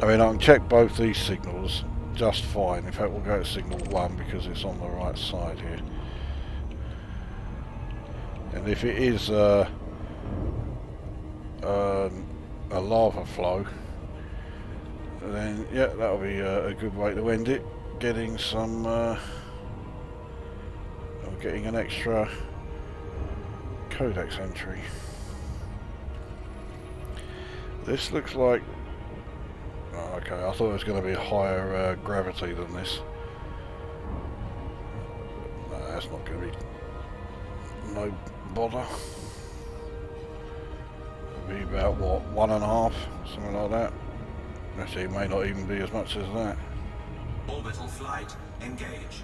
I mean, I can check both these signals just fine. In fact, we'll go to signal 1 because it's on the right side here. And if it is a lava flow, then yeah, that'll be a good way to end it. Getting some, getting an extra codex entry. This looks like, oh, okay, I thought it was going to be higher gravity than this. No, that's not going to be no bother. It'll be about what, 1.5, something like that. Actually, it may not even be as much as that. Orbital flight engaged.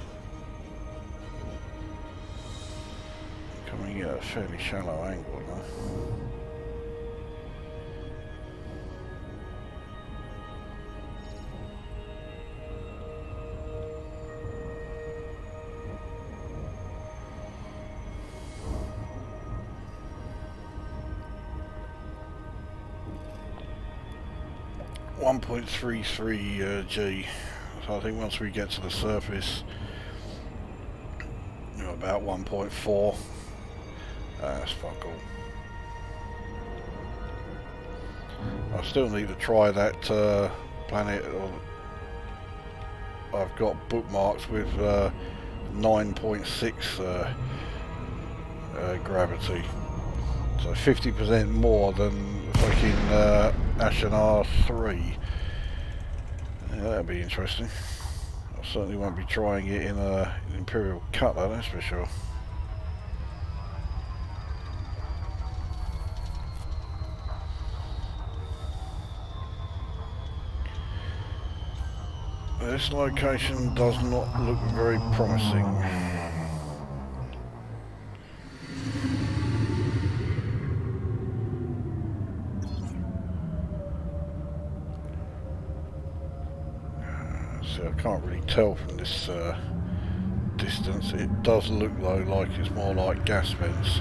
Coming in at a fairly shallow angle now. .33 G. So I think once we get to the surface, you know, about 1.4. That's fuck all. I still need to try that planet. I've got bookmarks with 9.6 gravity, so 50% more than fucking Ashen 3. Yeah, that'd be interesting. I certainly won't be trying it in an Imperial Cutler, that's for sure. This location does not look very promising. So I can't really tell from this distance. It does look though like it's more like gas vents.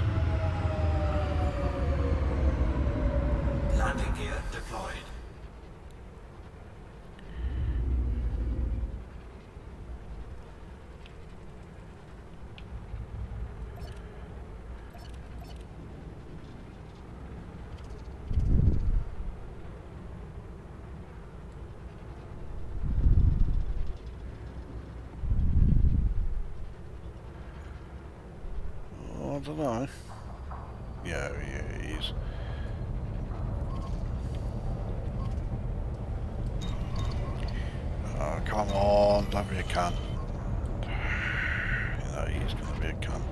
Landing gear deployed. I don't know. Yeah, it is. Oh, come on, don't be a cunt. You know he's gonna be a cunt.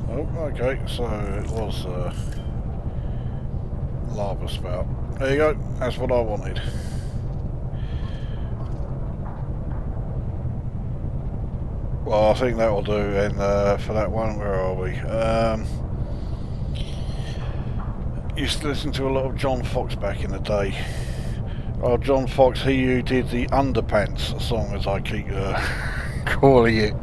Oh, okay, so it was lava spout. There you go, that's what I wanted. Well, I think that will do, and for that one, where are we? Used to listen to a lot of John Fox back in the day. Oh, John Fox, he who did the Underpants song, as I keep calling it.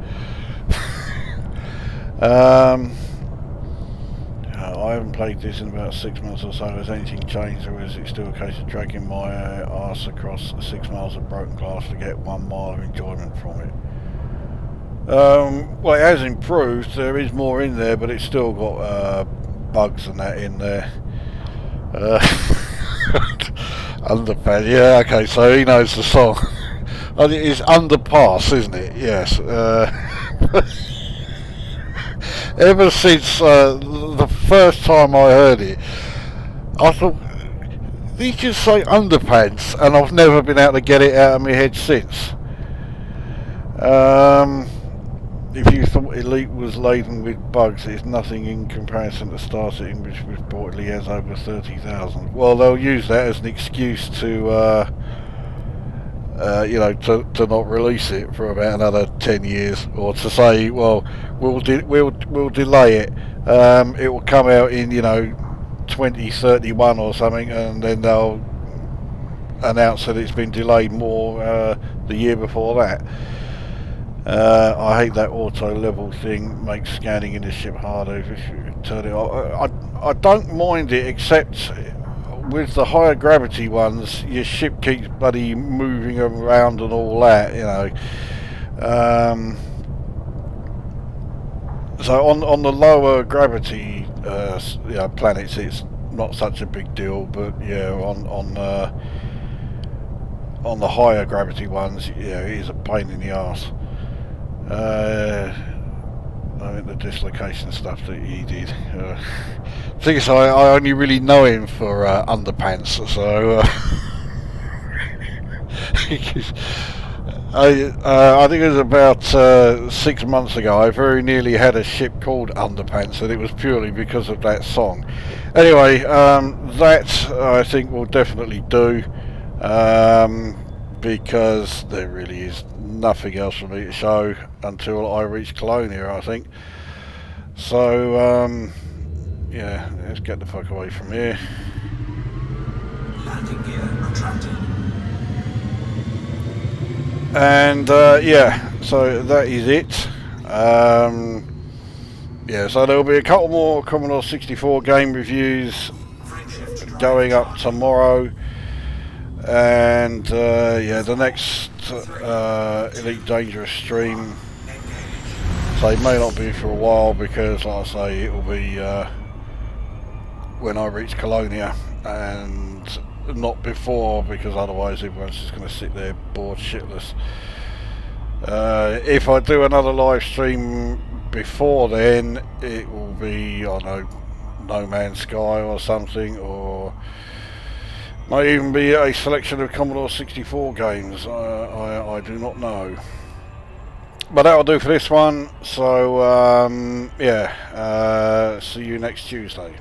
I haven't played this in about 6 months or so. Has anything changed, or is it still a case of dragging my arse across 6 miles of broken glass to get 1 mile of enjoyment from it? Well, it has improved. There is more in there, but it's still got bugs and that in there. Underpants, yeah, okay, so he knows the song. It's Underpass, isn't it? Yes. Ever since the first time I heard it, I thought, did you just say underpants? And I've never been able to get it out of my head since. If you thought Elite was laden with bugs, it's nothing in comparison to Star Citizen, which reportedly has over 30,000. Well, they'll use that as an excuse to you know, to not release it for about another 10 years, or to say, well, we'll delay it. It will come out in, you know, 2031 or something, and then they'll announce that it's been delayed more the year before that. I hate that auto level thing. Makes scanning in the ship harder. Turn it off. I don't mind it, except with the higher gravity ones, your ship keeps bloody moving around and all that, you know. So on the lower gravity you know, planets, it's not such a big deal, but yeah, on the higher gravity ones, yeah, it is a pain in the arse. I think the dislocation stuff that he did. Thing is, I only really know him for underpants, so I think it was about 6 months ago. I very nearly had a ship called Underpants, and it was purely because of that song. Anyway, that I think will definitely do, because there really is nothing else for me to show until I reach Colonia, I think. So yeah, let's get the fuck away from here. Landing gear retracted. And yeah, so that is it. Yeah, so there'll be a couple more Commodore 64 game reviews going up tomorrow, and yeah, the next Elite Dangerous stream, so it may not be for a while, because like I say, it will be when I reach Colonia, and not before, because otherwise everyone's just going to sit there bored shitless. If I do another live stream before then, it will be, I don't know, No Man's Sky or something, or might even be a selection of Commodore 64 games. I do not know. But that'll do for this one. So yeah, see you next Tuesday.